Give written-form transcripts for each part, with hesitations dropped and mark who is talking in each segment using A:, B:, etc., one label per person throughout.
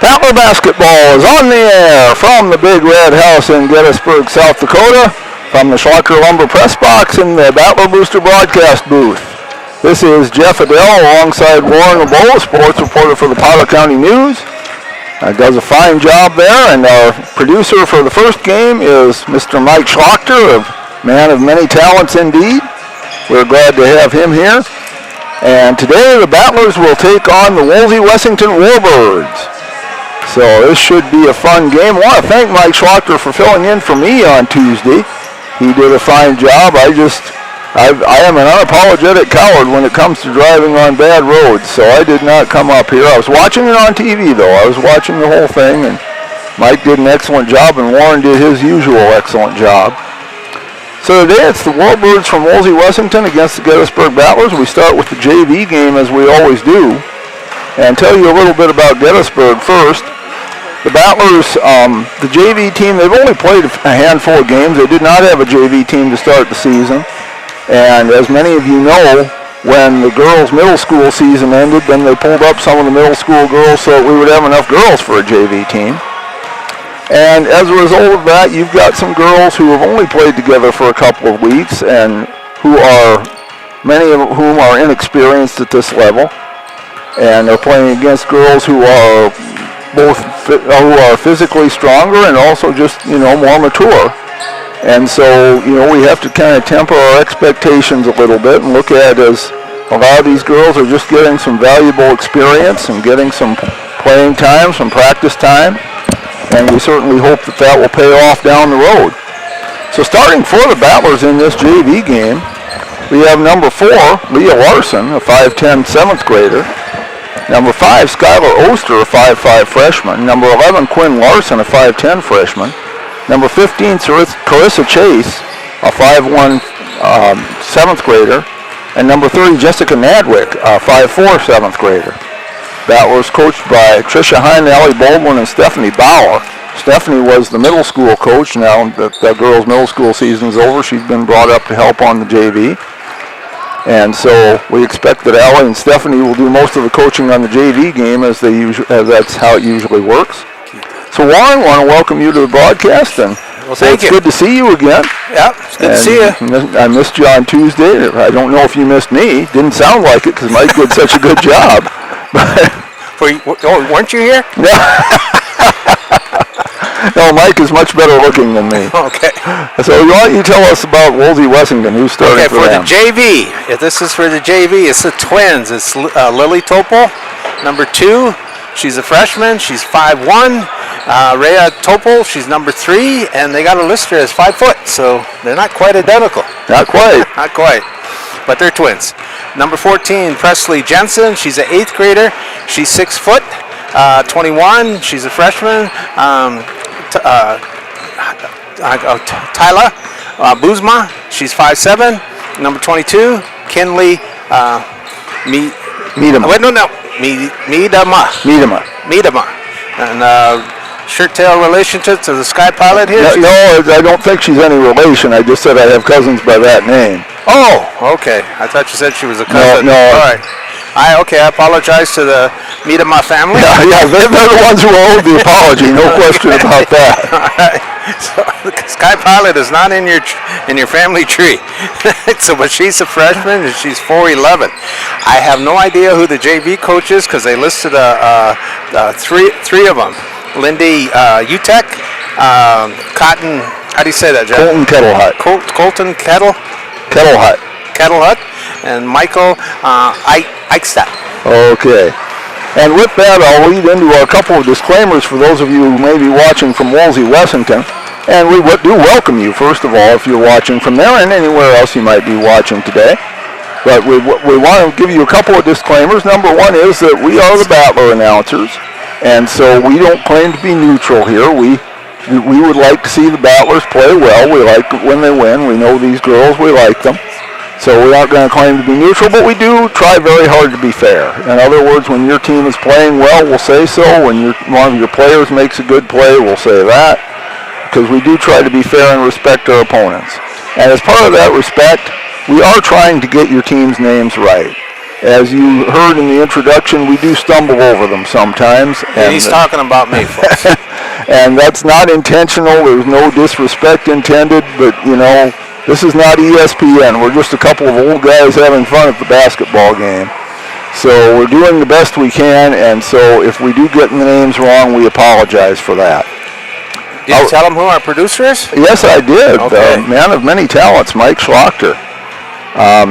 A: Battler basketball is on the air from the Big Red House in Gettysburg, South Dakota, from the Schlocker Lumber Press Box in the Battler Booster broadcast booth. This is Jeff Adele alongside Warren LeBeau, sports reporter for the Powder County News. Does a fine job there, and our producer for the first game is Mr. Mike Schlocker, a man of many talents indeed. We're glad to have him here. And today the Battlers will take on the Wolsey-Wessington Warbirds. So this should be a fun game. I want to thank Mike Schlocker for filling in for me on Tuesday. He did a fine job. I am an unapologetic coward when it comes to driving on bad roads, so I did not come up here. I was watching it on TV, though. I was watching the whole thing, and Mike did an excellent job, and Warren did his usual excellent job. So today it's the Warbirds from Wolsey-Wessington against the Gettysburg Battlers. We start with the JV game, as we always do, and tell you a little bit about Gettysburg first. The Battlers, the JV team, they've only played a handful of games. They did not have a JV team to start the season. And as many of you know, when the girls' middle school season ended, then they pulled up some of the middle school girls so that we would have enough girls for a JV team. And as a result of that, you've got some girls who have only played together for a couple of weeks and many of whom are inexperienced at this level. And they're playing against girls who are physically stronger and also just, more mature. And so, we have to kind of temper our expectations a little bit and look at it as a lot of these girls are just getting some valuable experience and getting some playing time, some practice time. And we certainly hope that will pay off down the road. So starting for the Battlers in this JV game, we have number 4, Leah Larson, a 5'10", 7th grader. Number 5, Skylar Oster, a 5'5" freshman. Number 11, Quinn Larson, a 5'10" freshman. Number 15, Carissa Chase, a 5'1", 7th grader. And number 30, Jessica Nadwick, a 5'4", 7th grader. Battlers coached by Tricia Hine, Allie Baldwin, and Stephanie Bauer. Stephanie was the middle school coach. Now that the girls' middle school season's over, she's been brought up to help on the JV. And so we expect that Allie and Stephanie will do most of the coaching on the JV game as that's how it usually works. So Warren, I want to welcome you to the broadcast, and
B: thank you.
A: It's good to see you again.
B: Yeah, it's good to see you.
A: I missed you on Tuesday. I don't know if you missed me. Didn't sound like it because Mike did such a good job.
B: Weren't you here?
A: No, Mike is much better looking than me.
B: Okay.
A: So why don't you tell us about Wolsey-Wessington? Who's starting for them?
B: The JV. If this is for the JV, it's the twins. It's Lily Topol, number 2. She's a freshman. She's 5'1". Rhea Topol, she's number 3, and they got a lister as 5 foot, so they're not quite identical.
A: Not quite.
B: Not quite. But they're twins. Number 14, Presley Jensen. She's an 8th grader. She's 6 foot, 21. She's a freshman. Tyla Buzma. She's 5'7". Number 22, Kinley
A: Miedema.
B: Miedema. And shirt tail relationship to the Sky Pilot here?
A: No, I don't think she's any relation. I just said I have cousins by that name.
B: Oh, okay. I thought you said she was a cousin.
A: No.
B: All right. I apologize to the Miedema family.
A: Yeah, they're the ones who owe the apology. No question about that.
B: All right. So the Sky Pilot is not in your family tree. But she's a freshman and she's 4'11". I have no idea who the JV coach is because they listed three of them. Lindy Utek, Cotton, how do you say that, Jeff?
A: Colton Kettlehut.
B: Colton Kettlehut, and Michael Eichstadt.
A: Okay. And with that, I'll lead into a couple of disclaimers for those of you who may be watching from Wolsey-Wessington. And we do welcome you, first of all, if you're watching from there and anywhere else you might be watching today. But we want to give you a couple of disclaimers. Number 1 is that we are the Battler announcers. And so we don't claim to be neutral here. We would like to see the Battlers play well. We like it when they win. We know these girls. We like them. So we aren't going to claim to be neutral, but we do try very hard to be fair. In other words, when your team is playing well, we'll say so. When one of your players makes a good play, we'll say that. Because we do try to be fair and respect our opponents. And as part of that respect, we are trying to get your team's names right. As you heard in the introduction, we do stumble over them sometimes.
B: And he's talking about me, folks.
A: And that's not intentional. There's no disrespect intended, but, you know, this is not ESPN. We're just a couple of old guys having fun at the basketball game. So we're doing the best we can, and so if we do get the names wrong, we apologize for that.
B: Did you tell them who our producer is?
A: Yes, I did.
B: Okay.
A: Man of many talents, Mike Schlachter.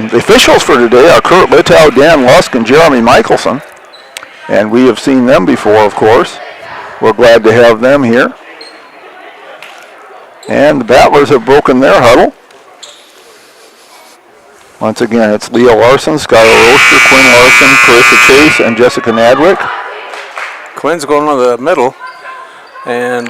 A: The officials for today are Kurt Littau, Dan Lusk, and Jeremy Michelson. And we have seen them before, of course. We're glad to have them here. And the Battlers have broken their huddle. Once again, it's Leah Larson, Skylar Oster, Quinn Larson, Carissa Chase, and Jessica Nadwick.
B: Quinn's going to the middle. And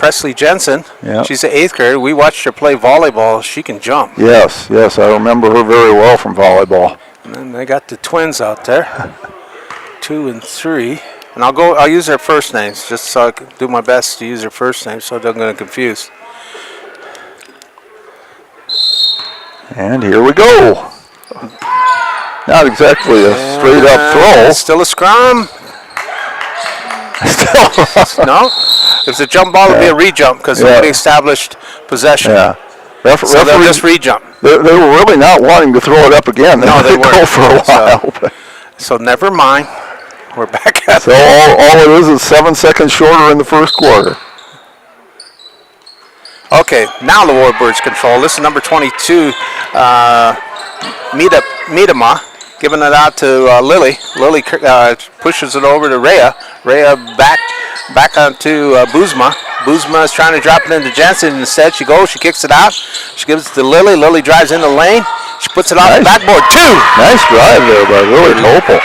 B: Presley Jensen, she's an 8th grader. We watched her play volleyball. She can jump.
A: Yes, I remember her very well from volleyball.
B: And then they got the twins out there, 2 and 3. And I'll use their first names just so I can do my best to use their first names so they're going to confuse.
A: And here we go. Not exactly a straight up throw.
B: Still a scrum. No, if it's a jump ball, it'll be a re-jump because nobody established possession.
A: Yeah.
B: So they'll just re-jump.
A: They were really not wanting to throw it up again.
B: No, they
A: weren't. Go for a while.
B: So never mind. We're back at
A: so all it is 7 seconds shorter in the first quarter.
B: Okay, now the Warbirds control. This is number 22, Miedema, giving it out to Lily. Lily pushes it over to Rhea. Rhea back onto Buzma. Buzma is trying to drop it into Jensen. Instead, she kicks it out. She gives it to Lily. Lily drives in the lane. She puts it on the backboard. 2!
A: Nice drive there by Lily Topol.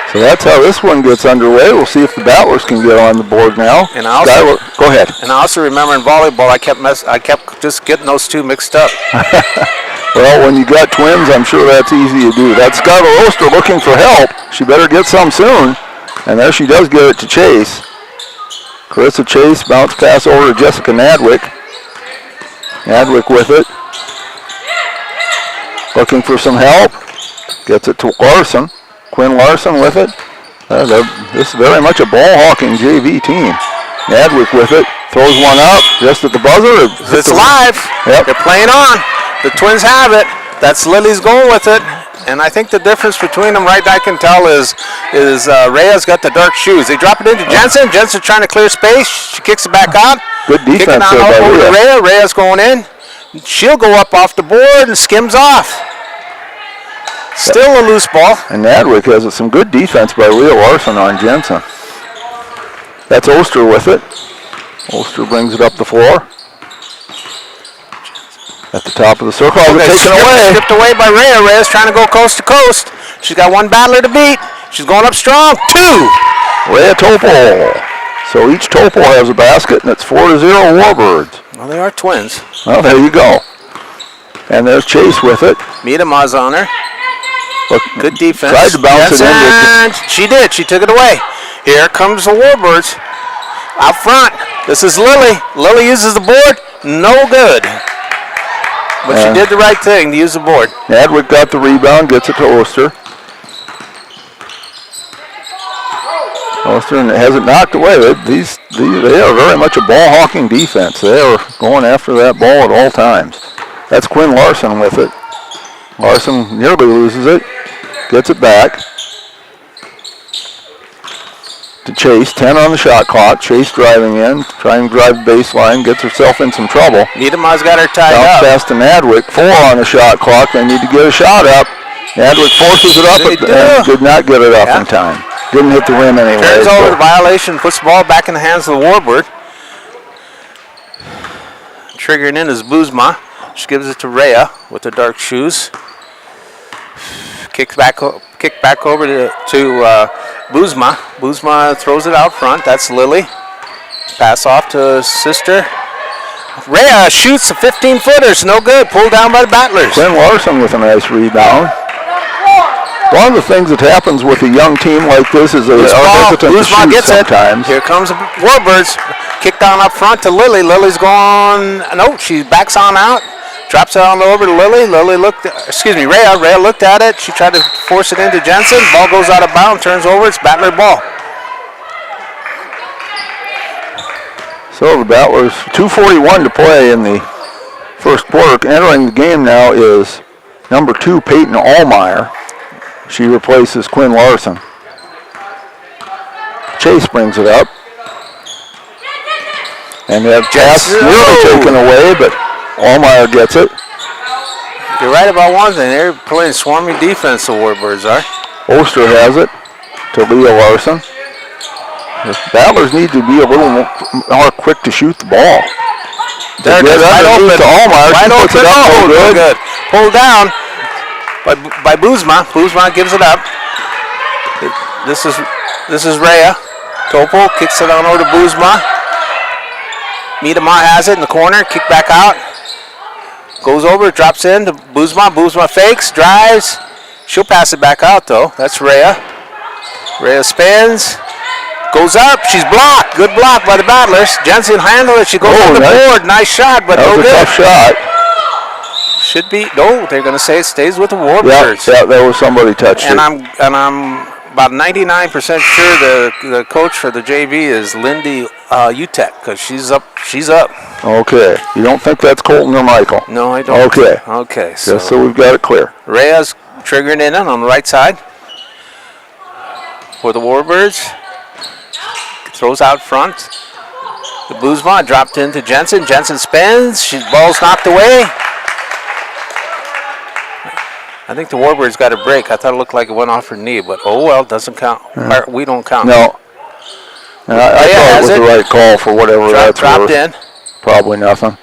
A: So that's how this one gets underway. We'll see if the Battlers can get on the board now.
B: And I also,
A: go ahead.
B: And I also remember in volleyball, I kept just getting those two mixed up.
A: Well, when you got twins, I'm sure that's easy to do. That's Skylar Oster looking for help. She better get some soon. And there she does get it to Chase. Carissa Chase, bounce pass over to Jessica Nadwick. Nadwick with it. Looking for some help. Gets it to Larson. Quinn Larson with it. This is very much a ball-hawking JV team. Nadwick with it. Throws one up just at the buzzer.
B: It's live.
A: Yep.
B: They're playing on. The twins have it. That's Lily's going with it. And I think the difference between them, right, I can tell, is Rhea's got the dark shoes. They drop it into Jensen. Jensen trying to clear space. She kicks it back out.
A: Good defense
B: there by over to Rhea. Rhea's going in. She'll go up off the board and skims off. Still a loose ball.
A: And Nadwick has some good defense by Leah Larson on Jensen. That's Oster with it. Oster brings it up the floor. At the top of the circle. Taken away.
B: Stripped away by Rhea. Rhea's trying to go coast to coast. She's got one battler to beat. She's going up strong. 2.
A: Rhea Topol. So each Topol has a basket, and it's 4-0 Warbirds.
B: Well, they are twins.
A: Well, there you go. And there's Chase with it.
B: Miedema's on her.
A: Look,
B: good defense.
A: Tried to bounce it in.
B: She did. She took it away. Here comes the Warbirds. Out front. This is Lily. Lily uses the board. No good. But she did the right thing to use the board.
A: Nadwick got the rebound. Gets it to Oster. Oster has it knocked away. They are very much a ball-hawking defense. They are going after that ball at all times. That's Quinn Larson with it. Larson nearly loses it. Gets it back to Chase. 10 on the shot clock. Chase driving in, trying to drive the baseline, gets herself in some trouble.
B: Miedema's got her tied up.
A: Pass to Nadwick. 4 on the shot clock. They need to get a shot up. Nadwick forces it up and did not get it up in time. Didn't hit the rim anyway.
B: Turns over the violation, puts the ball back in the hands of the Warbird. Triggering in is Buzma. She gives it to Rhea with the dark shoes. Kick back over to Buzma. Buzma throws it out front. That's Lily. Pass off to sister. Rhea shoots a 15-footer. It's no good. Pulled down by the Battlers.
A: Quinn Larson with a nice rebound. One of the things that happens with a young team like this is they are hesitant to shoot sometimes.
B: Here comes the Warbirds. Kick down up front to Lily. Lily's gone. No, she backs on out. Drops it on over to Lily. Rhea. Rhea looked at it. She tried to force it into Jensen. Ball goes out of bounds, turns over. It's Battler ball.
A: So the Battlers, 2:41 to play in the first quarter. Entering the game now is number 2, Peyton Allmeyer. She replaces Quinn Larson. Chase brings it up. And that pass nearly taken away, but Allmeyer gets it.
B: You're right about one thing. They're playing swarmy defense, the Warbirds are.
A: Oster has it to Leah Larson. The Battlers need to be a little more quick to shoot the ball.
B: There it is, wide open.
A: To Allmeyer.
B: Wide open. Oh, good. Pulled down by Boozma. Boozma gives it up. This is Rhea. Topol kicks it on over to Boozma. Miedema has it in the corner. Kick back out. Goes over, drops in to Boozma. Boozma fakes, drives. She'll pass it back out though. That's Rhea. Rhea spins. Goes up. She's blocked. Good block by the Battlers. Jensen handled it. She goes on the board. Nice shot, but no good.
A: That was a tough shot.
B: Should be. No, they're going to say it stays with the Warbirds.
A: Yeah, there was somebody touched it.
B: And I'm about 99% sure the coach for the JV is Lindy Utek because she's up.
A: Okay. You don't think that's Colton or Michael?
B: No, I don't.
A: Okay. So we've got it clear.
B: Rhea's triggering in on the right side for the Warbirds. Throws out front. The Boozma dropped into Jensen. Jensen spins. Ball's knocked away. I think the Warbirds got a break. I thought it looked like it went off her knee, but oh well, doesn't count. We don't count.
A: No. I thought it was the right call for whatever that's
B: dropped
A: worth.
B: In.
A: Probably nothing.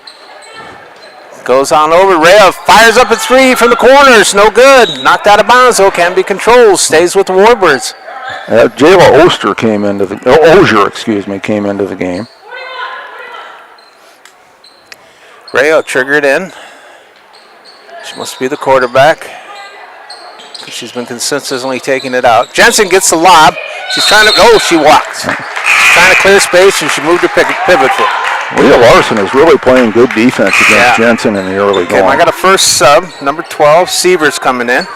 B: Goes on over. Rhea fires up a 3 from the corners. No good. Knocked out of bounds, though. Can be controlled. Stays with the Warbirds.
A: Jayla Oster came into the game.
B: Rhea triggered in. She must be the quarterback. She's been consistently taking it out. Jensen gets the lob. She's trying to. Oh, she walked. She's trying to clear space, and she moved her pivot foot.
A: Leah Larson is really playing good defense against Jensen in the early going.
B: I got a first sub, number 12, Sievers coming in.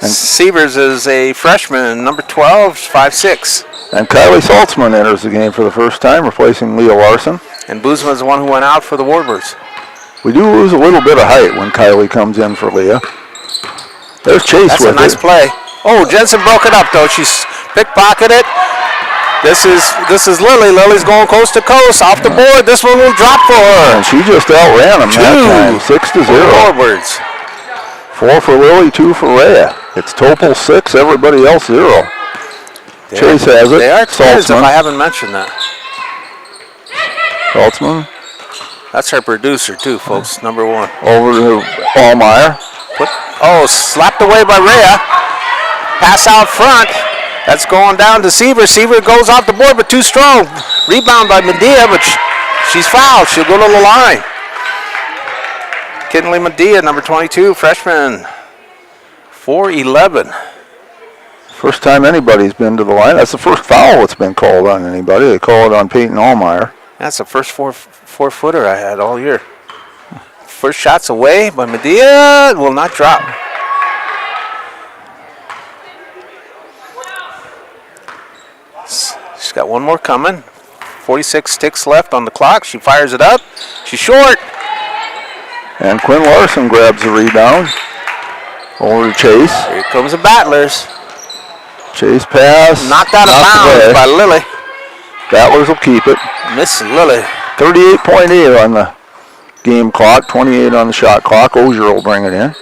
B: And Sievers is a freshman, number 12, 5'6".
A: And Kylie Saltzman enters the game for the first time, replacing Leah Larson.
B: And Boozma is the one who went out for the Warbirds.
A: We do lose a little bit of height when Kylie comes in for Leah. There's Chase with it.
B: That's a nice play. Oh, Jensen broke it up, though. She's pickpocketed it. This is Lily. Lily's going coast to coast, off the board. This one will drop for her.
A: And she just outran him that time, 6-0.
B: Warbirds.
A: 4 for Lily, 2 for Rhea. It's Topol 6, everybody else 0. Chase has it.
B: They are twins, if I haven't mentioned that.
A: Saltzman.
B: That's our producer, too, folks, number 1.
A: Over to Allmeyer.
B: Slapped away by Rhea. Pass out front. That's going down to Seaver. Seaver goes off the board, but too strong. Rebound by Medea, but she's fouled. She'll go to the line. Kinley Medea, number 22, freshman. 4'11".
A: First time anybody's been to the line. That's the first foul that's been called on anybody. They call it on Peyton Allmeyer.
B: That's the first four-footer I had all year. First shot's away by Medea. Will not drop. She's got one more coming. 46 ticks left on the clock. She fires it up. She's short.
A: And Quinn Larson grabs the rebound. Over to Chase.
B: Here comes the Battlers.
A: Chase pass.
B: Knocked out of bounds by Lily.
A: Battlers will keep it.
B: Miss Lily.
A: 38.8 on the game clock. 28 on the shot clock. Ozier will bring it in.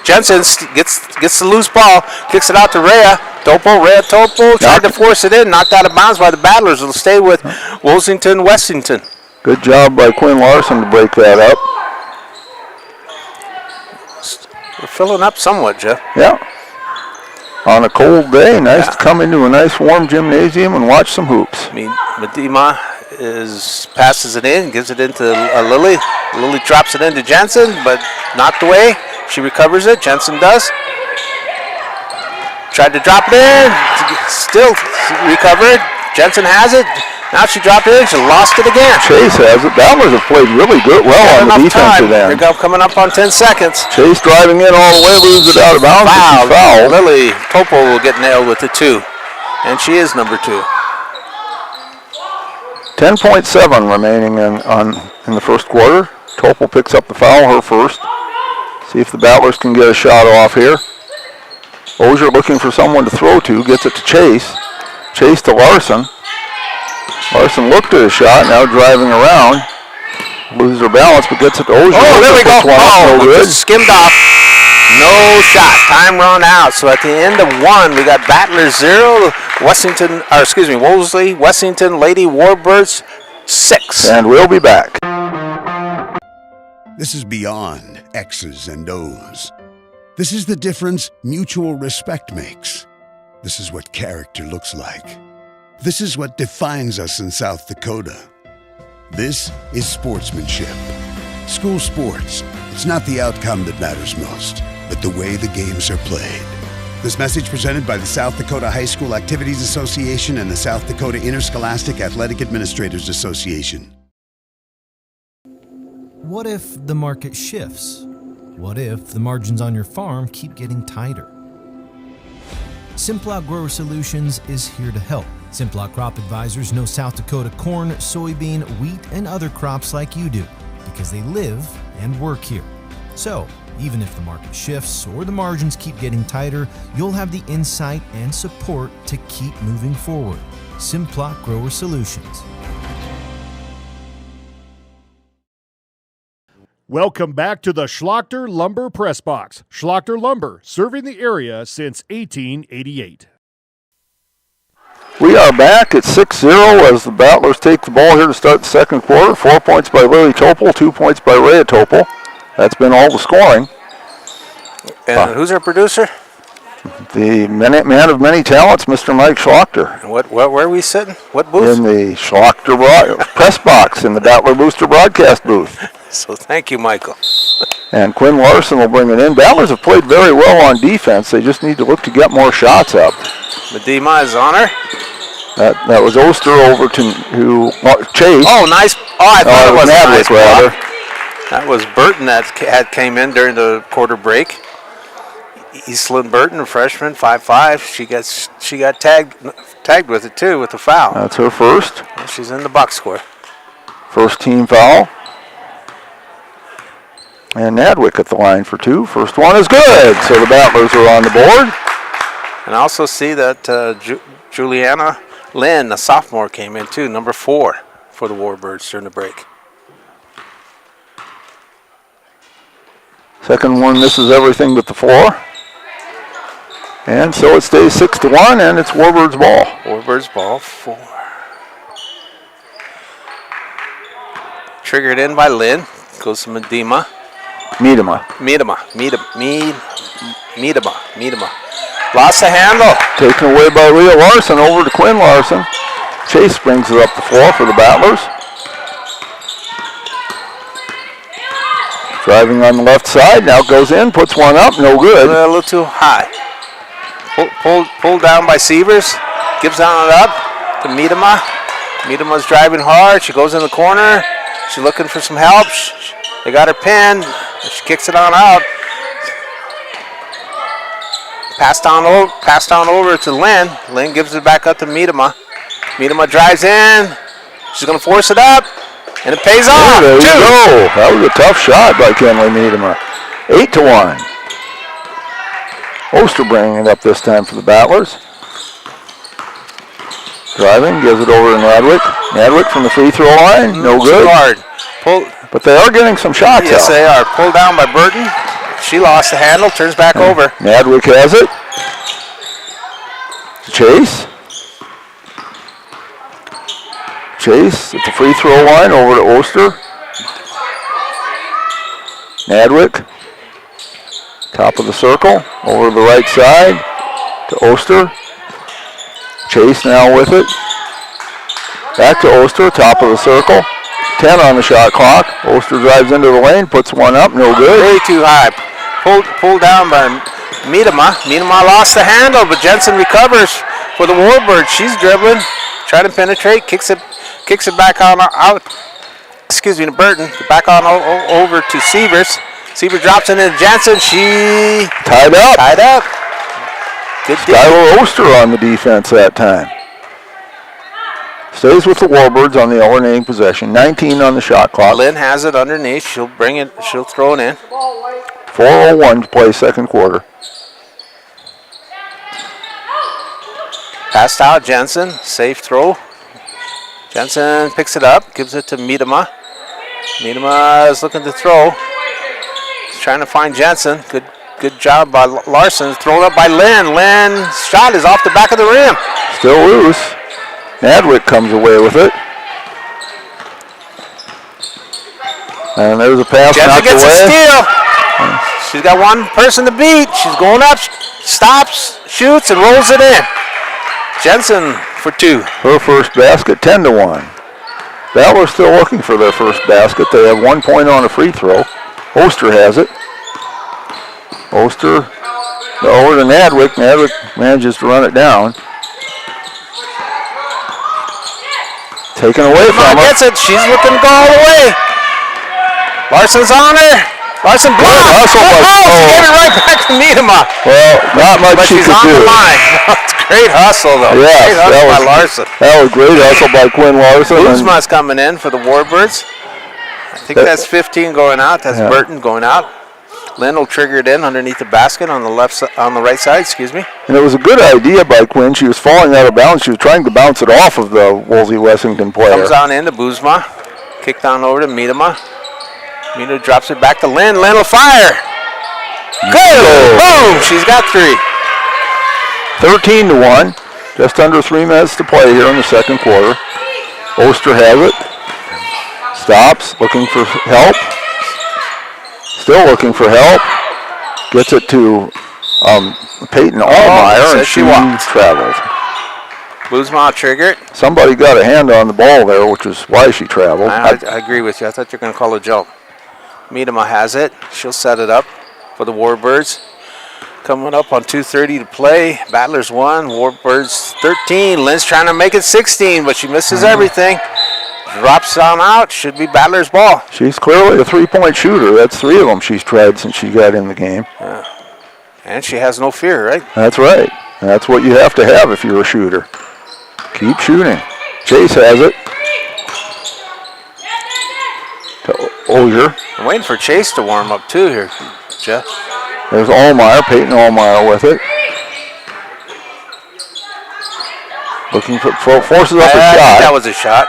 B: Jensen gets the loose ball, kicks it out to Rhea. Topo tried to force it in, knocked out of bounds by the Battlers. It'll stay with Wolsey-Wessington.
A: Good job by Quinn Larson to break that up.
B: We're filling up somewhat, Jeff.
A: Yeah. On a cold day, nice to come into a nice warm gymnasium and watch some hoops.
B: Medema passes it in, gives it into Lily. Lily drops it into Jensen, but knocked away. She recovers it. Jensen does. Tried to drop it in. Still recovered. Jensen has it. Now she dropped it in. She lost it again.
A: Chase has it. Battlers have played really good, well on the defensive end.
B: They're coming up on 10 seconds.
A: Chase driving in all the way, loses it out of bounds. Foul.
B: Lily Topo will get nailed with the 2. And she is number 2.
A: 10.7 remaining in the first quarter. Topol picks up the foul, her first. See if the Battlers can get a shot off here. Ozier looking for someone to throw to, gets it to Chase. Chase to Larson. Larson looked at a shot, now driving around. Loses her balance, but gets it to Ozier.
B: Oh, there we go.
A: No good.
B: Just skimmed off. No shot. Time run out. So at the end of 1, we got Battlers 0, Wolsey-Wessington Lady Warbirds 6.
A: And we'll be back.
C: This is beyond X's and O's. This is the difference mutual respect makes. This is what character looks like. This is what defines us in South Dakota. This is sportsmanship. School sports, it's not the outcome that matters most, but the way the games are played. This message presented by the South Dakota High School Activities Association and the South Dakota Interscholastic Athletic Administrators Association.
D: What if the market shifts? What if the margins on your farm keep getting tighter? Simplot Grower Solutions is here to help. Simplot Crop Advisors know South Dakota corn, soybean, wheat, and other crops like you do because they live and work here. So, even if the market shifts or the margins keep getting tighter, you'll have the insight and support to keep moving forward. Simplot Grower Solutions.
E: Welcome back to the Schlachter Lumber Press Box. Schlachter Lumber, serving the area since 1888.
A: We are back at 6-0 as the Battlers take the ball here to start the second quarter. 4 points by Lily Topol, 2 points by Rhea Topol. That's been all the scoring.
B: And who's our producer?
A: The man of many talents, Mr. Mike Schlachter.
B: Where are we sitting? What booth?
A: In the Schlachter Press Box in the Battler Booster broadcast booth.
B: So thank you, Michael.
A: And Quinn Larson will bring it in. Battlers have played very well on defense. They just need to look to get more shots up.
B: Medema is on her.
A: That was Oster over to Chase.
B: Oh, nice. Oh, I thought it was a nice block. That was Burton that came in during the quarter break. Eastland Burton, a freshman, 5'5". She got tagged with it too, with the foul.
A: That's her first.
B: And she's in the box score.
A: First team foul. And Nadwick at the line for 2. First one is good. So the Battlers are on the board.
B: And I also see that Juliana Lynn, a sophomore, came in too, number 4 for the Warbirds during the break.
A: Second one misses everything but the floor. And so it stays 6-1, and it's Warbirds ball.
B: Warbirds ball 4. Triggered in by Lynn. Goes to Medema.
A: Miedema.
B: Lost the handle.
A: Taken away by Leah Larson over to Quinn Larson. Chase brings it up the floor for the Battlers. Driving on the left side, now goes in, puts one up, no good.
B: A little too high. Pulled down by Sievers. Gives down it up to Miedema. Miedema's driving hard. She goes in the corner. She's looking for some help. They got her pinned. She kicks it on out. Passed on over to Lynn. Lynn gives it back up to Miedema. Miedema drives in. She's going to force it up. And it pays off.
A: There you go. That was a tough shot by Kenley Miedema. 8-1. Oster bringing it up this time for the Battlers. Driving, gives it over to Nadwick. Nadwick from the free throw line, no good. But they are getting some shots out.
B: Yes, they are. Pulled down by Burton. She lost the handle, turns back over.
A: Nadwick has it. Chase. Chase at the free throw line over to Oster. Nadwick. Top of the circle, over to the right side to Oster. Chase now with it. Back to Oster, top of the circle. 10 on the shot clock. Oster drives into the lane, puts one up, no good.
B: Way too high. Pulled down by Miedema. Miedema lost the handle, but Jensen recovers for the Warbirds. She's dribbling, trying to penetrate, kicks it kicks it back on out. Excuse me, to Burton. Back on over to Sievers. Sievers drops it into Jensen. She
A: Tied up.
B: Good
A: Skylar Oster on the defense that time. Stays with the Warbirds on the alternating possession. 19 on the shot clock.
B: Lynn has it underneath. She'll bring it. She'll throw it in.
A: 4:01 to play second quarter.
B: Passed out, Jensen. Safe throw. Jensen picks it up. Gives it to Miedema. Miedema is looking to throw. He's trying to find Jensen. Good job by Larson. Thrown up by Lynn. Lynn's shot is off the back of the rim.
A: Still loose. Nadwick comes away with it. And there's a pass
B: Jensen
A: knocked
B: gets
A: away.
B: a steal. She's got one person to beat. She's going up, stops, shoots, and rolls it in. Jensen for 2.
A: Her first basket, 10-1. Battler's still looking for their first basket. They have 1 point on a free throw. Oster has it. Oster over to Nadwick. Nadwick manages to run it down. Taken away from her.
B: Gets it. She's looking to go all the way. Larson's on her. Larson blocked.
A: Hustle by-
B: She gave it right back to Miedema.
A: Well, not much
B: But
A: she
B: she's
A: could
B: on
A: do.
B: the line. It's great hustle, though.
A: Yes,
B: Great hustle by Larson.
A: That was great hustle by Quinn Larson. and
B: Kuzma's coming in for the Warbirds. I think that's 15 going out. That's Burton going out. Lynn will trigger it in underneath the basket on the on the right side. Excuse me.
A: And it was a good idea by Quinn. She was falling out of bounds. She was trying to bounce it off of the Wolsey-Wessington player.
B: Comes on into Buzma. Kicked on over to Miedema. Miedema drops it back to Lynn. Lynn will fire. Good. Boom. She's got 3.
A: 13-1. Just under 3 minutes to play here in the second quarter. Oster has it. Stops, looking for help. Still looking for help. Gets it to Peyton Allmeyer, and
B: she
A: she
B: walked.
A: traveled.
B: Buzma triggered.
A: Somebody got a hand on the ball there, which is why she traveled.
B: I agree with you. I thought you were going to call a jump. Miedema has it. She'll set it up for the Warbirds. Coming up on 2:30 to play. Battlers 1, Warbirds 13. Lynn's trying to make it 16, but she misses everything. Drops on out. Should be Battlers' ball.
A: She's clearly a three-point shooter. That's 3 of them she's tried since she got in the game.
B: And she has no fear, right?
A: That's right. That's what you have to have if you're a shooter. Keep shooting. Chase has it. To Ozier.
B: I'm waiting for Chase to warm up too here, Jeff.
A: There's Allmeyer, Peyton Allmeyer with it. Looking for, forces up a
B: I think that
A: shot.
B: was a shot.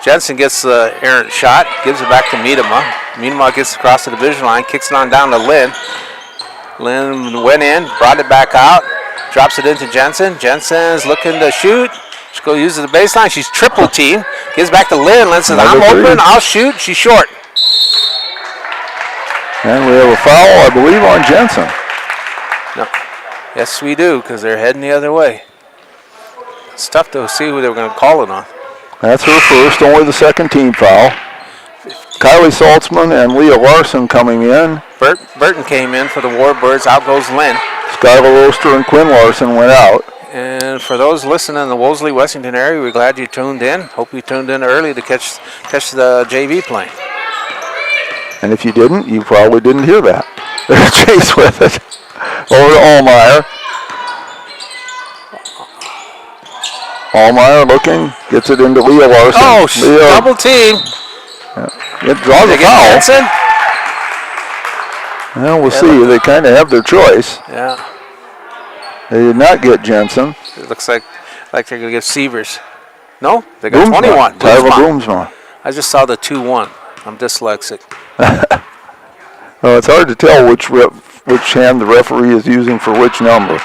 B: Jensen gets the errant shot, gives it back to Miedema. Miedema gets across the division line, kicks it on down to Lynn. Lynn went in, brought it back out, drops it into Jensen. Jensen's looking to shoot. She goes uses the baseline. She's triple team. Gives back to Lynn. Lynn says, I'm
A: Another
B: open.
A: three.
B: I'll shoot. She's short.
A: And we have a foul, I believe, on Jensen.
B: No. Yes, we do, because they're heading the other way. It's tough to see who they were going to call it on.
A: That's her first, only the second team foul. Kylie Saltzman and Leah Larson coming in.
B: Burton came in for the Warbirds. Out goes Lynn.
A: Skylar Oster and Quinn Larson went out.
B: And for those listening in the Wolsey-Wessington area, we're glad you tuned in. Hope you tuned in early to catch the JV playing.
A: And if you didn't, you probably didn't hear that. There's Chase with it. Over to Allmeyer. Allmeyer looking, gets it into Leah Larson.
B: Oh,
A: Leah,
B: double team.
A: it draws a
B: They get
A: foul.
B: Jensen?
A: Well, we'll see. They kind of have their choice.
B: Yeah.
A: They did not get Jensen.
B: It looks like they're going to give Sievers. No? They got
A: Boomsma.
B: 21.
A: Tyler
B: Boomsma.
A: Boomsma.
B: I just saw the 2-1. I'm dyslexic.
A: Well, it's hard to tell which hand the referee is using for which number.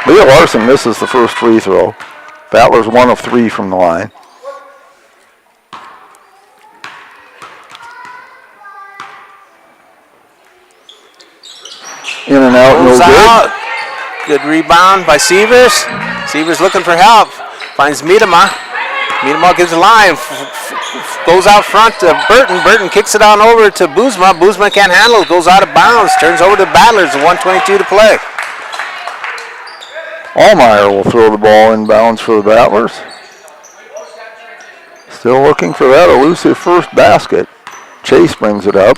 A: Leah Larson misses the first free throw. Battler's 1 of 3 from the line. In and out, no
B: Goes
A: good.
B: out. Good rebound by Sievers. Sievers looking for help. Finds Miedema. Miedema gives a line. Goes out front to Burton. Burton kicks it on over to Buzma. Buzma can't handle it. Goes out of bounds. Turns over to Battlers. 1:22 to play.
A: Allmeyer will throw the ball in bounds for the Battlers. Still looking for that elusive first basket. Chase brings it up.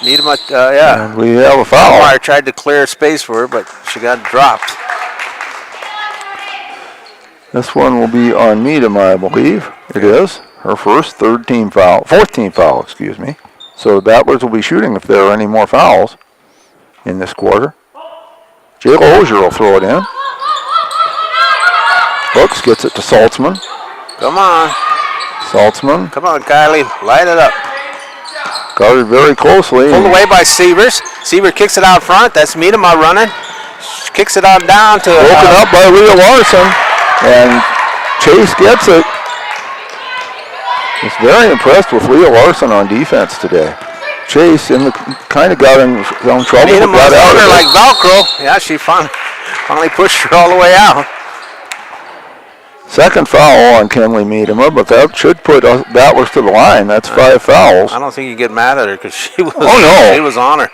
B: Needham, yeah.
A: And we have a foul.
B: Meyer tried to clear space for her, but she got dropped.
A: This one will be on Needham, I believe. It is. Her first, fourth team foul, excuse me. So the Battlers will be shooting if there are any more fouls in this quarter. Jayla Ozier will throw it in. Hooks gets it to Saltzman.
B: Come on.
A: Saltzman.
B: Come on, Kylie. Light it up.
A: Guarded very closely.
B: Pulled away by Sievers. Seaver kicks it out front. That's Miedema running. She kicks it on down to...
A: Broken up by Leah Larson. And Chase gets it. Just very impressed with Leah Larson on defense today. Chase kind of got in some trouble.
B: Miedema
A: Got out
B: on
A: of
B: her
A: it.
B: like Velcro. Yeah, she finally pushed her all the way out.
A: Second foul on Kenley Miedema, but that should put Battlers to the line. That's 5 fouls.
B: I don't think you get mad at her because she was.
A: Oh, no.
B: She was on her.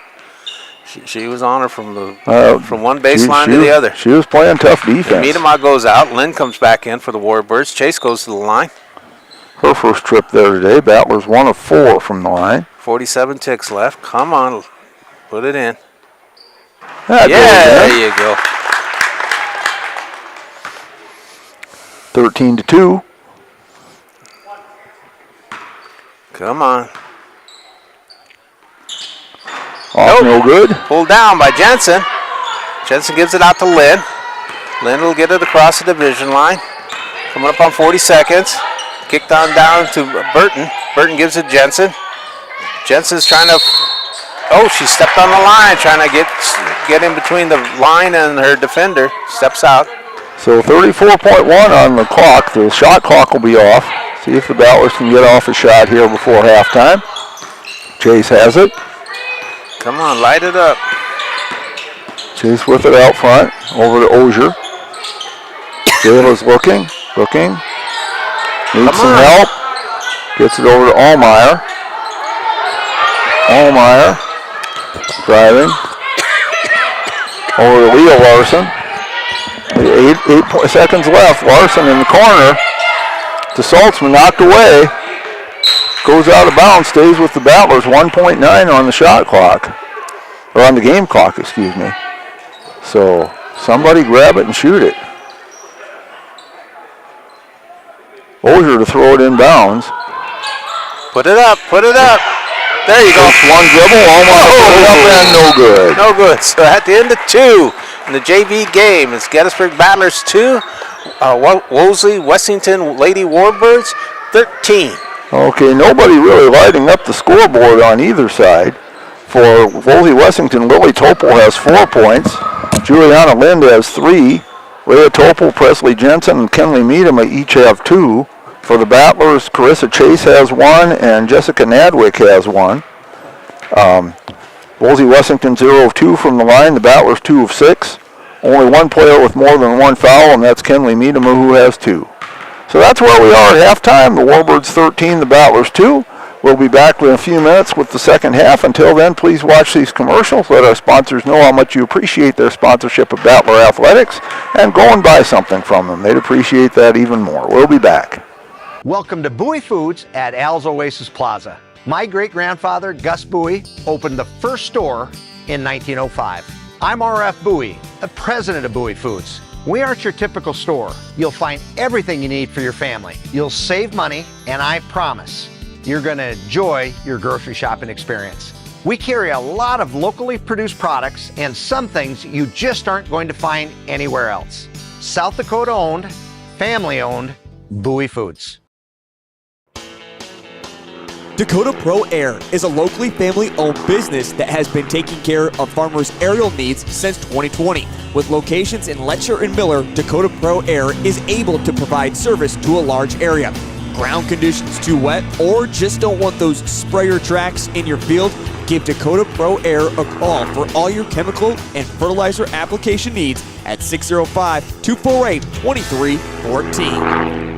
B: She was on her from one baseline to the other.
A: She was playing tough defense.
B: Miedema goes out. Lynn comes back in for the Warbirds. Chase goes to the line.
A: Her first trip there today. Battlers 1 of 4 from the line.
B: 47 ticks left. Come on, put it in.
A: That
B: Yeah,
A: goes in.
B: there you go.
A: 13-2.
B: Come on.
A: Off no good.
B: Pulled down by Jensen. Jensen gives it out to Lynn. Lynn will get it across the division line. Coming up on 40 seconds. Kicked on down to Burton. Burton gives it Jensen. Jensen's trying to... Oh, she stepped on the line, trying to get in between the line and her defender. Steps out.
A: So 34.1 on the clock. The shot clock will be off. See if the Battlers can get off a shot here before halftime. Chase has it.
B: Come on, light it up.
A: Chase with it out front. Over to Ozier. Jayla's looking. Needs some help. Gets it over to Allmeyer. Allmeyer driving. Over to Leah Larson. 8 seconds left. Larson in the corner to Saltzman, knocked away. Goes out of bounds, stays with the Battlers. 1.9 on the shot clock. Or on the game clock, excuse me. So somebody grab it and shoot it. Ozier to throw it in bounds.
B: Put it up. There you go.
A: Just one dribble, almost put it up and no good.
B: No good. So at the end of 2 in the JV game, it's Gettysburg Battlers 2, Wolsey-Wessington Lady Warbirds 13.
A: Okay, nobody really lighting up the scoreboard on either side. For Wolsey-Wessington, Lily Topol has 4 points. Juliana Lind has 3. Leah Topol, Presley Jensen, and Kenley Miedema each have 2. For the Battlers, Carissa Chase has 1, and Jessica Nadwick has 1. Wolsey-Wessington 0 of 2 from the line. The Battlers 2 of 6. Only one player with more than 1 foul, and that's Kenley Miedema, who has 2. So that's where we are at halftime. The Warbirds 13, the Battlers 2. We'll be back in a few minutes with the second half. Until then, please watch these commercials. Let our sponsors know how much you appreciate their sponsorship of Battler Athletics, and go and buy something from them. They'd appreciate that even more. We'll be back.
F: Welcome to Bowie Foods at Al's Oasis Plaza. My great-grandfather, Gus Bowie, opened the first store in 1905. I'm R.F. Bowie, the president of Bowie Foods. We aren't your typical store. You'll find everything you need for your family. You'll save money, and I promise you're going to enjoy your grocery shopping experience. We carry a lot of locally produced products and some things you just aren't going to find anywhere else. South Dakota owned, family owned, Bowie Foods.
G: Dakota Pro Air is a locally family-owned business that has been taking care of farmers' aerial needs since 2020. With locations in Letcher and Miller, Dakota Pro Air is able to provide service to a large area. Ground conditions too wet, or just don't want those sprayer tracks in your field? Give Dakota Pro Air a call for all your chemical and fertilizer application needs at 605-248-2314.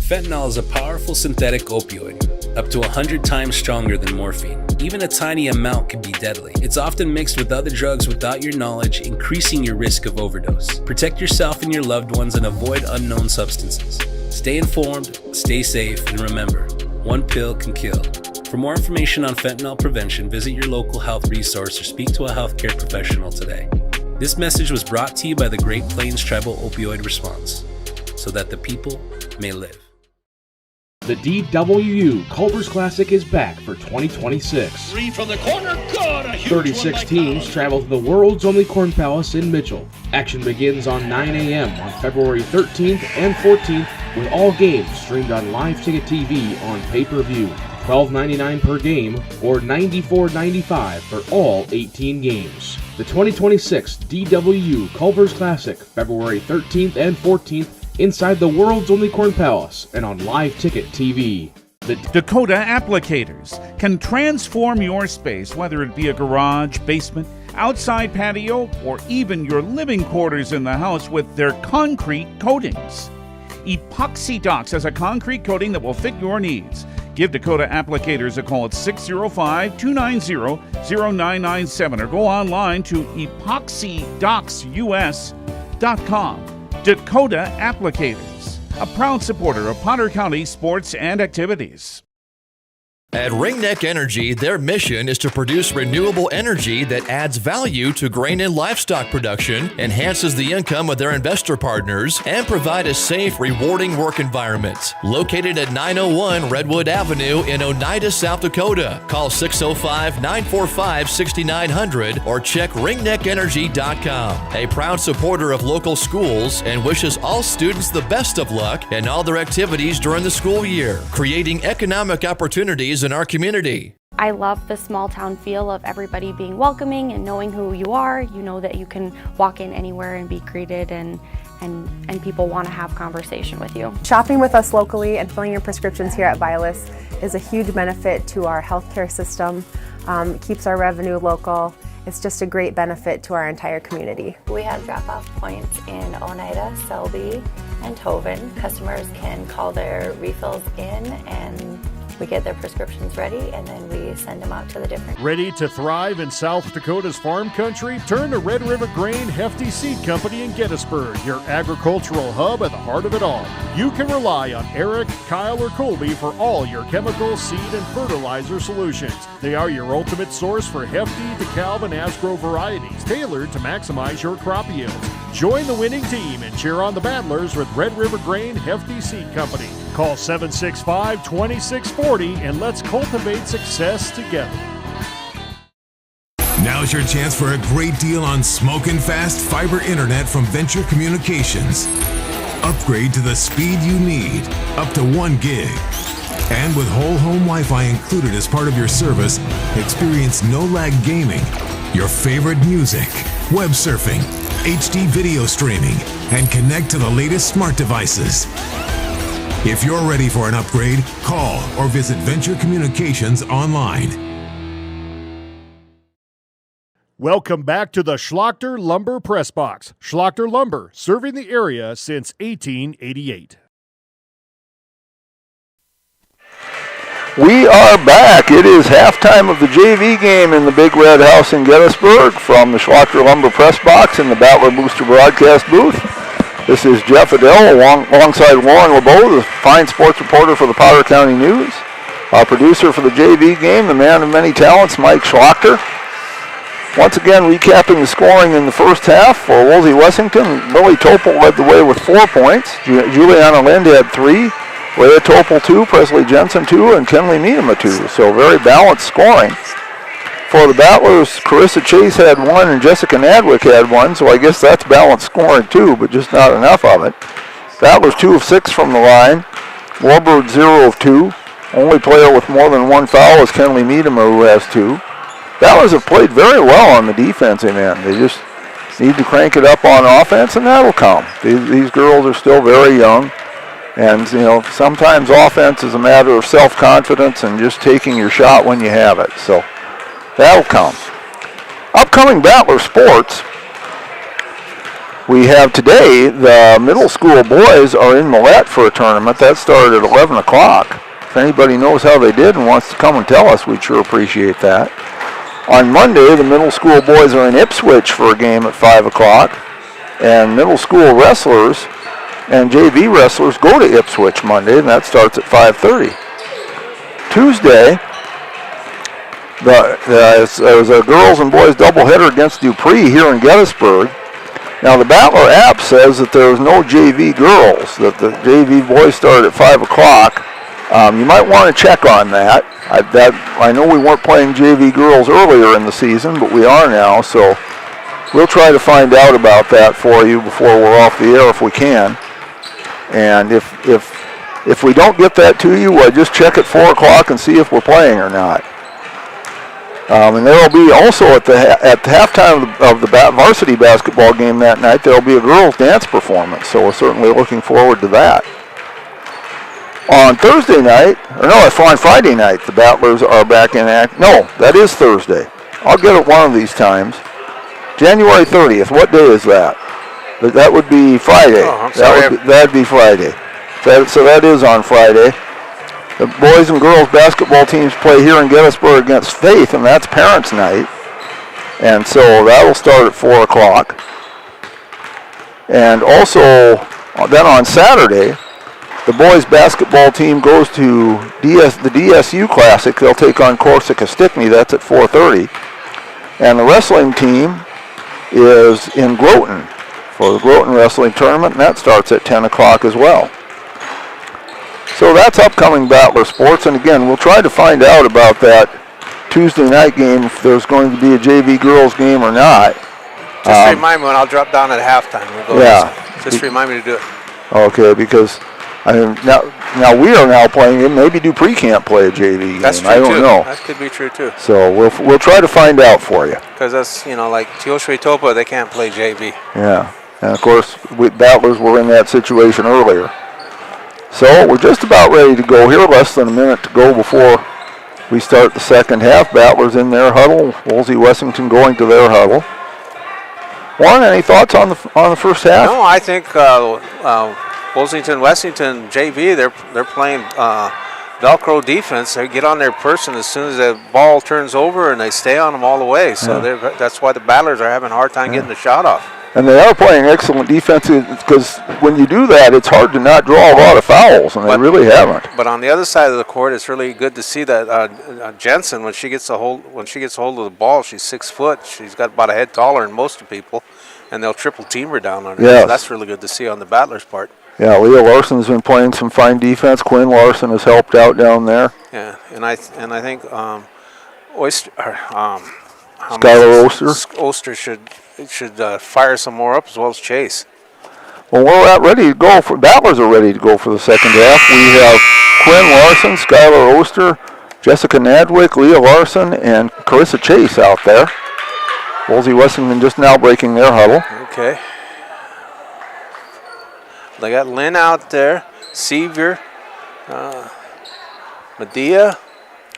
H: Fentanyl is a powerful synthetic opioid. up to 100 times stronger than morphine. Even a tiny amount can be deadly. It's often mixed with other drugs without your knowledge, increasing your risk of overdose. Protect yourself and your loved ones and avoid unknown substances. Stay informed, stay safe, and remember, one pill can kill. For more information on fentanyl prevention, visit your local health resource or speak to a healthcare professional today. This message was brought to you by the Great Plains Tribal Opioid Response, so that the people may live.
I: The DWU Culver's Classic is back for 2026.
J: Three from the corner, good! A huge
I: 36 teams travel to the world's only Corn Palace in Mitchell. Action begins on 9 a.m. on February 13th and 14th, with all games streamed on Live Ticket TV on pay-per-view. $12.99 per game or $94.95 for all 18 games. The 2026 DWU Culver's Classic, February 13th and 14th, inside the world's only Corn Palace and on Live Ticket TV.
K: The Dakota Applicators can transform your space, whether it be a garage, basement, outside patio, or even your living quarters in the house, with their concrete coatings. Epoxy Docs has a concrete coating that will fit your needs. Give Dakota Applicators a call at 605-290-0997 or go online to epoxydocsus.com. Dakota Applicators, a proud supporter of Potter County sports and activities.
L: At Ringneck Energy, their mission is to produce renewable energy that adds value to grain and livestock production, enhances the income of their investor partners, and provide a safe, rewarding work environment. Located at 901 Redwood Avenue in Oneida, South Dakota. Call 605-945-6900 or check ringneckenergy.com. A proud supporter of local schools and wishes all students the best of luck in all their activities during the school year, creating economic opportunities in our community.
M: I love the small town feel of everybody being welcoming and knowing who you are. You know that you can walk in anywhere and be greeted, and people want to have conversation with you.
N: Shopping with us locally and filling your prescriptions here at Vilas is a huge benefit to our healthcare system. It keeps our revenue local. It's just a great benefit to our entire community.
O: We have drop-off points in Oneida, Selby, and Tovin. Customers can call their refills in and we get their prescriptions ready, and then we send them out to the different.
E: Ready to thrive in South Dakota's farm country? Turn to Red River Grain Hefty Seed Company in Gettysburg, your agricultural hub at the heart of it all. You can rely on Eric, Kyle, or Colby for all your chemical, seed, and fertilizer solutions. They are your ultimate source for Hefty, DeKalb, and Asgrow varieties, tailored to maximize your crop yields. Join the winning team and cheer on the battlers with Red River Grain Hefty Seed Company. Call 765-2640 and let's cultivate success together.
P: Now's your chance for a great deal on smoking fast fiber internet from Venture Communications. Upgrade to the speed you need, up to 1 gig. And with whole home Wi-Fi included as part of your service, experience no-lag gaming, your favorite music, web surfing, HD video streaming, and connect to the latest smart devices. If you're ready for an upgrade, call or visit Venture Communications online.
E: Welcome back to the Schlachter Lumber Press Box. Schlachter Lumber, serving the area since 1888.
A: We are back. It is halftime of the JV game in the Big Red House in Gettysburg from the Schlachter Lumber Press Box in the Battler Booster broadcast booth. This is Jeff Adele alongside Warren LeBeau, the fine sports reporter for the Potter County News. Our producer for the JV game, the man of many talents, Mike Schlachter. Once again, recapping the scoring in the first half for Wolsey-Wessington. Lily Topol led the way with 4 points. Juliana Lind had 3. Leah Topol 2, Presley Jensen 2, and Kenley Meadema 2. So very balanced scoring. For the Battlers, Carissa Chase had 1 and Jessica Nadwick had 1, so I guess that's balanced scoring too, but just not enough of it. Battlers 2 of 6 from the line. Warbirds 0 of 2. Only player with more than 1 foul is Kenley Meadema, who has 2. Battlers have played very well on the defensive end. They just need to crank it up on offense, and that'll come. These girls are still very young. And, you know, sometimes offense is a matter of self-confidence and just taking your shot when you have it. So that'll come. Upcoming Battler sports. We have today the middle school boys are in Millette for a tournament. That started at 11 o'clock. If anybody knows how they did and wants to come and tell us, we'd sure appreciate that. On Monday, the middle school boys are in Ipswich for a game at 5 o'clock. And middle school wrestlers and JV wrestlers go to Ipswich Monday, and that starts at 5:30. Tuesday, there's a girls and boys doubleheader against Dupree here in Gettysburg. Now, the Battler app says that there's no JV girls, that the JV boys start at 5 o'clock. You might want to check on that. I know we weren't playing JV girls earlier in the season, but we are now, so we'll try to find out about that for you before we're off the air if we can. And if we don't get that to you, just check at 4 o'clock and see if we're playing or not. And there will be also at the halftime of the varsity basketball game that night, there will be a girls' dance performance. So we're certainly looking forward to that. On Thursday night, on Friday night, the Battlers are back in act. No, that is Thursday. I'll get it one of these times. January 30th. What day is that? That would be Friday.
B: Oh, I'm sorry.
A: That'd be Friday. So that is on Friday. The boys and girls basketball teams play here in Gettysburg against Faith, and that's Parents' Night. And so that'll start at 4 o'clock. And also, then on Saturday, the boys basketball team goes to the DSU Classic. They'll take on Corsica Stickney. That's at 4:30. And the wrestling team is in Groton for the Groton Wrestling Tournament, and that starts at 10 o'clock as well. So that's upcoming Battler sports, and again, we'll try to find out about that Tuesday night game, if there's going to be a JV girls game or not.
B: Just remind me when I'll drop down at halftime. We'll go just remind me to do it.
A: Okay, because now we are now playing it. Maybe Dupree can't play a JV game.
B: That's true
A: I don't know.
B: That could be true too.
A: So we'll try to find out for you.
B: Because that's, like Teoshrey Topa, they can't play JV.
A: Yeah, and of course, Battlers were in that situation earlier. So we're just about ready to go here. Less than a minute to go before we start the second half. Battlers in their huddle. Wolsey-Wessington going to their huddle. Warren, any thoughts on the first half?
B: No, I think Wolsey-Wessington JV, they're playing Velcro defense. They get on their person as soon as the ball turns over, and they stay on them all the way. So that's why the Battlers are having a hard time getting the shot off.
A: And they are playing excellent defense, because when you do that, it's hard to not draw a lot of fouls, and they really haven't.
B: But on the other side of the court, it's really good to see that Jensen, when she gets a hold of the ball, she's 6 foot. She's got about a head taller than most of people, and they'll triple team her down on her.
A: Yes.
B: So that's really good to see on the Battlers' part.
A: Yeah, Leah Larson's been playing some fine defense. Quinn Larson has helped out down there.
B: Yeah, and I think Skylar Oster should fire some more up, as well as Chase.
A: Well, we're ready to go. Battlers are ready to go for the second half. We have Quinn Larson, Skylar Oster, Jessica Nadwick, Leah Larson, and Carissa Chase out there. Wolsey-Wessington just now breaking their huddle.
B: Okay. They got Lynn out there, Sevier, Medea,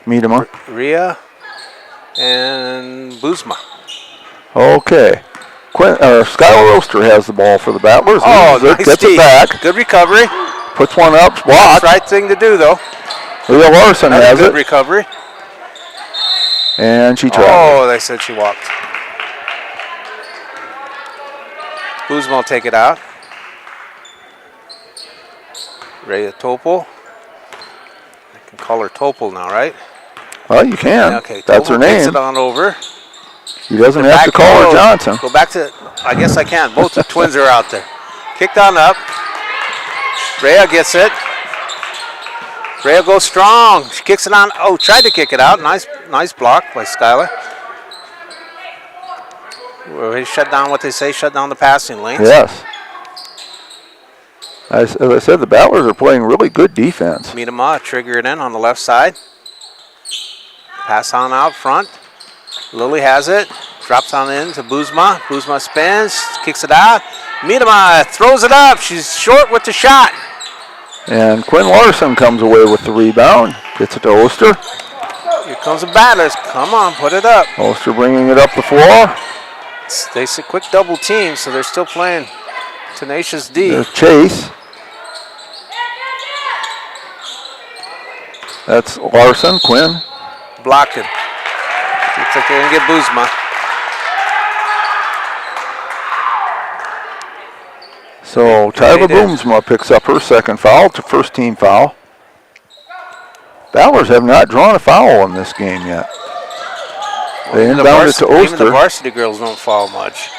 B: Rhea, and Buzma.
A: Okay. Skylar Oster has the ball for the Battlers.
B: Oh, nice
A: gets it back.
B: Good recovery.
A: Puts one up, blocked.
B: Right thing to do, though.
A: Leah Larson has
B: good
A: it.
B: Recovery.
A: And she traveled.
B: Oh, they said she walked. Buzma will take it out. Rhea Topol. I can call her Topol now, right?
A: Well, you can.
B: Yeah, okay.
A: That's her name.
B: Takes it on over.
A: He doesn't have to call her Johnson.
B: Go back to, I guess I can. Both the twins are out there. Kicked on up. Rhea gets it. Rhea goes strong. She kicks it on. Oh, tried to kick it out. Nice block by Skylar. He shut down what they say, shut down the passing lanes.
A: Yes. As I said, the Battlers are playing really good defense.
B: Miedema trigger it in on the left side. Pass on out front. Lily has it. Drops on in to Buzma. Buzma spins, kicks it out. Miedema throws it up. She's short with the shot.
A: And Quinn Larson comes away with the rebound. Gets it to Oster.
B: Here comes the Battlers. Come on, put it up.
A: Oster bringing it up the floor.
B: They say quick double team, so they're still playing tenacious D.
A: There's Chase. That's Larson. Quinn.
B: Blocking. Looks like they're going to get Boozma.
A: So Tyler Boomsma picks up her second foul. It's a first team foul. Ballers have not drawn a foul in this game yet. They inbound it to Oster.
B: Even the varsity girls don't foul much.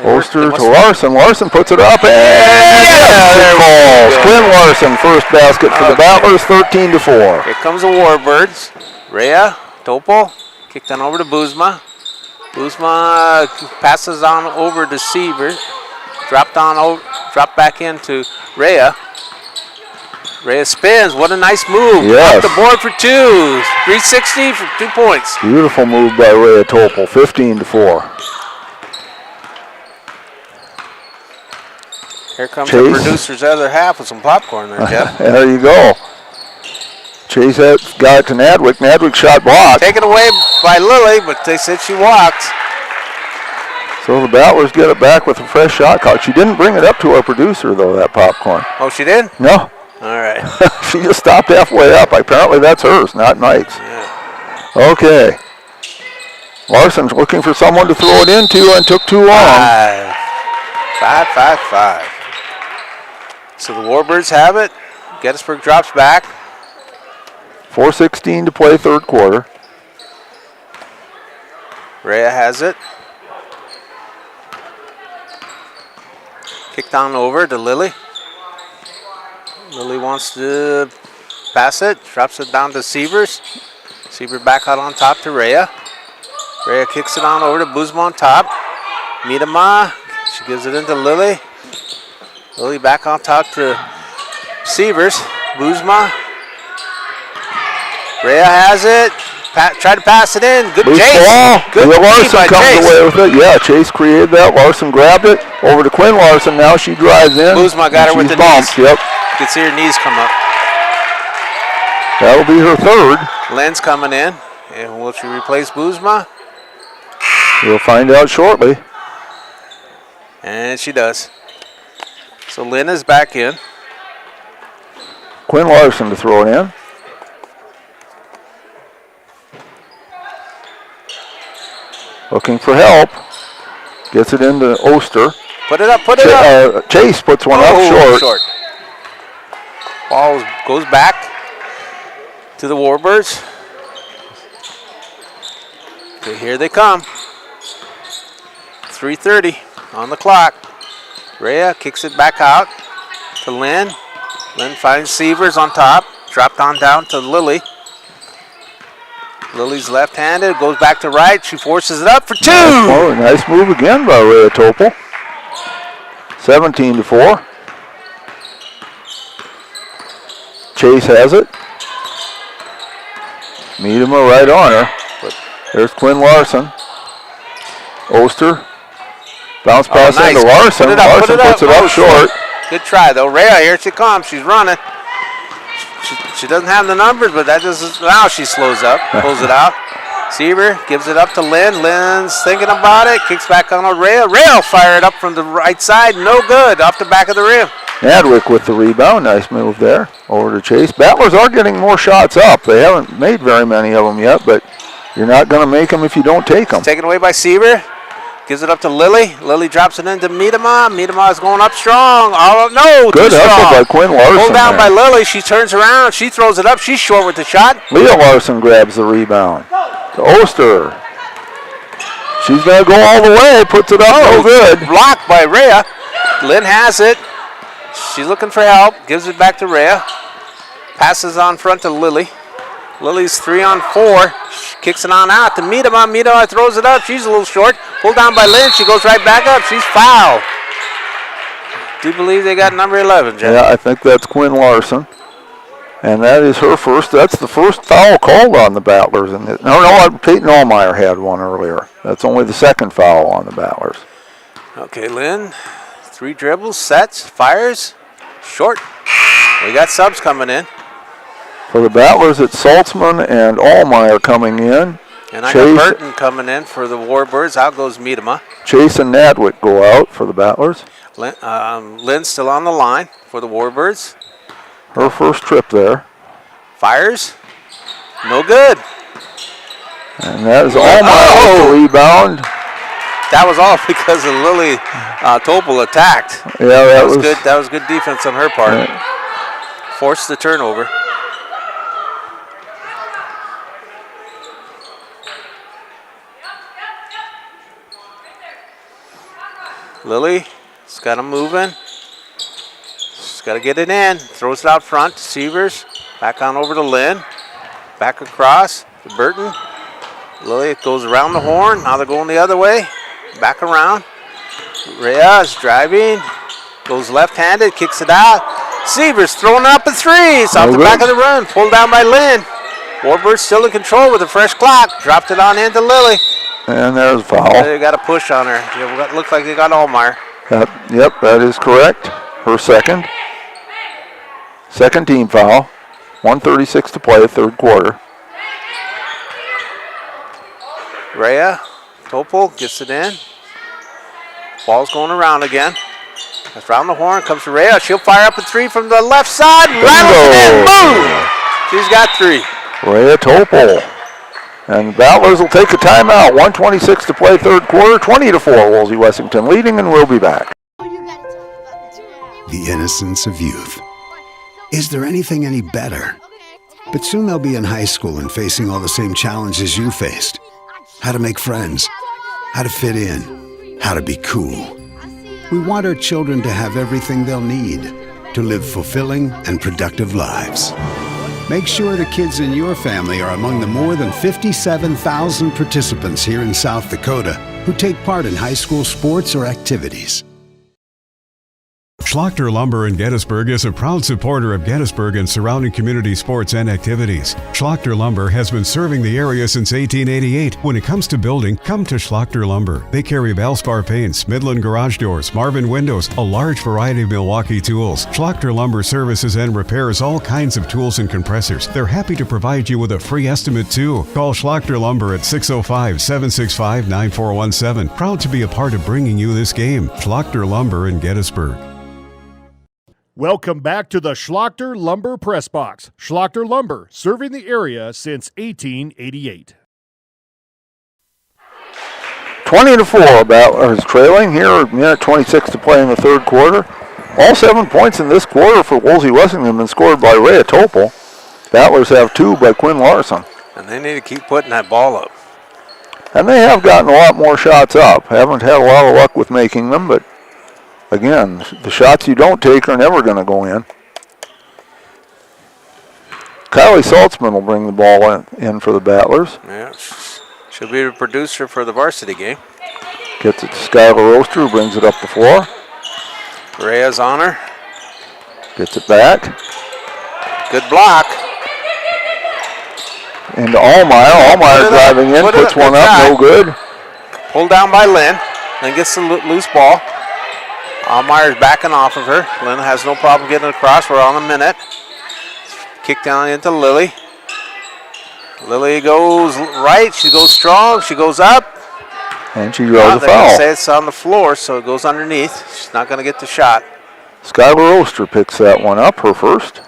A: Oster to Larson. Larson puts it up and falls. Quinn Larson, first basket for the Battlers, 13-4.
B: Here comes the Warbirds. Rhea, Topol, kicked on over to Boozma. Boozma passes on over to Sievers. Dropped back into Rhea. Rhea spins. What a nice move.
A: Yes.
B: Off the board for two. 360 for 2 points.
A: Beautiful move by Rhea Topol, 15-4.
B: Here comes
A: Chase.
B: the producer's other half with some popcorn there, Jeff.
A: There you go. Chase got it to Nadwick. Nadwick shot blocked.
B: Taken away by Lily, but they said she walked.
A: So the Battlers get it back with a fresh shot clock. She didn't bring it up to our producer, though, that popcorn.
B: Oh, she did?
A: No.
B: All right.
A: She just stopped halfway up. Apparently that's hers, not Mike's.
B: Yeah.
A: Okay. Larson's looking for someone to throw it into and took too long.
B: 5. So the Warbirds have it. Gettysburg drops back.
A: 4:16 to play third quarter.
B: Rhea has it. Kicked on over to Lily. Lily wants to pass it. Drops it down to Sievers. Sievers back out on top to Rhea. Rhea kicks it on over to Boozma on top. Miedema. She gives it into Lily. Lily back on top to Sievers. Boozma. Rhea has it. Try to pass it in. Good Chase.
A: Ball.
B: Good
A: Larson comes
B: Chase.
A: away with it. Yeah, Chase created that. Larson grabbed it. Over to Quinn Larson. Now she drives in.
B: Boozma got her with the
A: bumped.
B: knees.
A: Yep.
B: You can see her knees come up.
A: That'll be her third.
B: Lynn's coming in. And will she replace Boozma?
A: We'll find out shortly.
B: And she does. So Lynn is back in.
A: Quinn Larson to throw it in. Looking for help. Gets it into Oster.
B: Put it up, put it up.
A: Chase puts one up short.
B: Ball goes back to the Warbirds. Okay, here they come. 3:30 on the clock. Rhea kicks it back out to Lynn. Lynn finds Sievers on top. Dropped on down to Lily. Lily's left-handed, goes back to right. She forces it up for two.
A: Nice move again by Rhea Topol. 17-4. Chase has it. Miedema right on her. There's Quinn Larson. Oster. Bounce pass into Larson. Larson puts it up short.
B: Good try though. Rhea, here she comes. She's running. She doesn't have the numbers, but that doesn't. Now she slows up, pulls it out. Siever gives it up to Lynn. Lynn's thinking about it. Kicks back on Rhea. Rhea will fire it up from the right side. No good. Off the back of the rim.
A: Nadwick with the rebound. Nice move there. Over to Chase. Battlers are getting more shots up. They haven't made very many of them yet, but you're not going to make them if you don't take them.
B: Taken away by Siever. Gives it up to Lily. Lily drops it into Miedema. Miedema is going up strong. Oh, no,
A: good hustle by Quinn Larson.
B: Pulled down by Lily. She turns around. She throws it up. She's short with the shot.
A: Leah Larson grabs the rebound. To Oster. She's going to go all the way. Puts it up. Oh, good.
B: Blocked by Rhea. Lynn has it. She's looking for help. Gives it back to Rhea. Passes on front to Lily. Lily's 3-on-4. She kicks it on out to Miedema. Miedema throws it up. She's a little short. Pulled down by Lynn. She goes right back up. She's fouled. Do you believe they got number 11, Jeff?
A: Yeah, I think that's Quinn Larson. And that is her first. That's the first foul called on the Battlers. No, Peyton Allmeyer had one earlier. That's only the second foul on the Battlers.
B: Okay, Lynn. 3 dribbles, sets, fires. Short. We got subs coming in.
A: For the Battlers, it's Saltzman and Allmeyer coming in.
B: And I got Burton coming in for the Warbirds. Out goes Miedema.
A: Chase and Nadwick go out for the Battlers.
B: Lynn's still on the line for the Warbirds.
A: Her first trip there.
B: Fires. No good.
A: And that is Allmeyer with the rebound.
B: That was all because of Lily Topol attacked.
A: Yeah, that was
B: good. That was good defense on her part. Forced the turnover. Lily's got him moving. She's got to get it in. Throws it out front to Sievers. Back on over to Lynn. Back across to Burton. Lily goes around the horn. Now they're going the other way. Back around. Rhea is driving. Goes left-handed. Kicks it out. Sievers throwing up a three. It's off the back of the run. Pulled down by Lynn. Warbirds still in control with a fresh clock. Dropped it on into Lily.
A: And there's a foul.
B: They got a push on her. Looks like they got Allmeyer.
A: Yep, that is correct. Her second. Second team foul. 1:36 to play, third quarter.
B: Rhea Topol gets it in. Ball's going around again. That's around the horn. Comes to Rhea. She'll fire up a three from the left side. Rattles it in. Boom! She's got three.
A: Rhea Topol. And Battlers will take a timeout. 1:26 to play, third quarter. 20-4. Wolsey-Wessington leading, and we'll be back.
C: The innocence of youth. Is there anything any better? But soon they'll be in high school and facing all the same challenges you faced. How to make friends, how to fit in, how to be cool. We want our children to have everything they'll need to live fulfilling and productive lives. Make sure the kids in your family are among the more than 57,000 participants here in South Dakota who take part in high school sports or activities.
Q: Schlachter Lumber in Gettysburg is a proud supporter of Gettysburg and surrounding community sports and activities. Schlachter Lumber has been serving the area since 1888. When it comes to building, come to Schlachter Lumber. They carry Valspar paints, Midland garage doors, Marvin windows, a large variety of Milwaukee tools. Schlachter Lumber services and repairs all kinds of tools and compressors. They're happy to provide you with a free estimate too. Call Schlachter Lumber at 605-765-9417. Proud to be a part of bringing you this game. Schlachter Lumber in Gettysburg.
E: Welcome back to the Schlachter Lumber Press Box. Schlachter Lumber, serving the area since 1888.
A: 20-4, Battlers trailing here, minute 26 to play in the third quarter. All 7 points in this quarter for Wolsey-Wessington have been scored by Rhea Topol. Battlers have 2 by Quinn Larson.
B: And they need to keep putting that ball up.
A: And they have gotten a lot more shots up. Haven't had a lot of luck with making them, but again, the shots you don't take are never going to go in. Kylie Saltzman will bring the ball in for the Battlers.
B: Yeah, she'll be the producer for the varsity game.
A: Gets it to Skylar Oster, who brings it up the floor.
B: Rhea's on her.
A: Gets it back.
B: Good block.
A: Into Allmeyer. Allmeyer driving in, puts one up, no good.
B: Pulled down by Lynn. Then gets the loose ball. Allmeyer's backing off of her. Lynn has no problem getting across. We're on a minute. Kick down into Lily. Lily goes right. She goes strong. She goes up.
A: And she draws a foul.
B: Say it's on the floor, so it goes underneath. She's not going to get the shot.
A: Skylar Oster picks that one up, her first.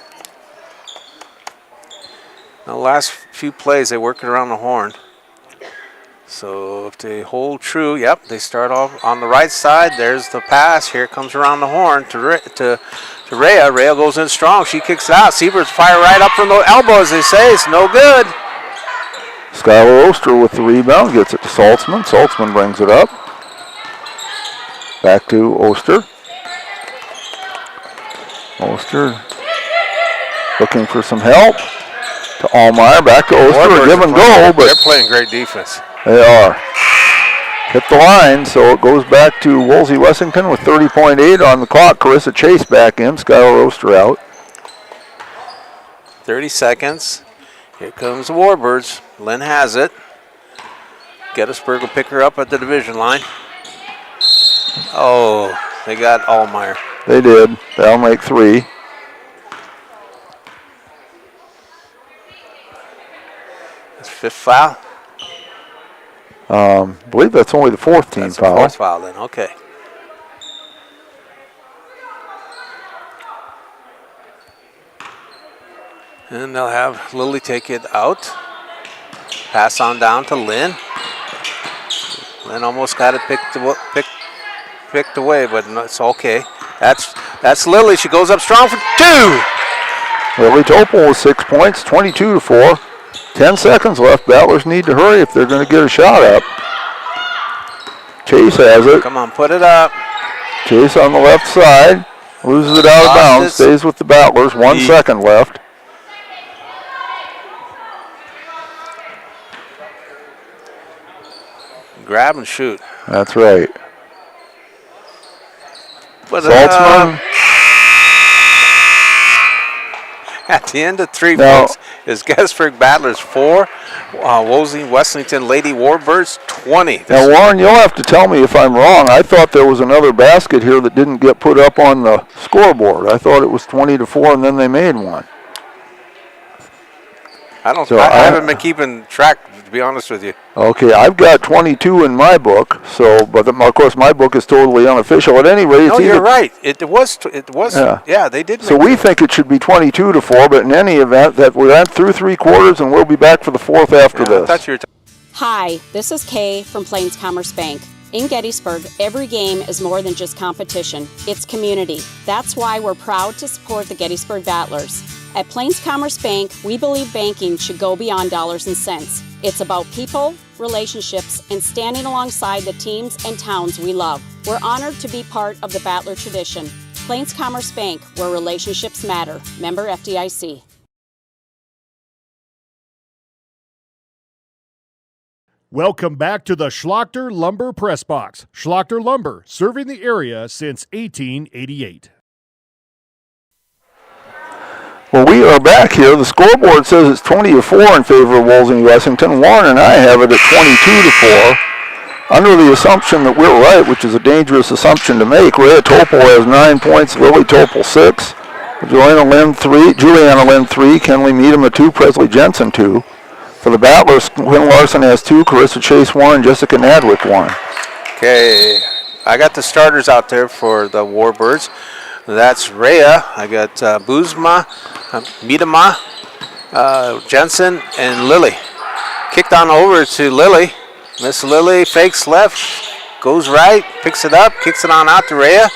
B: The last few plays, they work it around the horn. So if they hold true, yep, they start off on the right side. There's the pass. Here comes around the horn to Rhea. Rhea goes in strong. She kicks it out. Sievers fire right up from the elbow, as they say. It's no good.
A: Skylar Oster with the rebound. Gets it to Saltzman. Saltzman brings it up. Back to Oster. Oster looking for some help. To Allmeyer. Back to Oster. Give and go. But
B: they're playing great defense.
A: They are. Hit the line, so it goes back to Wolsey-Wessington with 30.8 on the clock. Carissa Chase back in. Skylar Oster out.
B: 30 seconds. Here comes the Warbirds. Lynn has it. Gettysburg will pick her up at the division line. Oh, they got Allmeyer.
A: They did. They'll make 3.
B: That's 5th foul.
A: I believe that's only the 4th team foul.
B: That's the 4th foul then, okay. And they'll have Lily take it out. Pass on down to Lynn. Lynn almost got it picked away, but it's okay. That's Lily. She goes up strong for 2.
A: Lily Topol with 6 points, 22-4. 10 seconds left. Battlers need to hurry if they're going to get a shot up. Chase has it.
B: Come on, put it up.
A: Chase on the left side. Loses it out of bounds. Stays with the Battlers. 1 second left.
B: Grab and shoot.
A: That's right.
B: Saltzman. At the end of 3 minutes is Gettysburg Battlers 4, Wolsey-Wessington Lady Warbirds 20.
A: Now, Warren, you'll have to tell me if I'm wrong. I thought there was another basket here that didn't get put up on the scoreboard. I thought it was 20-4, and then they made one.
B: I haven't been keeping track, to be honest with you.
A: Okay, I've got 22 in my book, but of course my book is totally unofficial. At any rate,
B: no, you're right. It was. Yeah, they did.
A: So we think it should be 22-4, but in any event, that we went through 3 quarters, and we'll be back for the 4th after this.
B: I thought you were
R: Hi, this is Kay from Plains Commerce Bank. In Gettysburg, every game is more than just competition. It's community. That's why we're proud to support the Gettysburg Battlers. At Plains Commerce Bank, we believe banking should go beyond dollars and cents. It's about people, relationships, and standing alongside the teams and towns we love. We're honored to be part of the Battler tradition. Plains Commerce Bank, where relationships matter. Member FDIC.
E: Welcome back to the Schlachter Lumber Press Box. Schlachter Lumber, serving the area since 1888.
A: Well, we are back here. The scoreboard says it's 20-4 in favor of Wolsey-Wessington. Warren and I have it at 22-4. Under the assumption that we're right, which is a dangerous assumption to make, Rhea Topol has 9 points, Lily Topol 6, Juliana Lynn 3, Kenley Meadham 2, Presley Jensen 2. For the Battlers, Quinn Larson has 2, Carissa Chase 1, Jessica Nadwick 1.
B: Okay, I got the starters out there for the Warbirds. That's Rhea. I got Buzma, Midama, Jensen, and Lily. Kicked on over to Lily. Miss Lily fakes left, goes right, picks it up, kicks it on out to Rhea.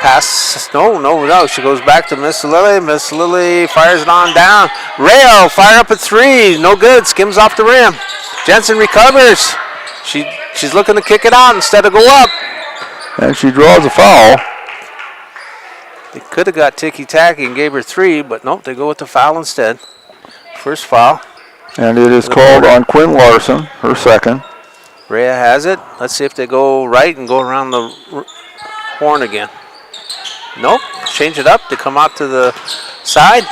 B: Pass, no. She goes back to Miss Lily. Miss Lily fires it on down. Rhea fire up at 3. No good. Skims off the rim. Jensen recovers. She's looking to kick it out instead of go up.
A: And she draws a foul.
B: They could have got ticky-tacky and gave her 3, but nope, they go with the foul instead. First foul.
A: And it is called on Quinn Larson, her second.
B: Rhea has it. Let's see if they go right and go around the horn again. Nope, change it up. They come out to the side.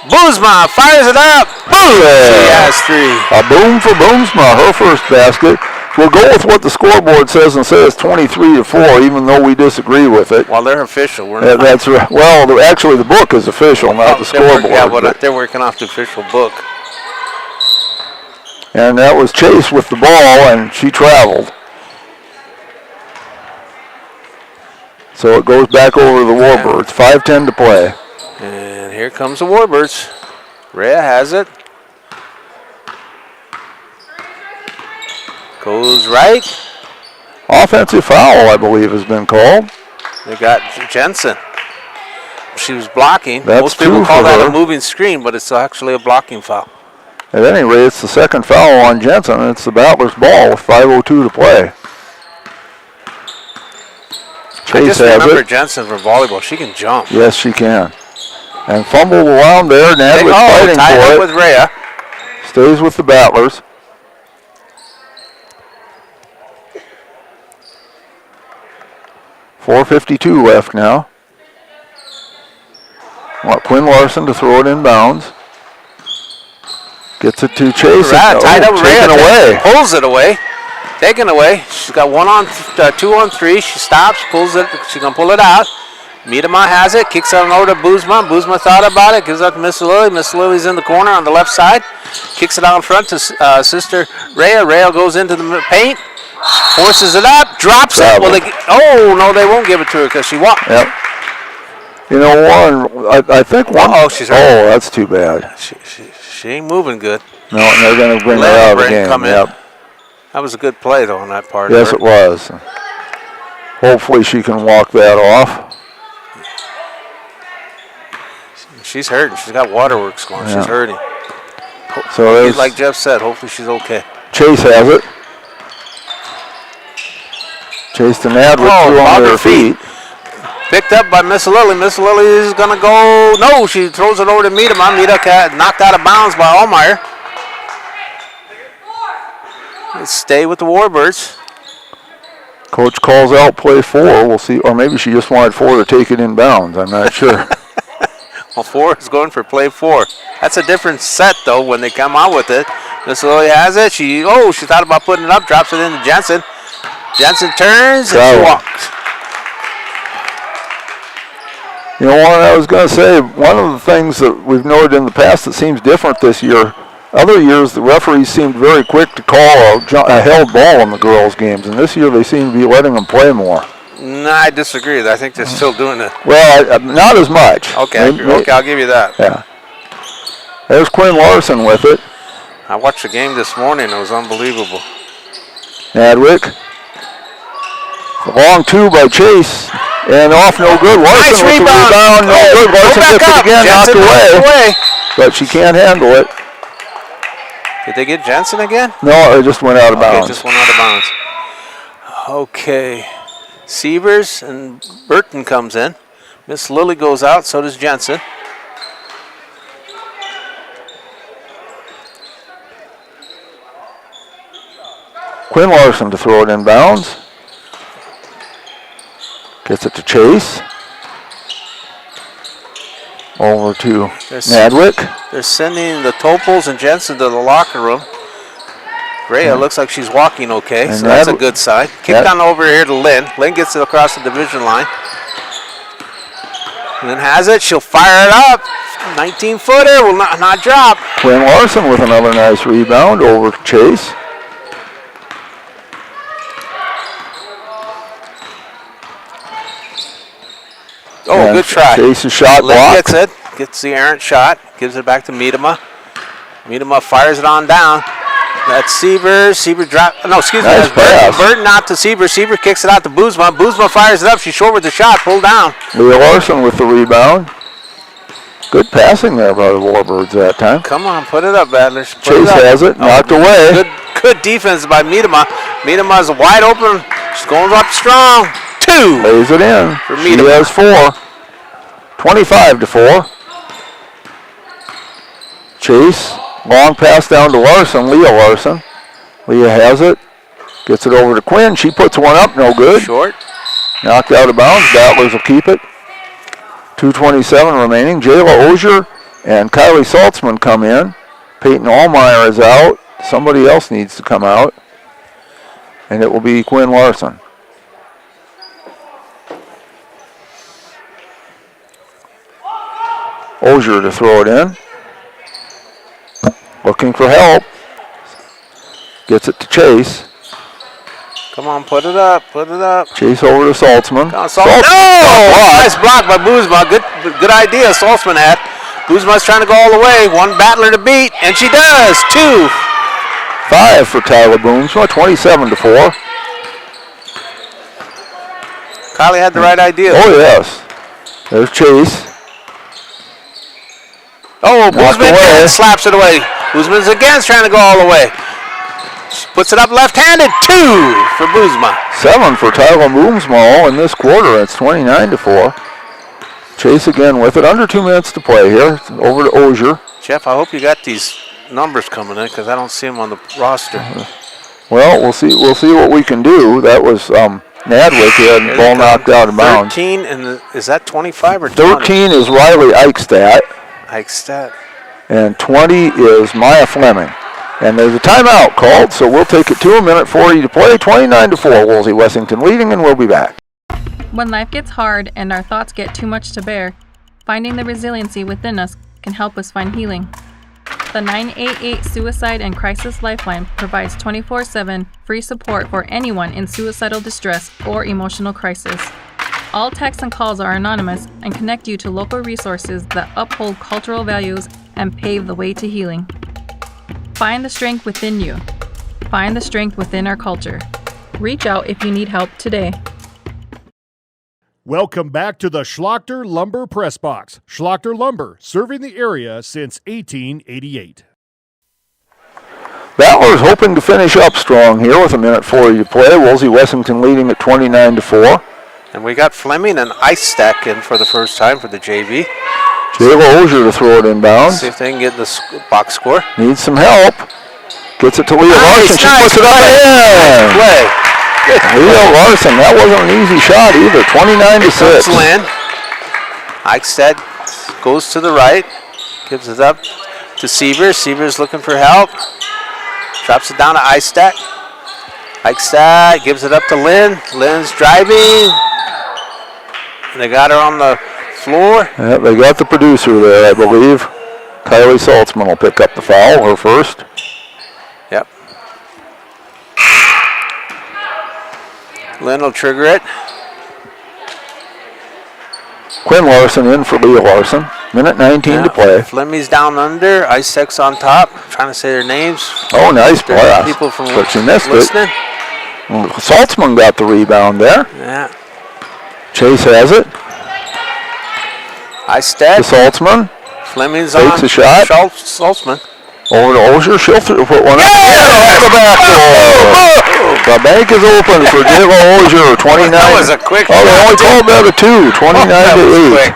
B: Boomsma fires it up. Boom! She has 3.
A: A boom for Boomsma, her first basket. We'll go with what the scoreboard says and say it's 23-4, even though we disagree with it.
B: Well, they're official. We're not.
A: That's right. Well, actually, the book is official, not the scoreboard.
B: But they're working off the official book.
A: And that was Chase with the ball, and she traveled. So it goes back over to the Warbirds. 5:10 to play.
B: And here comes the Warbirds. Rhea has it. Goes right.
A: Offensive foul, I believe, has been called.
B: They got Jensen. She was blocking.
A: That's
B: most people
A: 2
B: call
A: for
B: that
A: her.
B: a moving screen, but it's actually a blocking foul.
A: At any rate, it's the second foul on Jensen, and it's the Battlers' ball with 5:02 to play.
B: I just
A: has
B: remember
A: it.
B: Jensen from volleyball. She can jump.
A: Yes, she can. And fumbled around there. Nadwick fighting
B: tied
A: for
B: up
A: it.
B: with Rhea.
A: Stays with the Battlers. .452 left now. Want Quinn Larson to throw it in bounds. Gets it to Chase.
B: Tied up with Rhea.
A: Taken away.
B: Pulls it away. Taken away. She's got 2 on 3. She stops, pulls it. She's going to pull it out. Midama has it. Kicks it over to Buzma. Buzma thought about it. Gives it up to Miss Lily. Miss Lily's in the corner on the left side. Kicks it out in front to sister Rhea. Rhea goes into the paint. Forces it up. Drops it. Well, they won't give it to her because she walked.
A: Yep. You know, Warren, I think one.
B: Oh, she's hurt.
A: Oh, that's too bad.
B: She ain't moving good.
A: No, and they're going to bring her out of the game.
B: Come in.
A: Yep.
B: That was a good play, though, on that part.
A: Yes, it was. Hopefully she can walk that off.
B: She's hurting. She's got waterworks going.
A: Yeah.
B: She's hurting.
A: So
B: like Jeff said, hopefully she's okay.
A: Chase has it. Chase to Nadwick threw on her feet.
B: Picked up by Miss Lily. Miss Lily is going to go. No, she throws it over to Miedema. Miedema knocked out of bounds by Allmeyer. Let's stay with the Warbirds.
A: Coach calls out play 4. We'll see. Or maybe she just wanted 4 to take it in bounds. I'm not sure.
B: Well, 4 is going for play 4. That's a different set, though, when they come out with it. Miss Lily has it. She thought about putting it up, drops it into Jensen. Jensen turns and she walks.
A: You know what I was going to say? One of the things that we've noted in the past that seems different this year, other years the referees seemed very quick to call a held ball in the girls' games, and this year they seem to be letting them play more.
B: No, I disagree. I think they're still doing it.
A: Well, not as much.
B: Okay, I'll give you that.
A: Yeah. There's Quinn Larson with it.
B: I watched the game this morning. It was unbelievable.
A: Nadwick. Long 2 by Chase. And off, no good. Larson
B: nice
A: with
B: rebound.
A: the rebound, no good. Larson gets it again, knocked away. But she can't handle it.
B: Did they get Jensen again?
A: No, it just went out of bounds.
B: It just went out of bounds. Okay. Sievers and Burton comes in. Miss Lily goes out, so does Jensen.
A: Quinn Larson to throw it in bounds. Gets it to Chase. Over to Nadwick.
B: They're sending the Topels and Jensen to the locker room. Rhea looks like she's walking okay,
A: and
B: so that's a good sign. Kicked on over here to Lynn. Lynn gets it across the division line. Lynn has it. She'll fire it up. 19-footer will not drop.
A: Quinn Larson with another nice rebound over to Chase.
B: Oh,
A: and
B: good try.
A: Chase's shot
B: Lynn
A: blocked.
B: gets it. Gets the errant shot. Gives it back to Miedema. Miedema fires it on down. That's Sievers. Sievers drop. No, excuse me.
A: Nice pass.
B: Burton out to Sievers. Sievers kicks it out to Boozma. Boozma fires it up. She's short with the shot. Pulled down.
A: Leah Larson with the rebound. Good passing there by the Warbirds that time.
B: Come on, put it up, Badlers.
A: Chase has it. Knocked away.
B: Good defense by Miedema. Miedema is wide open. She's going up strong. 2.
A: Lays it in.
B: For
A: She
B: Miedema.
A: has 4. 25-4. Chase. Long pass down to Larson. Leah Larson. Leah has it. Gets it over to Quinn. She puts one up. No good.
B: Short.
A: Knocked out of bounds. Battlers will keep it. 2:27 remaining. Jayla Ozier and Kylie Saltzman come in. Peyton Allmeyer is out. Somebody else needs to come out. And it will be Quinn Larson. Ozier to throw it in. Looking for help. Gets it to Chase.
B: Come on, put it up. Put it up.
A: Chase over to Saltzman.
B: No! Nice block by Boozma. Good idea Saltzman had. Boozma's trying to go all the way. One battler to beat, and she does. 2.
A: 5 for Tyler Boomsma. 27-4.
B: Kylie had the right idea.
A: Oh, yes. There's Chase.
B: Oh, Boozman again slaps it away. Boozman's again trying to go all the way. She puts it up left-handed. 2 for Boozma.
A: 7 for Tyler Boomsma in this quarter. It's 29-4. Chase again with it. Under 2 minutes to play here. Over to Ozier.
B: Jeff, I hope you got these numbers coming in because I don't see them on the roster.
A: Well, we'll see what we can do. That was Nadwick. He had the ball knocked out of bounds.
B: 13, and is that 25 or 20?
A: 13 is Riley Eichstadt.
B: Eichstadt.
A: And 20 is Maya Fleming. And there's a timeout called, so we'll take it to a minute 40 to play. 29-4, Wolsey-Wessington leading, and we'll be back.
S: When life gets hard and our thoughts get too much to bear, finding the resiliency within us can help us find healing. The 988 Suicide and Crisis Lifeline provides 24/7 free support for anyone in suicidal distress or emotional crisis. All texts and calls are anonymous and connect you to local resources that uphold cultural values and pave the way to healing. Find the strength within you. Find the strength within our culture. Reach out if you need help today.
E: Welcome back to the Schlachter Lumber Press Box. Schlachter Lumber, serving the area since 1888.
A: Battlers hoping to finish up strong here with 1:40 to play. Wolsey-Wessington leading at 29-4.
B: And we got Fleming and Ice Stack in for the first time for the JV.
A: Jayla Ozier to throw it inbounds.
B: See if they can get the box score.
A: Needs some help. Gets it to Leah Larson. She puts it up and
B: play.
A: Leah Larson, that wasn't an easy shot either. 29-6.
B: Lynn. Eichstadt goes to the right. Gives it up to Sievers. Sievers looking for help. Drops it down to Eichstadt. Eichstadt gives it up to Lynn. Lynn's driving. They got her on the floor.
A: Yeah, they got the producer there, I believe. Kylie Saltzman will pick up the foul, her first.
B: Yep. Lynn will trigger it.
A: Quinn Larson in for Leah Larson. 1:19 to play.
B: Fleming's down under. Isaac's on top. I'm trying to say their names.
A: Oh, nice pass.
B: People from
A: but she missed
B: listening.
A: it. Saltzman got the rebound there.
B: Yeah.
A: Chase has it.
B: Eichstadt.
A: To Saltzman.
B: Fleming's
A: takes
B: on.
A: a shot.
B: Saltzman.
A: Over to Ozier. She'll put one up. Off the back door. The bank is open for Jayla Ozier. 29.
B: That was a quick
A: Oh, they only called that a 2. 29-8.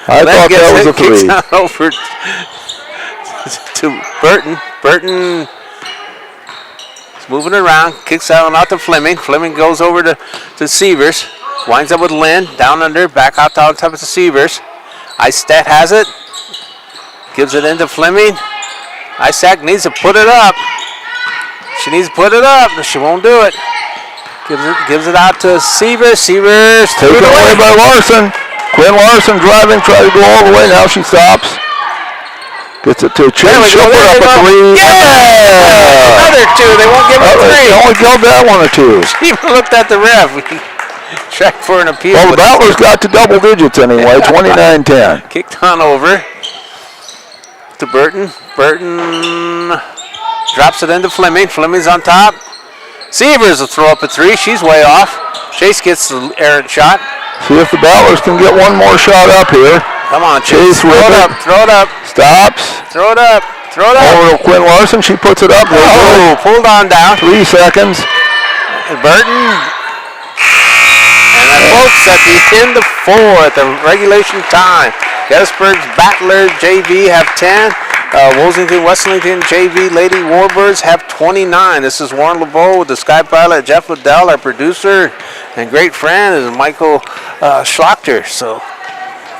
A: I thought that was a 3.
B: Kicks out over to Burton. Burton is moving around. Kicks out to Fleming. Fleming goes over to Sievers. Winds up with Lynn. Down under. Back out on top of the Sievers. Eichstadt has it. Gives it into Fleming. Eichstadt needs to put it up. She needs to put it up, but she won't do it. Gives it out to Sievers. Sievers
A: taken away by Larson. Quinn Larson driving, try to go all the way. Now she stops. Gets it to Chase. She'll put up a 3.
B: Yeah! Another 2. They won't give her 3.
A: They only gave that one a 2.
B: She even looked at the ref. Checked for an appeal.
A: Well, the Battlers got to double digits anyway. 29-10.
B: Kicked on over to Burton. Burton drops it into Fleming. Fleming's on top. Sievers will throw up a 3. She's way off. Chase gets the errant shot.
A: See if the Battlers can get one more shot up here.
B: Come on, Chase. Throw it up. Throw it up.
A: Stops.
B: Throw it up. Throw it up.
A: Over to Quinn Larson. She puts it up.
B: Oh, pulled on down.
A: 3 seconds.
B: And Burton. And that folks at the end of 4 at the regulation time. Gettysburg's Battler JV have 10. Wolsey-Wessington JV Lady Warbirds have 29. This is Warren LeBeau with the Sky Pilot. Jeff Liddell, our producer and great friend, is Michael Schlachter. So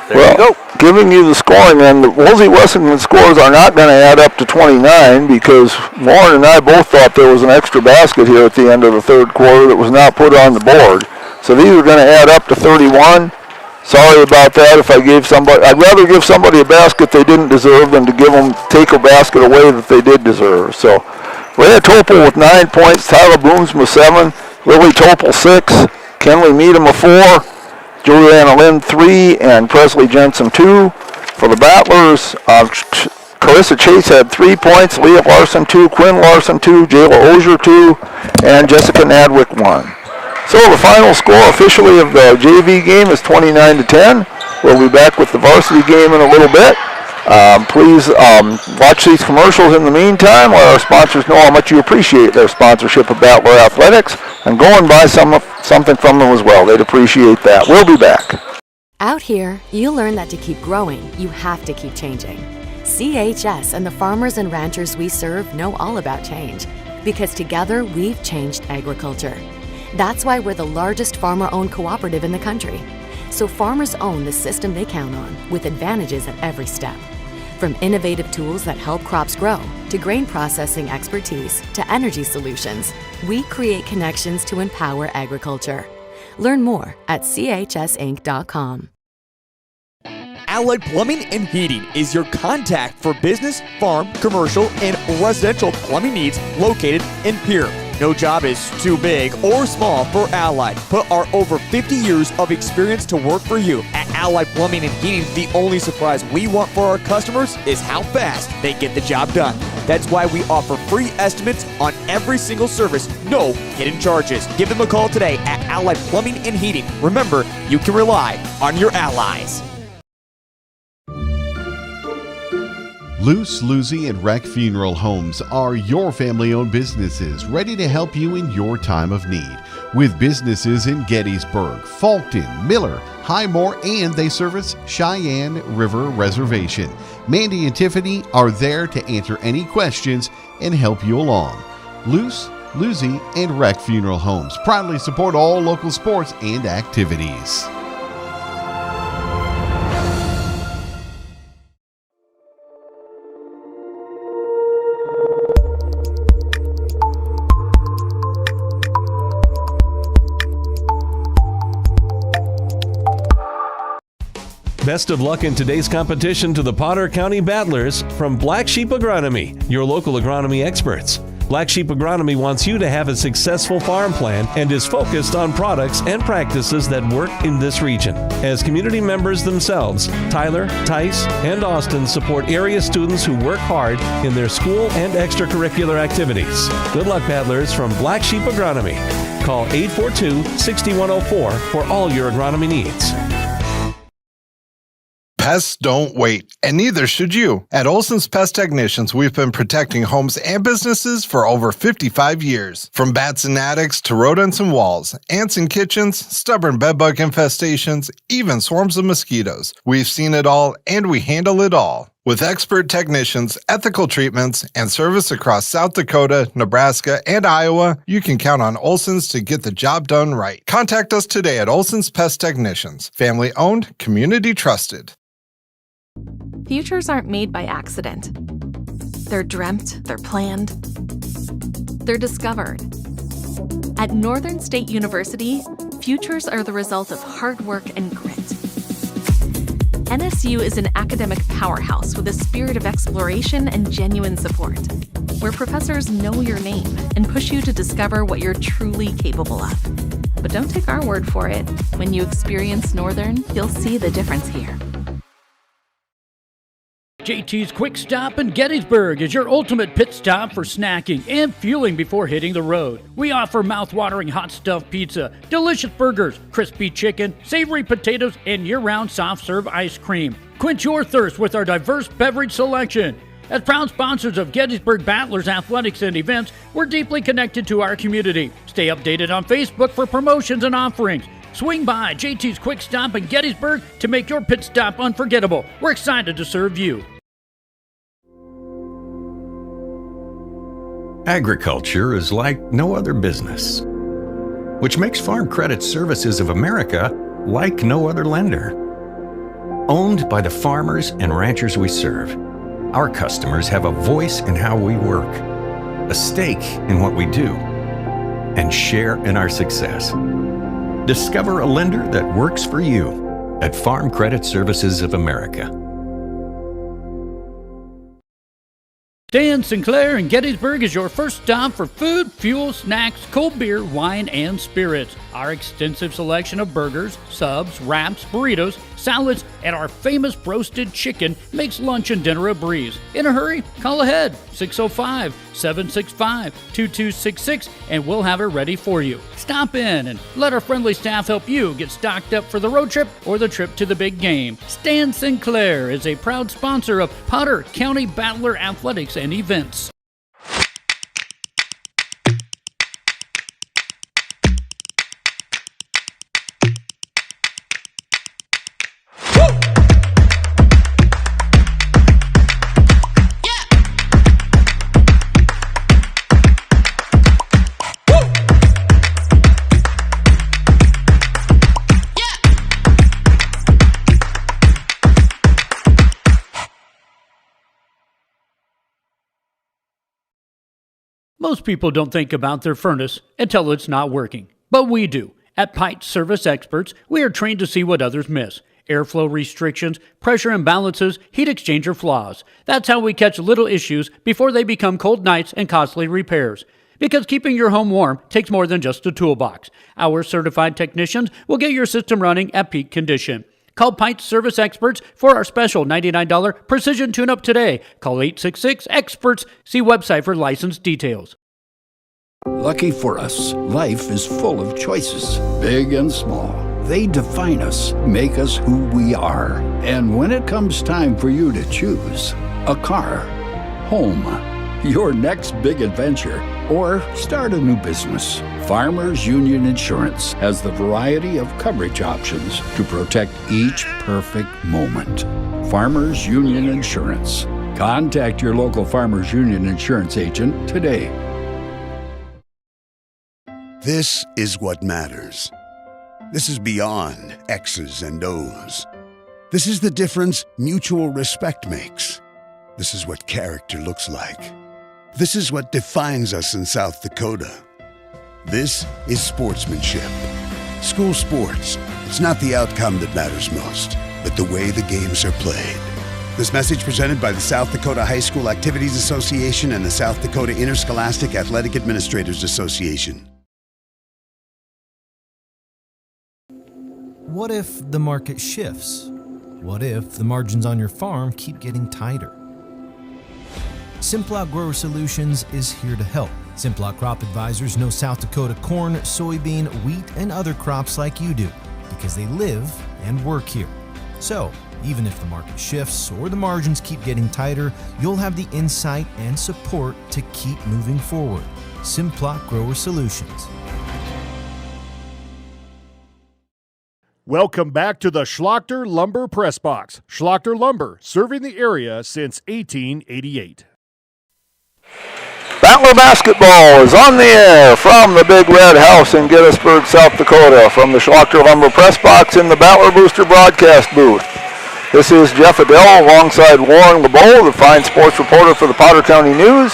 B: there you go.
A: Giving you the scoring, and the Wolsey-Wessington scores are not going to add up to 29 because Warren and I both thought there was an extra basket here at the end of the third quarter that was not put on the board. So these are going to add up to 31. Sorry about that. If I gave somebody, I'd rather give somebody a basket they didn't deserve than to take a basket away that they did deserve. So, Rhea Topol with 9 points, Tyler Booms with 7, Lily Topol 6, Kenley Meadham with 4, Juliana Lynn 3, and Presley Jensen 2. For the Battlers, Carissa Chase had 3 points, Leah Larson 2, Quinn Larson 2, Jayla Ozier 2, and Jessica Nadwick 1. So the final score officially of the JV game is 29-10. We'll be back with the varsity game in a little bit. Please watch these commercials in the meantime. Let our sponsors know how much you appreciate their sponsorship of Battler Athletics, and go and buy something from them as well. They'd appreciate that. We'll be back.
T: Out here, you learn that to keep growing, you have to keep changing. CHS and the farmers and ranchers we serve know all about change, because together we've changed agriculture. That's why we're the largest farmer-owned cooperative in the country. So farmers own the system they count on, with advantages at every step. From innovative tools that help crops grow, to grain processing expertise, to energy solutions, we create connections to empower agriculture. Learn more at chsinc.com.
G: Allied Plumbing and Heating is your contact for business, farm, commercial, and residential plumbing needs located in Pierre. No job is too big or small for Allied. Put our over 50 years of experience to work for you. At Allied Plumbing and Heating, the only surprise we want for our customers is how fast they get the job done. That's why we offer free estimates on every single service, no hidden charges. Give them a call today at Allied Plumbing and Heating. Remember, you can rely on your allies.
U: Luce, Lucy, and Wreck Funeral Homes are your family-owned businesses ready to help you in your time of need. With businesses in Gettysburg, Fulton, Miller, Highmore, and they service Cheyenne River Reservation. Mandy and Tiffany are there to answer any questions and help you along. Luce, Lucy, and Wreck Funeral Homes proudly support all local sports and activities.
V: Best of luck in today's competition to the Potter County Battlers from Black Sheep Agronomy, your local agronomy experts. Black Sheep Agronomy wants you to have a successful farm plan and is focused on products and practices that work in this region. As community members themselves, Tyler, Tice, and Austin support area students who work hard in their school and extracurricular activities. Good luck, Battlers from Black Sheep Agronomy. Call 842-6104 for all your agronomy needs.
W: Pests don't wait, and neither should you. At Olson's Pest Technicians, we've been protecting homes and businesses for over 55 years. From bats and attics to rodents and walls, ants in kitchens, stubborn bedbug infestations, even swarms of mosquitoes. We've seen it all, and we handle it all. With expert technicians, ethical treatments, and service across South Dakota, Nebraska, and Iowa, you can count on Olson's to get the job done right. Contact us today at Olson's Pest Technicians. Family owned, community trusted.
X: Futures aren't made by accident. They're dreamt, they're planned, they're discovered. At Northern State University, futures are the result of hard work and grit. NSU is an academic powerhouse with a spirit of exploration and genuine support, where professors know your name and push you to discover what you're truly capable of. But don't take our word for it. When you experience Northern, you'll see the difference here.
J: JT's Quick Stop in Gettysburg is your ultimate pit stop for snacking and fueling before hitting the road. We offer mouth-watering hot stuffed pizza, delicious burgers, crispy chicken, savory potatoes, and year-round soft-serve ice cream. Quench your thirst with our diverse beverage selection. As proud sponsors of Gettysburg Battlers athletics and events, we're deeply connected to our community. Stay updated on Facebook for promotions and offerings. Swing by JT's Quick Stop in Gettysburg to make your pit stop unforgettable. We're excited to serve you.
Y: Agriculture is like no other business, which makes Farm Credit Services of America like no other lender. Owned by the farmers and ranchers we serve, our customers have a voice in how we work, a stake in what we do, and share in our success. Discover a lender that works for you at Farm Credit Services of America.
J: Dan Sinclair in Gettysburg is your first stop for food, fuel, snacks, cold beer, wine, and spirits. Our extensive selection of burgers, subs, wraps, burritos, salads, and our famous roasted chicken makes lunch and dinner a breeze. In a hurry? Call ahead, 605-765-2266, and we'll have it ready for you. Stop in and let our friendly staff help you get stocked up for the road trip or the trip to the big game. Stan Sinclair is a proud sponsor of Potter County Battler Athletics and Events. Most people don't think about their furnace until it's not working, but we do. At Pipe Service Experts, we are trained to see what others miss. Airflow restrictions, pressure imbalances, heat exchanger flaws. That's how we catch little issues before they become cold nights and costly repairs. Because keeping your home warm takes more than just a toolbox. Our certified technicians will get your system running at peak condition. Call Pint Service Experts for our special $99 precision tune-up today. Call 866-EXPERTS. See website for license details.
D: Lucky for us, life is full of choices, big and small. They define us, make us who we are. And when it comes time for you to choose, a car, home, your next big adventure, or start a new business, Farmers Union Insurance has the variety of coverage options to protect each perfect moment. Farmers Union Insurance. Contact your local Farmers Union Insurance agent today.
C: This is what matters. This is beyond X's and O's. This is the difference mutual respect makes. This is what character looks like. This is what defines us in South Dakota. This is sportsmanship. School sports. It's not the outcome that matters most, but the way the games are played. This message presented by the South Dakota High School Activities Association and the South Dakota Interscholastic Athletic Administrators Association.
F: What if the market shifts? What if the margins on your farm keep getting tighter? Simplot Grower Solutions is here to help. Simplot Crop Advisors know South Dakota corn, soybean, wheat, and other crops like you do because they live and work here. So, even if the market shifts or the margins keep getting tighter, you'll have the insight and support to keep moving forward. Simplot Grower Solutions.
E: Welcome back to the Schlachter Lumber Press Box. Schlachter Lumber, serving the area since 1888.
A: Battler basketball is on the air from the Big Red House in Gettysburg, South Dakota, from the Schlachter Lumber Press Box in the Battler Booster broadcast booth. This is Jeff Adele alongside Warren LeBeau, the fine sports reporter for the Potter County News.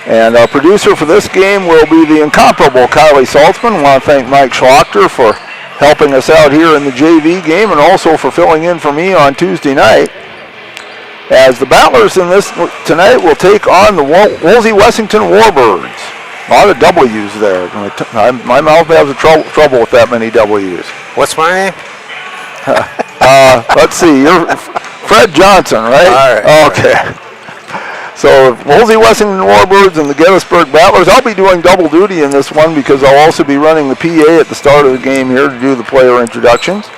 A: And our producer for this game will be the incomparable Kylie Saltzman. I want to thank Mike Schlachter for helping us out here in the JV game and also for filling in for me on Tuesday night. As the Battlers in this tonight will take on the Wolsey-Wessington Warbirds. A lot of W's there. My mouth has trouble with that many W's.
B: What's my name?
A: Let's see. You're Fred Johnson, right?
B: All right.
A: Okay. So Wolsey-Wessington Warbirds and the Gettysburg Battlers. I'll be doing double duty in this one because I'll also be running the PA at the start of the game here to do the player introductions.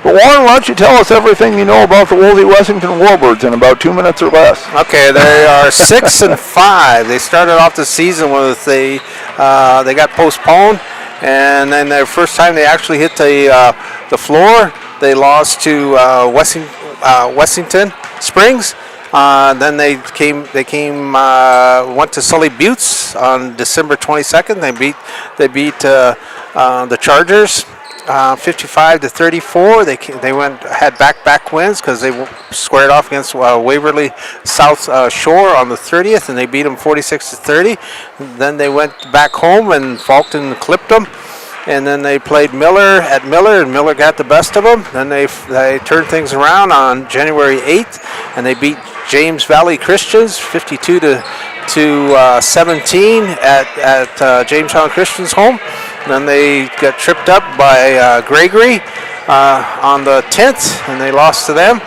A: But Warren, why don't you tell us everything you know about the Wolsey-Wessington Warbirds in about 2 minutes or less?
B: Okay, they are 6-5. They started off the season with they got postponed, and then their first time they actually hit the floor, they lost to Wessington Springs. Then they went to Sully Buttes on December 22nd. They beat the Chargers 55-34. They had back wins because they squared off against Waverly South Shore on the 30th, and they beat them 46-30. Then they went back home and Faulkton clipped them. And then they played Miller at Miller, and Miller got the best of them. Then they turned things around on January 8th, and they beat James Valley Christians 52-17 at Jamestown Christians home. Then they got tripped up by Gregory on the 10th, and they lost to them.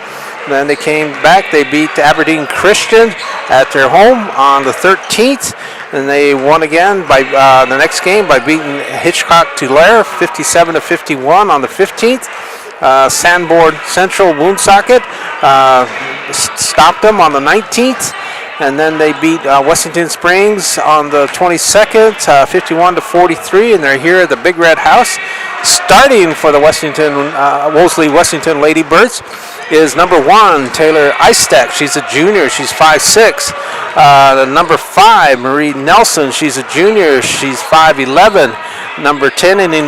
B: Then they came back. They beat Aberdeen Christian at their home on the 13th. And they won again by the next game by beating Hitchcock-Tulare 57-51 on the 15th. Sanborn Central Woonsocket stopped them on the 19th. And then they beat Wessington Springs on the 22nd, 51-43, and they're here at the Big Red House. Starting for the Wolsey-Wessington Ladybirds is number 1, Taylor Eistek. She's a junior. She's 5'6". The number 5, Marie Nelson. She's a junior. She's 5'11". Number 10 and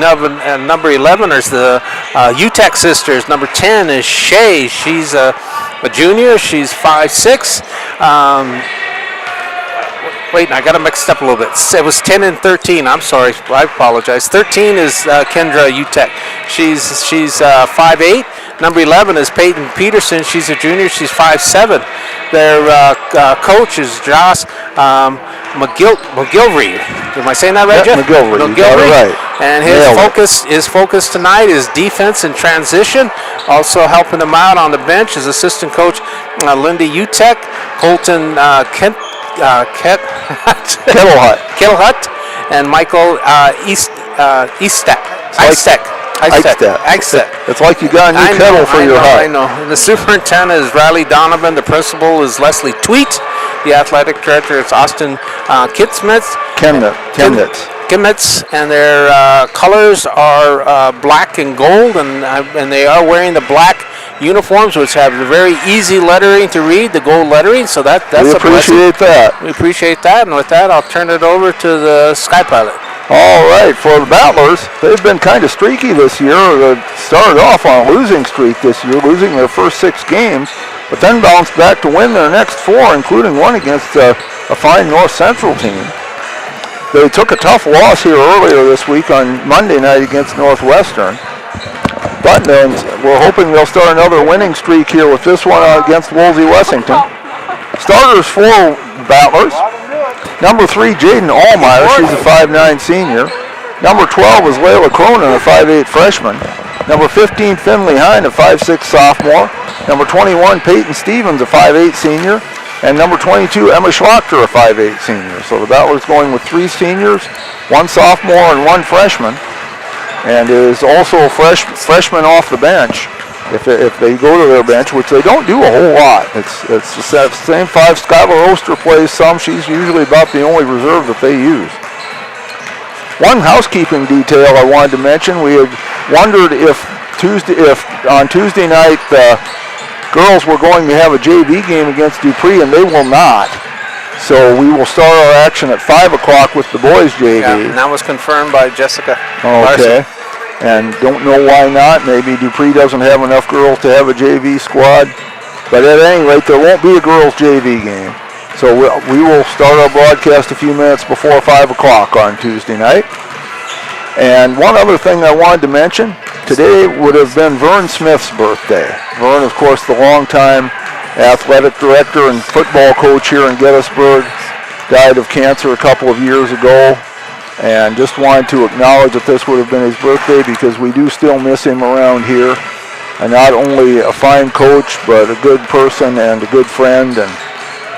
B: number 11 is the UTEC sisters. Number 10 is Shay. She's a junior. She's 5'6". Wait, I got it mixed up a little bit. It was 10 and 13. I'm sorry. I apologize. 13 is Kendra UTEC. She's 5'8". Number 11 is Peyton Peterson. She's a junior. She's 5'7". Their coach is Josh McGilvery. Am I saying that right, Jeff?
A: McGilvery. You got it right.
B: And his focus tonight is defense and transition. Also helping him out on the bench is assistant coach Lindy Utek, Colton Kettlehut, and Michael Eastek.
A: It's like you got a new kettle for your hut.
B: I know. And the superintendent is Riley Donovan. The principal is Leslie Tweet. The athletic director is Austin Chemnitz, and their colors are black and gold, and they are wearing the black uniforms, which have very easy lettering to read, the gold lettering. So that's
A: we appreciate that.
B: We appreciate that, and with that, I'll turn it over to the Sky Pilot.
A: All right, for the Battlers, they've been kind of streaky this year. They started off on a losing streak this year, losing their first 6 games, but then bounced back to win their next 4, including one against a fine North Central team. They took a tough loss here earlier this week on Monday night against Northwestern, but we're hoping they'll start another winning streak here with this one against Wolsey-Wessington. Starters for Battlers. Number 3, Jaden Allmeyer, she's a 5'9 senior. Number 12 is Layla Cronin, a 5'8 freshman. Number 15, Finley Hine, a 5'6 sophomore. Number 21, Peyton Stevens, a 5'8 senior. And number 22, Emma Schlachter, a 5'8 senior. So the Battlers going with 3 seniors, 1 sophomore, and 1 freshman. And is also a freshman off the bench. If they go to their bench, which they don't do a whole lot. It's the same 5. Skylar Oster plays some. She's usually about the only reserve that they use. One housekeeping detail I wanted to mention, we had wondered if on Tuesday night the girls were going to have a JV game against Dupree, and they will not. So we will start our action at 5 o'clock with the boys JV.
B: Yeah, and that was confirmed by Jessica
A: Okay.
B: Larson.
A: And don't know why not. Maybe Dupree doesn't have enough girls to have a JV squad. But at any rate, there won't be a girls JV game. So we will start our broadcast a few minutes before 5 o'clock on Tuesday night. And one other thing I wanted to mention, today would have been Vern Smith's birthday. Vern, of course, the longtime athletic director and football coach here in Gettysburg, died of cancer a couple of years ago. And just wanted to acknowledge that this would have been his birthday because we do still miss him around here. And not only a fine coach, but a good person and a good friend.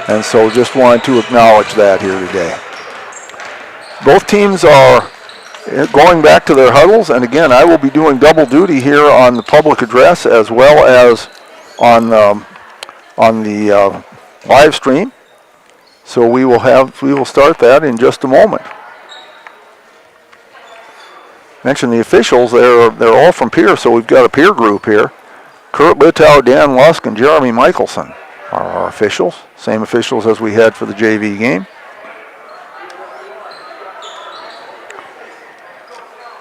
A: And so just wanted to acknowledge that here today. Both teams are going back to their huddles. And again, I will be doing double duty here on the public address as well as on the live stream. So we will start that in just a moment. Mention the officials, they're all from Pierre, so we've got a peer group here. Kurt Littow, Dan Lusk, and Jeremy Michelson are our officials. Same officials as we had for the JV game.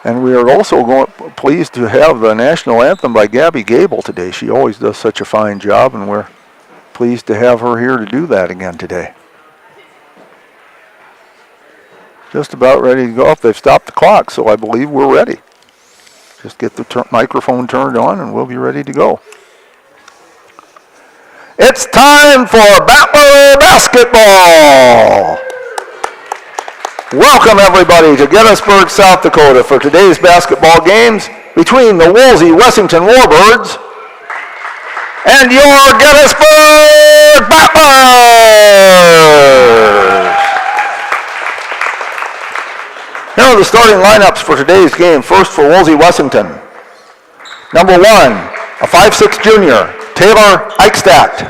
A: And we are also pleased to have the national anthem by Gabby Gable today. She always does such a fine job, and we're pleased to have her here to do that again today. Just about ready to go up. They've stopped the clock, so I believe we're ready. Just get the microphone turned on and we'll be ready to go. It's time for Battler basketball. Welcome everybody to Gettysburg, South Dakota for today's basketball games between the Wolsey-Wessington Warbirds and your Gettysburg Battlers. Here are the starting lineups for today's game. First for Wolsey-Wessington. Number 1, a 5'6 junior, Taylor Eichstadt.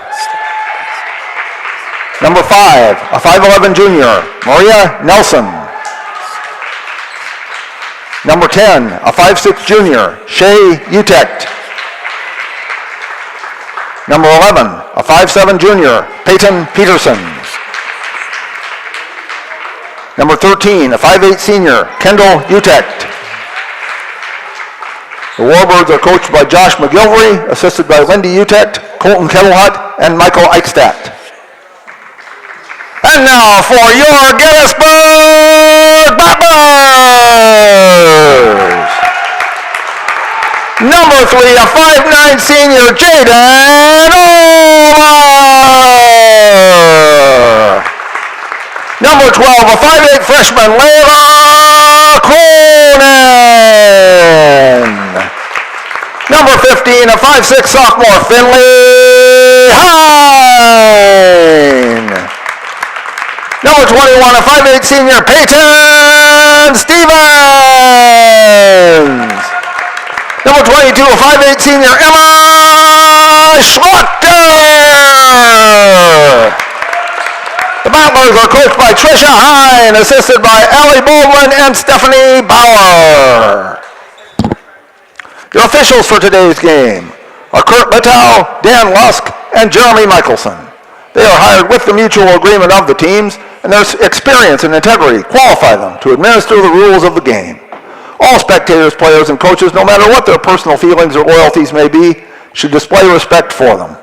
A: Number 5, a 5'11 junior, Maria Nelson. Number 10, a 5'6 junior, Shay Utecht. Number 11, a 5'7 junior, Peyton Peterson. Number 13, a 5'8 senior, Kendall Utecht. The Warbirds are coached by Josh McGilvery, assisted by Lindy Utecht, Colton Kettlehut, and Michael Eichstadt. And now for your Gettysburg Battlers! Number 3, a 5'9 senior, Jaden Allmeyer. Number 12, a 5'8" freshman, Layla Cronin. Number 15, a 5'6" sophomore, Finley Hine. Number 21, a 5'8" senior, Peyton Stevens. Number 22, a 5'8" senior, Emma Schlachter. The Battlers are coached by Tricia Hine, assisted by Allie Baldwin and Stephanie Bauer. Your officials for today's game are Kurt Littow, Dan Lusk, and Jeremy Michelson. They are hired with the mutual agreement of the teams, and their experience and integrity qualify them to administer the rules of the game. All spectators, players, and coaches, no matter what their personal feelings or loyalties may be, should display respect for them.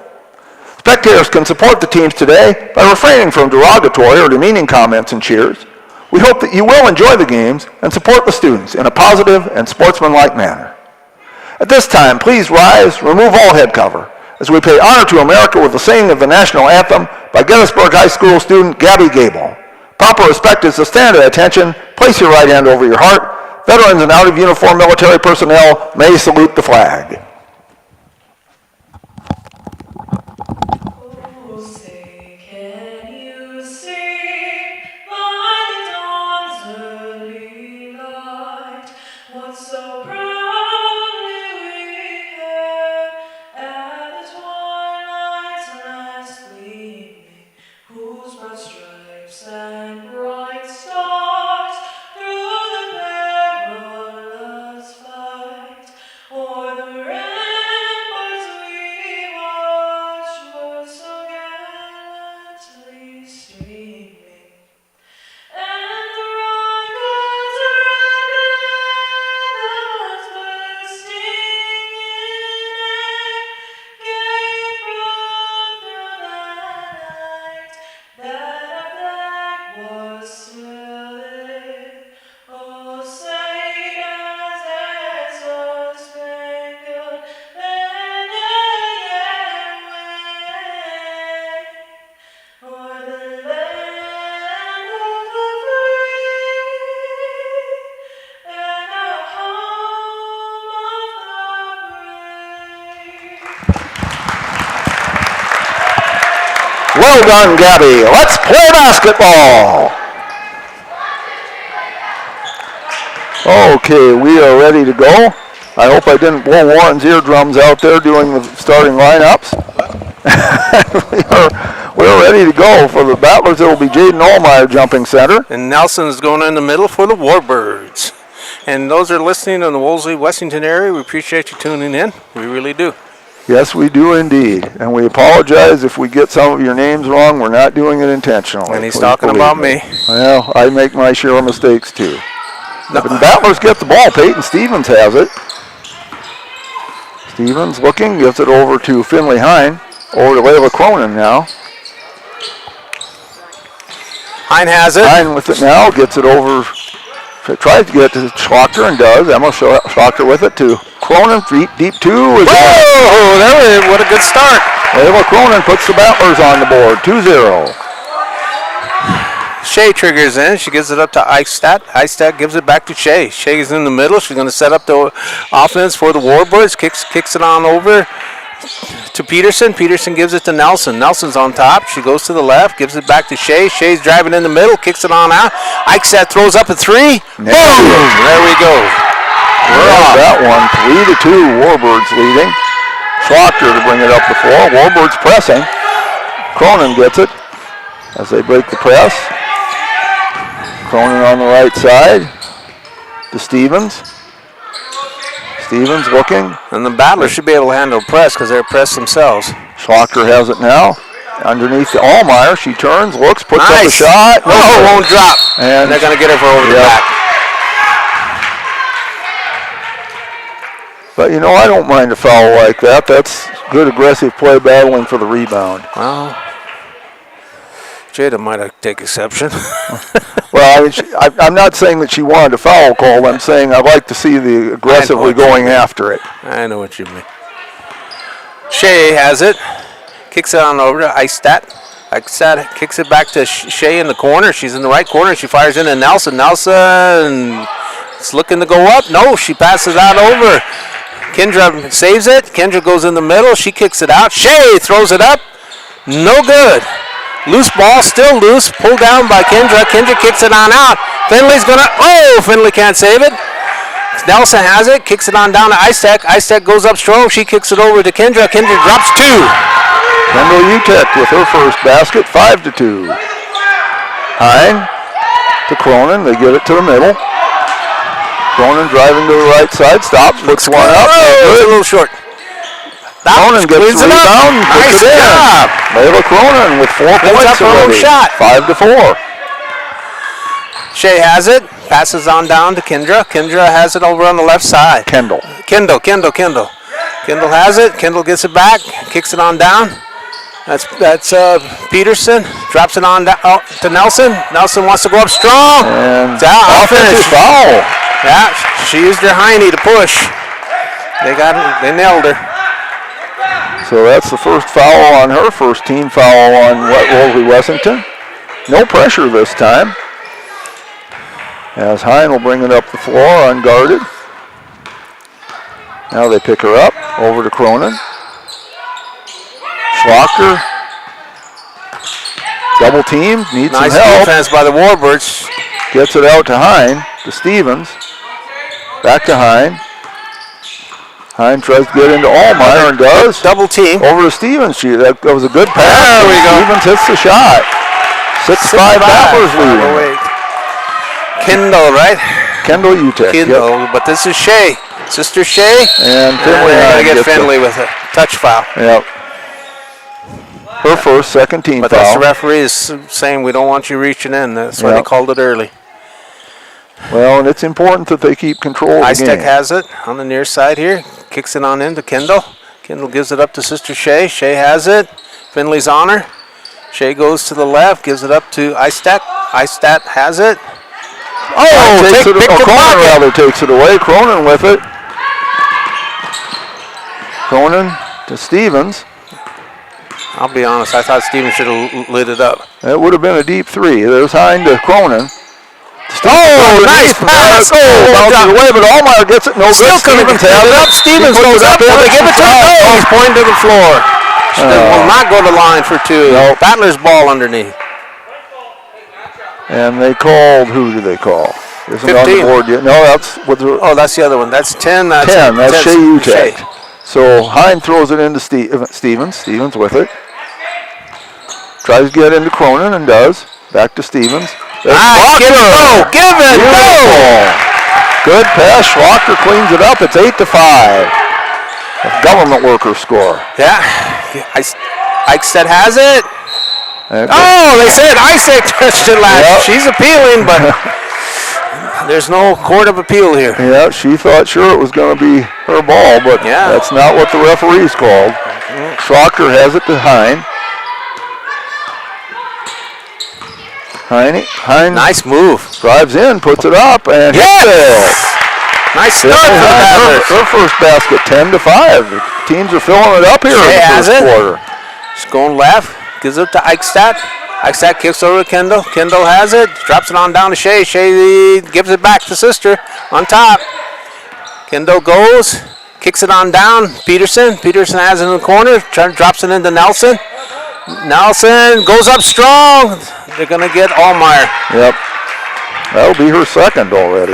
A: Spectators can support the teams today by refraining from derogatory or demeaning comments and cheers. We hope that you will enjoy the games and support the students in a positive and sportsmanlike manner. At this time, please rise, remove all head cover, as we pay honor to America with the singing of the national anthem by Gettysburg High School student Gabby Gable. Proper respect is to stand at attention, place your right hand over your heart. Veterans and out-of-uniform military personnel may salute the flag. Well done, Gabby. Let's play basketball. Okay, we are ready to go. I hope I didn't blow Warren's eardrums out there doing the starting lineups. We're ready to go. For the Battlers, it will be Jaden Allmeyer jumping center.
B: And Nelson is going in the middle for the Warbirds. And those are listening in the Wolsey-Wessington area, we appreciate you tuning in. We really do.
A: Yes, we do indeed. And we apologize if we get some of your names wrong. We're not doing it intentionally.
B: And he's talking about me.
A: Well, I make my share of mistakes too. No. But the Battlers get the ball. Peyton Stevens has it. Stevens looking, gives it over to Finley Hine. Over to Layla Cronin now.
B: Hine has it.
A: Hine with it now, gets it over. Tries to get to Schlachter and does. Emma Schlachter with it to Cronin. Deep two.
B: Whoa! There, what a good start.
A: Layla Cronin puts the Battlers on the board. 2-0.
B: Shea triggers in. She gives it up to Eichstadt. Eichstadt gives it back to Shea. Shea is in the middle. She's going to set up the offense for the Warbirds. Kicks it on over to Peterson. Peterson gives it to Nelson. Nelson's on top. She goes to the left, gives it back to Shea. Shea's driving in the middle, kicks it on out. Eichstadt throws up a three. Boom! There we go.
A: We're off. That one, 3-2. Warbirds leading. Schlachter to bring it up the floor. Warbirds pressing. Cronin gets it as they break the press. Cronin on the right side to Stevens. Stevens looking.
B: And the Battlers should be able to handle press because they're pressed themselves.
A: Schlachter has it now. Underneath to Allmeyer. She turns, looks, puts up a shot.
B: No, won't drop. And they're going to get her for over the back.
A: But, you know, I don't mind a foul like that. That's good aggressive play battling for the rebound.
B: Well, Jada might take exception.
A: Well, I'm not saying that she wanted a foul call. I'm saying I'd like to see the aggressively going after it.
B: I know what you mean. Shea has it. Kicks it on over to Eichstadt. Eichstadt kicks it back to Shea in the corner. She's in the right corner. She fires into Nelson. Nelson is looking to go up. No, she passes out over. Kendra saves it. Kendra goes in the middle. She kicks it out. Shea throws it up. No good. Loose ball, still loose. Pulled down by Kendra. Kendra kicks it on out. Finley's going to, Finley can't save it. Nelson has it. Kicks it on down to Eichstadt. Eichstadt goes up strong. She kicks it over to Kendra. Kendra drops 2.
A: Kendall Utek with her first basket, 5-2. Hine to Cronin. They get it to the middle. Cronin driving to the right side, stops, looks one up.
B: It's a little short.
A: Cronin gets the rebound, puts it in. Layla Cronin with 4 points already.
B: Shot.
A: 5-4.
B: Shea has it, passes on down to Kendra. Kendra has it over on the left side.
A: Kendall
B: has it. Kendall gets it back, kicks it on down. That's Peterson. Drops it on down to Nelson. Nelson wants to go up strong.
A: And
B: offensive
A: foul.
B: Yeah, she used her hiney to push. They nailed her.
A: So that's the first foul on her, first team foul on Wolsey-Wessington. No pressure this time. As Hine will bring it up the floor unguarded. Now they pick her up, over to Cronin. Schlocker, double team, needs some help.
B: Nice defense by the Warbirds.
A: Gets it out to Hine, to Stevens. Back to Hine. Hine tries to get into Allmeyer and does.
B: Double team.
A: Over to Stevens. That was a good pass.
B: There we go.
A: Stevens hits the shot. 6-5 Battlers leading.
B: Kendall, right?
A: Kendall Utek.
B: Kendall, yep. But this is Shea. Sister Shea.
A: And Finley
B: going to get Finley with a touch foul.
A: Yep. Her first, second team
B: but
A: foul.
B: But that's the referee is saying we don't want you reaching in. That's why they called it early.
A: Well, and it's important that they keep control of the game.
B: Eichstadt has it on the near side here. Kicks it on into Kendall. Kendall gives it up to Sister Shea. Shea has it. Finley's on her. Shea goes to the left, gives it up to Eichstadt. Eichstadt has it.
A: Cronin rather takes it away. Cronin with it. Cronin to Stevens.
B: I'll be honest, I thought Stevens should have lit it up.
A: It would have been a deep 3. There's Hine to Cronin.
B: Nice pass.
A: Bounces away, but Allmeyer gets it. No good.
B: Stevens has it up. Stevens goes up. Will they give it to him? No, he's pointing to the floor. She will not go to the line for 2.
A: Nope.
B: Battler's ball underneath.
A: And they called, who did they call? Isn't
B: 15.
A: On the board yet. No, that's
B: that's the other one. That's 10.
A: 10. That's Shea Utek. So Hine throws it into Stevens. Stevens with it. Tries to get into Cronin and does. Back to Stevens.
B: Give it.
A: Good pass. Schlocker cleans it up. It's 8-5. A government worker score.
B: Yeah. Eichstadt has it. They said Eichstadt touched it last. Yep. She's appealing, but there's no court of appeal here.
A: Yeah, she thought sure it was going to be her ball, but that's not what the referees called. Schlocker has it to Hine. Hine.
B: Nice move.
A: Drives in, puts it up, and hits it.
B: Nice start for the Battlers.
A: Her first basket, 10-5. The teams are filling it up here in the first quarter.
B: She's going left, gives it to Eichstadt. Eichstadt kicks over to Kendall. Kendall has it, drops it on down to Shea. Shea gives it back to Sister on top. Kendall goes, kicks it on down. Peterson has it in the corner, drops it into Nelson. Nelson goes up strong. They're going to get Allmeyer.
A: Yep. That'll be her second already.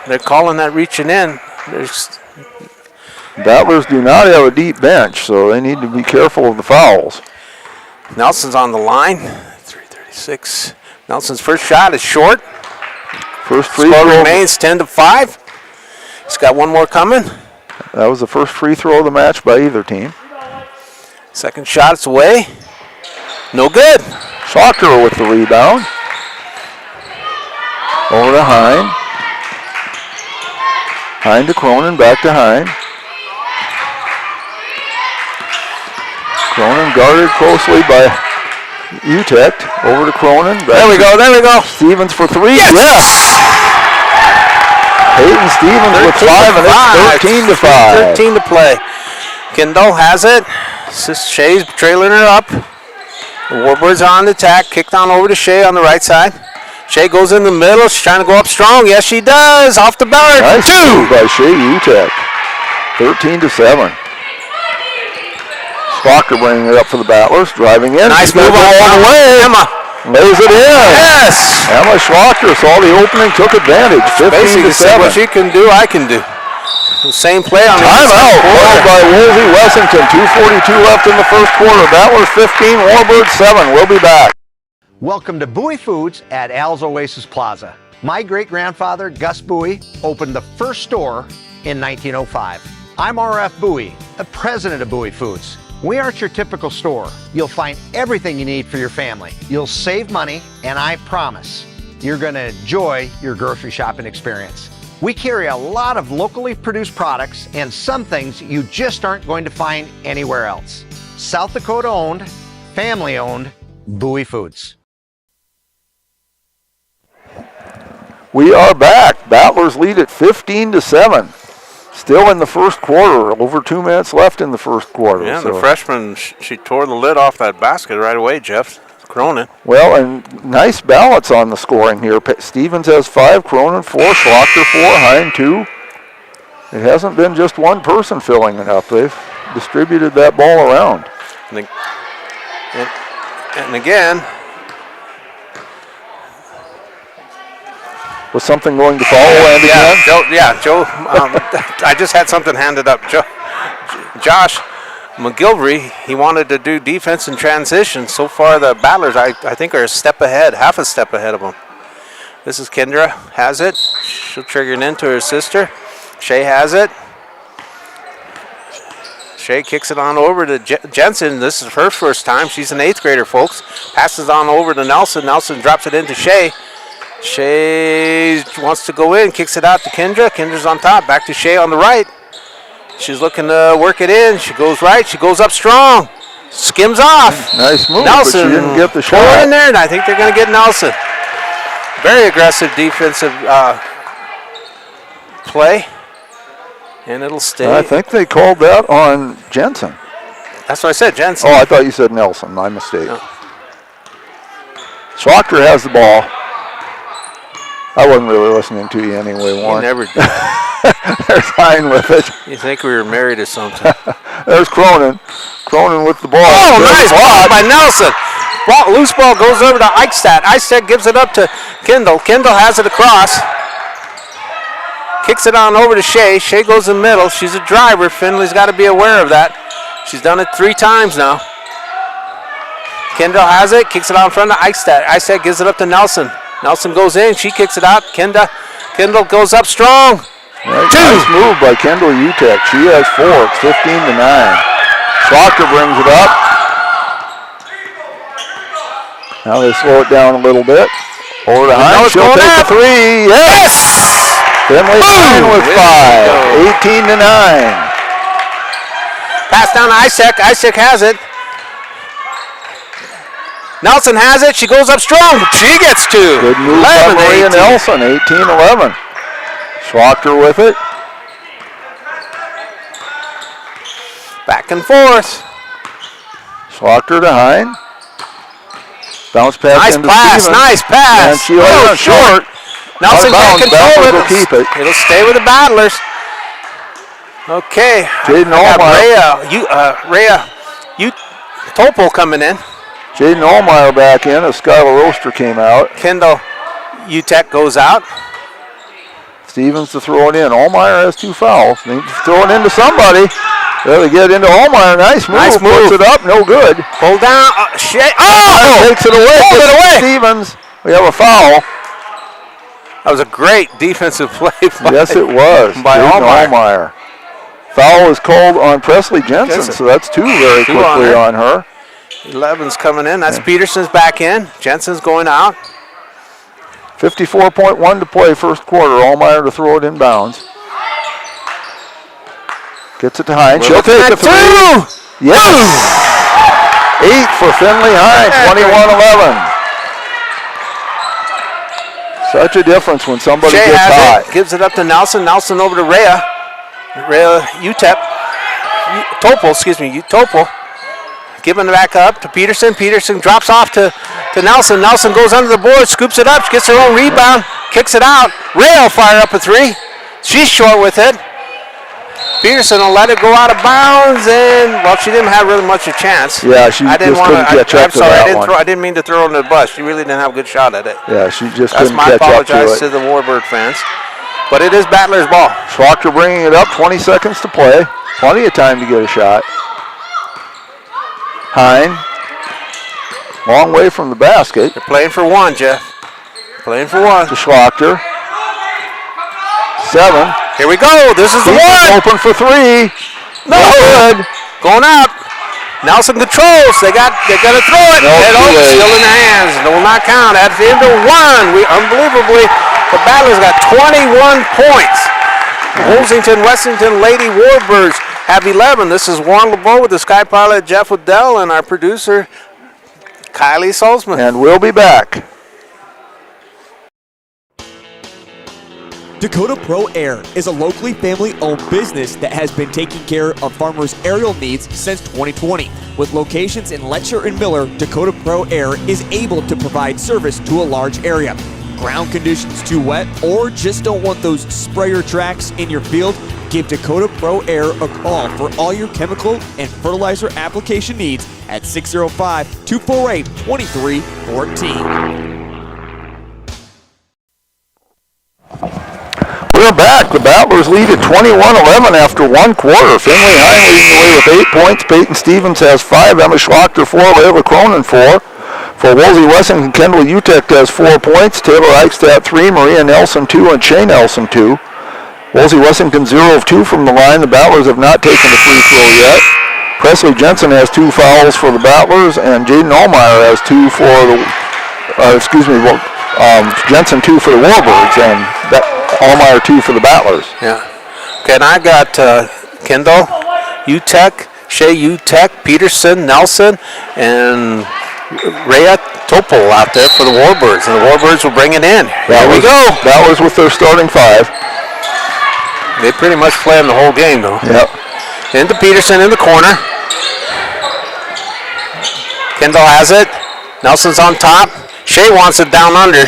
B: They're calling that reaching in.
A: Battlers do not have a deep bench, so they need to be careful of the fouls.
B: Nelson's on the line. 3:36. Nelson's first shot is short.
A: First free
B: throw
A: throw
B: remains 10-5. He's got one more coming.
A: That was the first free throw of the match by either team.
B: Second shot's away. No good.
A: Schlocker with the rebound. Over to Hine. Hine to Cronin, back to Hine. Cronin guarded closely by Utek. Over to Cronin.
B: There we go.
A: Stevens for 3. Yes! Peyton Stevens with 5, and it's 13-5.
B: 13 to play. Kendall has it. Shea's trailing her up. The Warbirds are on the attack. Kicked on over to Shea on the right side. Shea goes in the middle. She's trying to go up strong. Yes, she does. Off the bar.
A: Nice
B: 2
A: move by Shea Utek. 13-7. Schlocker bringing it up for the Battlers. Driving in.
B: Nice
A: She's
B: move
A: gonna go all the way.
B: Emma.
A: Lays it in.
B: Yes.
A: Emma Schlocker saw the opening, took advantage. 15-7.
B: Basically, what she can do, I can do. The same play on the
A: Timeout called by Wolsey-Wessington. 2:42 left in the first quarter. Battlers 15, Warbirds 7. We'll be back.
H: Welcome to Bowie Foods at Al's Oasis Plaza. My great-grandfather, Gus Bowie, opened the first store in 1905. I'm R.F. Bowie, the president of Bowie Foods. We aren't your typical store. You'll find everything you need for your family. You'll save money, and I promise you're going to enjoy your grocery shopping experience. We carry a lot of locally produced products and some things you just aren't going to find anywhere else. South Dakota owned, family owned, Bowie Foods.
A: We are back. Battlers lead at 15-7. Still in the first quarter. Over 2 minutes left in the first quarter.
B: Yeah, the freshman, she tore the lid off that basket right away, Jeff. Cronin.
A: Well, and nice balance on the scoring here. Stevens has 5, Cronin 4, Schlocker 4, Hein 2. It hasn't been just one person filling it up. They've distributed that ball around.
B: And again,
A: was something going to follow and again?
B: Joe. I just had something handed up. Josh McGilvery, he wanted to do defense and transition. So far, the Battlers, I think, are a step ahead, half a step ahead of them. This is Kendra, has it. She'll trigger it into her sister. Shea has it. Shea kicks it on over to Jensen. This is her first time. She's an 8th grader, folks. Passes on over to Nelson. Nelson drops it into Shea. Shea wants to go in, kicks it out to Kendra. Kendra's on top, back to Shea on the right. She's looking to work it in. She goes right, she goes up strong. Skims off.
A: Nice move,
B: Nelson
A: but she didn't get the shot.
B: In there, and I think they're going to get Nelson. Very aggressive defensive play. And it'll stay.
A: I think they called that on Jensen.
B: That's what I said, Jensen.
A: Oh, I thought you said Nelson. My mistake. No. Schlocker has the ball. I wasn't really listening to you anyway, Warren.
B: You never did.
A: There's Hein with it.
B: You think we were married or something.
A: There's Cronin. Cronin with the ball.
B: Oh, nice block by Nelson. Loose ball goes over to Eichstadt. Eichstadt gives it up to Kendall. Kendall has it across. Kicks it on over to Shea. Shea goes in the middle. She's a driver. Finley's got to be aware of that. She's done it 3 times now. Kendall has it. Kicks it out in front of Eichstadt. Eichstadt gives it up to Nelson. Nelson goes in. She kicks it out. Kendall goes up strong.
A: Right, nice move by Kendall Utek. She has 4. It's 15-9. Schlocker brings it up. Now they slow it down a little bit. Over to Hein. She'll take the 3. Yes! Finley Hein with 5. 18-9.
B: Pass down to Isaac. Isaac has it. Nelson has it. She goes up strong. She gets 2.
A: Good move by Maria Nelson. 18-11. Schlocker with it.
B: Back and forth.
A: Schlocker to Hein. Bounce pass
B: nice
A: into
B: pass,
A: Stevens.
B: Nice pass.
A: And she laid it short.
B: Nelson can't control it.
A: Will keep it.
B: It'll stay with the Battlers. Okay.
A: Jaden
B: Rhea, Topo coming in.
A: Jaden Allmeyer back in as Skylar Roaster came out.
B: Kendall Utek goes out.
A: Stevens to throw it in. Allmeyer has 2 fouls. They throw it into somebody. There they get into Allmeyer. Nice move.
B: Nice move.
A: Puts it up. No good.
B: Pull down. Shea.
A: Takes it away.
B: Hold it away.
A: Stevens. We have a foul.
B: That was a great defensive play.
A: Yes, it was.
B: By
A: Allmeyer. Foul is called on Presley Jensen, so that's 2 very quickly on her.
B: 11's coming in. That's Peterson's back in. Jensen's going out.
A: 54.1 to play first quarter. Allmeyer to throw it in bounds. Gets it to Hein. She'll take the 3. Yes! 8 for Finley Hein. 21-11. Such a difference when somebody gets hot.
B: Gives it up to Nelson. Nelson over to Rhea. Rhea Utep. Topo. Giving it back up to Peterson. Peterson drops off to Nelson. Nelson goes under the board, scoops it up, gets her own rebound, kicks it out. Ray will fire up a three. She's short with it. Peterson will let it go out of bounds, and, well, she didn't have really much of a chance.
A: Yeah, she just couldn't catch up to that one.
B: I didn't mean to throw her under the bus. She really didn't have a good shot at it.
A: Yeah, she just
B: That's
A: couldn't
B: my
A: catch up to
B: apologize
A: it.
B: to the Warbird fans. But it is Battler's ball.
A: Schlochter bringing it up, 20 seconds to play. Plenty of time to get a shot. Hine, long way from the basket.
B: They're playing for one, Jeff. Playing for one.
A: To Schlochter. 7.
B: Here we go. This is the one.
A: Open for 3.
B: No good. Going up. Nelson controls. They got to throw it. Still in the hands. No, will not count. At the end of 1. Unbelievably, the Battlers got 21 points. Wolsey-Wessington Lady Warbirds have 11. This is Warren LeBeau with the Sky Pilot Jeff Waddell and our producer Kylie Salzman.
A: And we'll be back.
G: Dakota Pro Air is a locally family-owned business that has been taking care of farmers' aerial needs since 2020. With locations in Letcher and Miller, Dakota Pro Air is able to provide service to a large area. Ground conditions too wet, or just don't want those sprayer tracks in your field? Give Dakota Pro Air a call for all your chemical and fertilizer application needs at 605-248-2314.
A: We're back. The Battlers lead at 21-11 after 1 quarter. Finley Hine leading the way with 8 points. Peyton Stevens has 5. Emma Schlochter 4. Layla Cronin 4. For Wolsey-Wessington, Kendall Utecht has 4 points. Taylor Eichstadt 3. Maria Nelson 2. And Shea Nelson 2. Wolsey-Wessington 0 of 2 from the line. The Battlers have not taken a free throw yet. Presley Jensen has 2 fouls for the Battlers, and Jaden Allmeyer has 2 for the, Jensen 2 for the Warbirds, and Allmeyer 2 for the Battlers.
B: Yeah. Okay, and I got Kendall Utecht, Shea Utecht, Peterson, Nelson, and Rhea Topol out there for the Warbirds, and the Warbirds will bring it in. Here we go.
A: Battlers with their starting 5.
B: They pretty much play them the whole game, though.
A: Yep.
B: Into Peterson in the corner. Kendall has it. Nelson's on top. Shea wants it down under.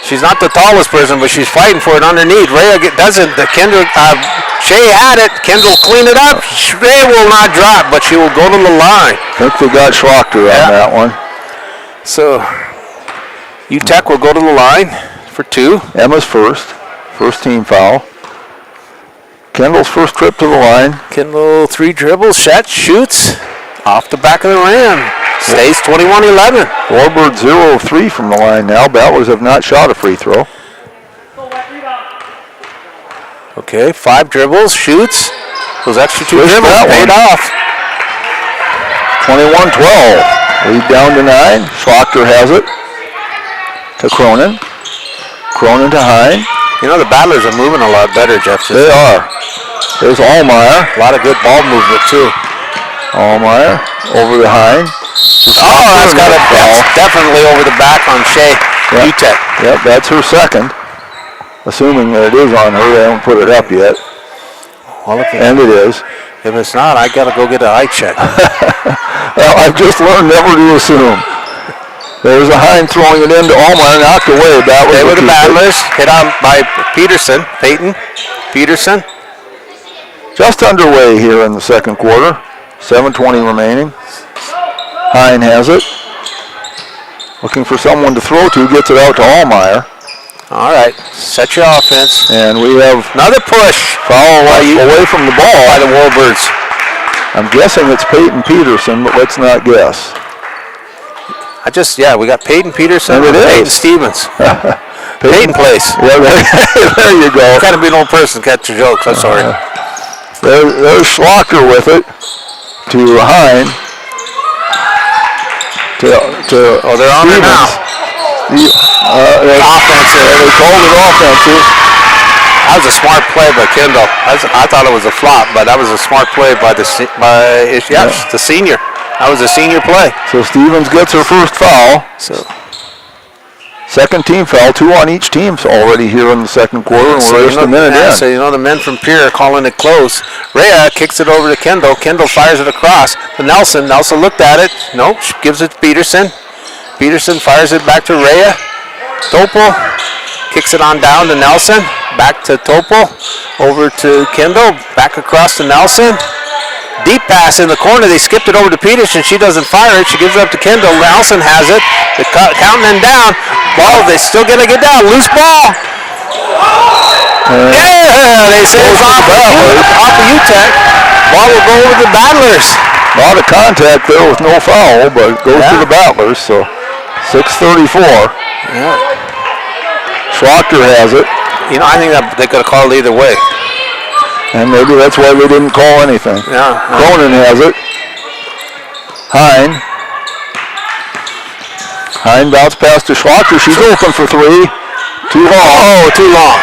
B: She's not the tallest person, but she's fighting for it underneath. Rhea doesn't. Shea had it. Kendall clean it up. Shea will not drop, but she will go to the line.
A: I think they got Schlochter on that one.
B: So, Utecht will go to the line for 2.
A: Emma's first team foul. Kendall's first trip to the line.
B: Kendall 3 dribbles, shoots off the back of the rim. Stays 21-11.
A: Warbird 0 of 3 from the line now. Battlers have not shot a free throw.
B: Okay, 5 dribbles, shoots. Those extra 2 dribbles paid off.
A: 21-12. Lead down to 9. Schlochter has it to Cronin. Cronin to Hine.
B: You know, the Battlers are moving a lot better, Jeff.
A: They are. There's Allmeyer.
B: A lot of good ball movement, too.
A: Allmeyer over to Hine.
B: That's definitely over the back on Shea Utecht.
A: Yep, that's her second. Assuming that it is on her, they haven't put it up yet.
B: Well,
A: and it is.
B: If it's not, I got to go get an eye check.
A: Well, I've just learned never to assume. There's a Hine throwing it into Allmeyer, knocked away.
B: They were the Battlers, hit on by Peterson, Peyton Peterson.
A: Just underway here in the second quarter. 7:20 remaining. Hine has it. Looking for someone to throw to, gets it out to Allmeyer.
B: All right, set your offense.
A: And we have
B: another push.
A: Foul away from the ball
B: by the Warbirds.
A: I'm guessing it's Peyton Peterson, but let's not guess.
B: We got Peyton Peterson
A: and
B: Peyton Stevens. Peyton place.
A: Yeah, there you go.
B: Kind of be an old person, catch your jokes, I'm sorry.
A: There's Schlochter with it to Hine.
B: They're on there now.
A: Offensive. They called it offensive.
B: That was a smart play by Kendall. I thought it was a flop, but that was a smart play by the senior. That was a senior play.
A: So Stevens gets her first foul.
B: So
A: Second team foul, 2 on each team already here in the second quarter, and we're just a minute in.
B: So the men from Pierre are calling it close. Rhea kicks it over to Kendall. Kendall fires it across to Nelson. Nelson looked at it. Nope, gives it to Peterson. Peterson fires it back to Rhea. Topol kicks it on down to Nelson. Back to Topol. Over to Kendall. Back across to Nelson. Deep pass in the corner. They skipped it over to Peterson. She doesn't fire it. She gives it up to Kendall. Nelson has it. They're counting them down. Ball, they still going to get down. Loose ball. Yeah, they say it's off of UTEC. Ball will go over the Battlers.
A: A lot of contact there with no foul, but it goes to the Battlers, so 6:34.
B: Yeah.
A: Schlochter has it.
B: You know, I think that they could have called either way.
A: And maybe that's why they didn't call anything.
B: Yeah.
A: Cronin has it. Hine bounce pass to Schlochter. She's open for 3. Too long.
B: Oh, too long.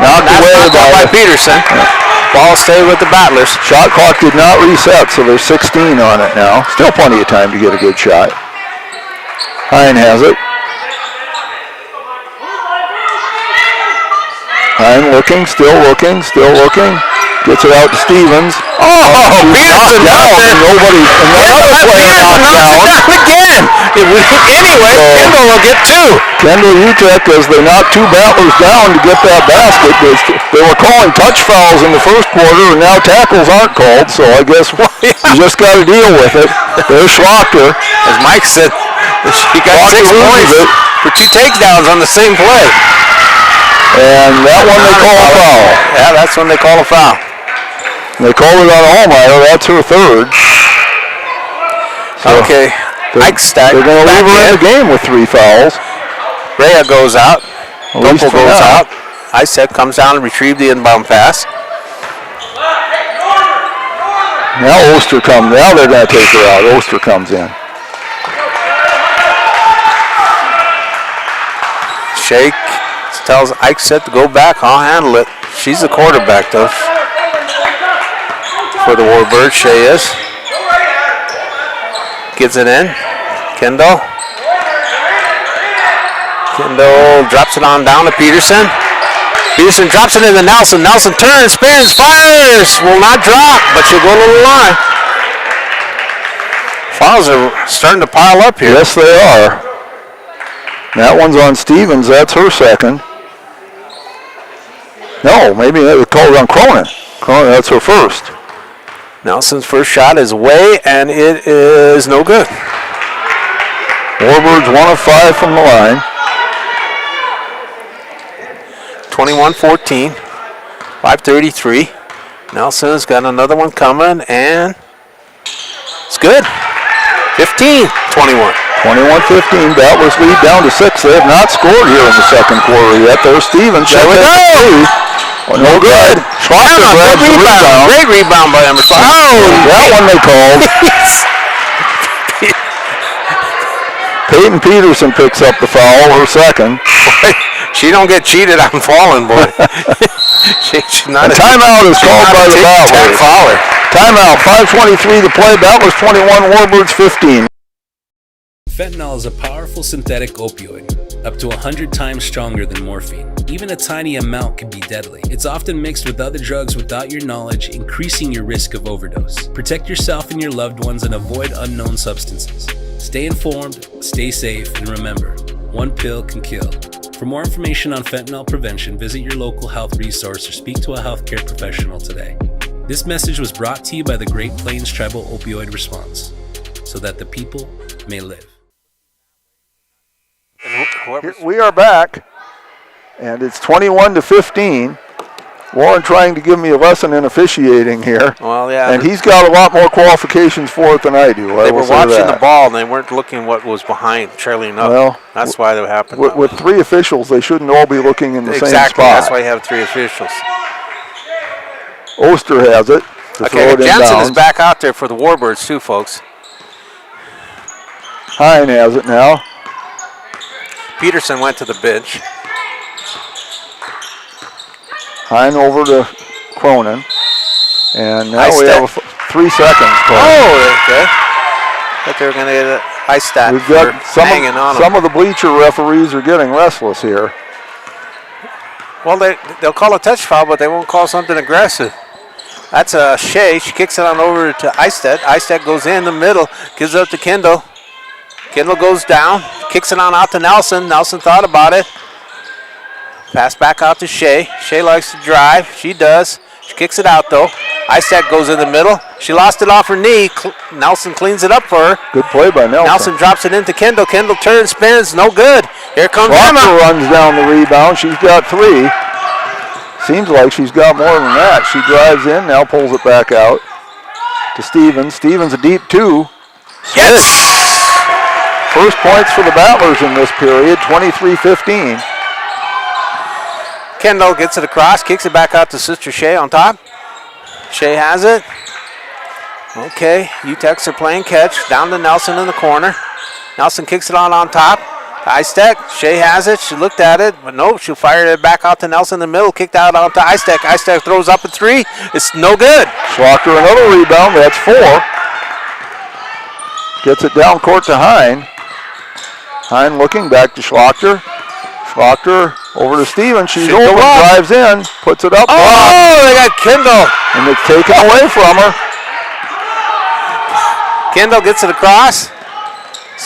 A: Knocked away
B: by Peterson. Ball stayed with the Battlers.
A: Shot clock did not reset, so there's 16 on it now. Still plenty of time to get a good shot. Hine has it. Hine looking, still looking. Gets it out to Stevens.
B: Oh, Peterson
A: down. Nobody. Another player knocked down.
B: Again. Anyway, Kendall will get 2.
A: Kendall UTEC, as they knocked 2 Battlers down to get that basket. They were calling touch fouls in the first quarter, and now tackles aren't called, so I guess you just got to deal with it. There's Schlochter.
B: As Mike said, he got 6 points for 2 takedowns on the same play.
A: And that one they call a foul.
B: Yeah, that's when they call a foul.
A: They called it on Allmeyer. That's her 3rd. So
B: okay.
A: They're going to leave her in the game with 3 fouls.
B: Rhea goes out. Topol goes out. Isaac comes down and retrieve the inbound pass.
A: Now Oster comes. Now they're going to take her out. Oster comes in.
B: Shake tells Eichset to go back. I'll handle it. She's the quarterback, though. For the Warbirds, Shea is. Gets it in. Kendall drops it on down to Peterson. Peterson drops it into Nelson. Nelson turns, spins, fires. Will not drop, but she'll go to the line. Fouls are starting to pile up here.
A: Yes, they are. That one's on Stevens. That's her 2nd. No, maybe they called it on Cronin. That's her 1st.
B: Nelson's first shot is away, and it is no good.
A: Warbirds 1 of 5 from the line.
B: 21-14, 5:33. Nelson's got another one coming, and it's good. 15-21.
A: 21-15. Battlers lead down to 6. They have not scored here in the second quarter yet. There's Stevens.
B: There we go.
A: Oh, no good. Schlotter grabs the rebound.
B: Great rebound by Emerson.
A: Oh, that one they called. Peyton Peterson picks up the foul, her 2nd.
B: Boy, she don't get cheated on falling, boy. She's not
A: a timeout is called by the Battlers. Timeout, 5:23 to play. Battlers 21, Warbirds 15.
I: Fentanyl is a powerful synthetic opioid, up to 100 times stronger than morphine. Even a tiny amount can be deadly. It's often mixed with other drugs without your knowledge, increasing your risk of overdose. Protect yourself and your loved ones and avoid unknown substances. Stay informed, stay safe, and remember, one pill can kill. For more information on fentanyl prevention, visit your local health resource or speak to a healthcare professional today. This message was brought to you by the Great Plains Tribal Opioid Response, so that the people may live.
A: We are back, and it's 21-15. Warren trying to give me a lesson in officiating here.
B: Well, yeah.
A: And he's got a lot more qualifications for it than I do.
B: They were watching the ball, and they weren't looking what was behind, trailing up.
A: Well,
B: that's why that happened.
A: With 3 officials, they shouldn't all be looking in the same spot.
B: Exactly, that's why you have 3 officials.
A: Oster has it.
B: Okay, Jensen is back out there for the Warbirds too, folks.
A: Hine has it now.
B: Peterson went to the bench.
A: Hine over to Cronin. And now we have 3 seconds.
B: Oh, okay. Thought they were going to get it. Hystad
A: We've got
B: hanging on
A: some
B: them.
A: of the bleacher referees are getting restless here.
B: Well, they'll call a touch foul, but they won't call something aggressive. That's Shea. She kicks it on over to Eisted. Eisted goes in the middle, gives it up to Kendall. Kendall goes down, kicks it on out to Nelson. Nelson thought about it. Pass back out to Shea. Shea likes to drive. She does. She kicks it out, though. Eisted goes in the middle. She lost it off her knee. Nelson cleans it up for her.
A: Good play by Nelson.
B: Nelson drops it into Kendall. Kendall turns, spins, no good. Here comes Emma.
A: Walker runs down the rebound. She's got 3. Seems like she's got more than that. She drives in, now pulls it back out to Stevens. Stevens a deep 2.
B: Yes!
A: First points for the Battlers in this period, 23-15.
B: Kendall gets it across, kicks it back out to Sister Shea on top. Shea has it. Okay, UTEX are playing catch. Down to Nelson in the corner. Nelson kicks it on top. Eistek, Shea has it. She looked at it, but no, she'll fire it back out to Nelson in the middle. Kicked out onto Eistek. Eistek throws up a 3. It's no good.
A: Schlochter another rebound. That's 4. Gets it down court to Hine. Hine looking back to Schlochter. Schlochter over to Stevens. She's open, drives in, puts it up.
B: Oh, they got Kendall.
A: And it's taken away from her.
B: Kendall gets it across.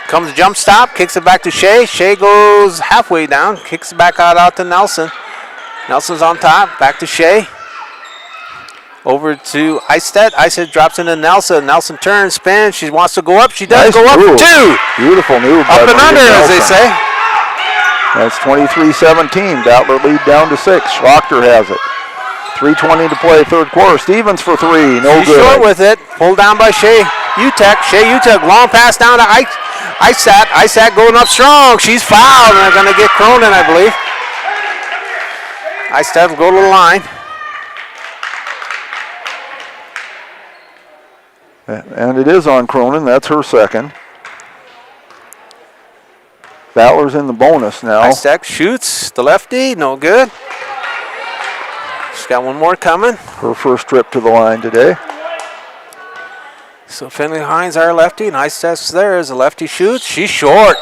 B: Comes jump stop, kicks it back to Shea. Shea goes halfway down, kicks it back out to Nelson. Nelson's on top, back to Shea. Over to Eisted. Eisted drops into Nelson. Nelson turns, spins. She wants to go up. She does go up for 2.
A: Beautiful move.
B: Up and under, as they say.
A: That's 23-17. Battler lead down to 6. Schlochter has it. 3:20 to play, third quarter. Stevens for 3. No
B: She's
A: good.
B: short with it. Pulled down by Shea Utek. Shea Utek, long pass down to Isat. Isat going up strong. She's fouled, and they're going to get Cronin, I believe. Isat will go to the line.
A: And it is on Cronin. That's her second. Battler's in the bonus now.
B: Isat shoots the lefty. No good. She's got one more coming.
A: Her first trip to the line today.
B: So Finley Hines, our lefty, nice test there as a lefty shoots. She's short.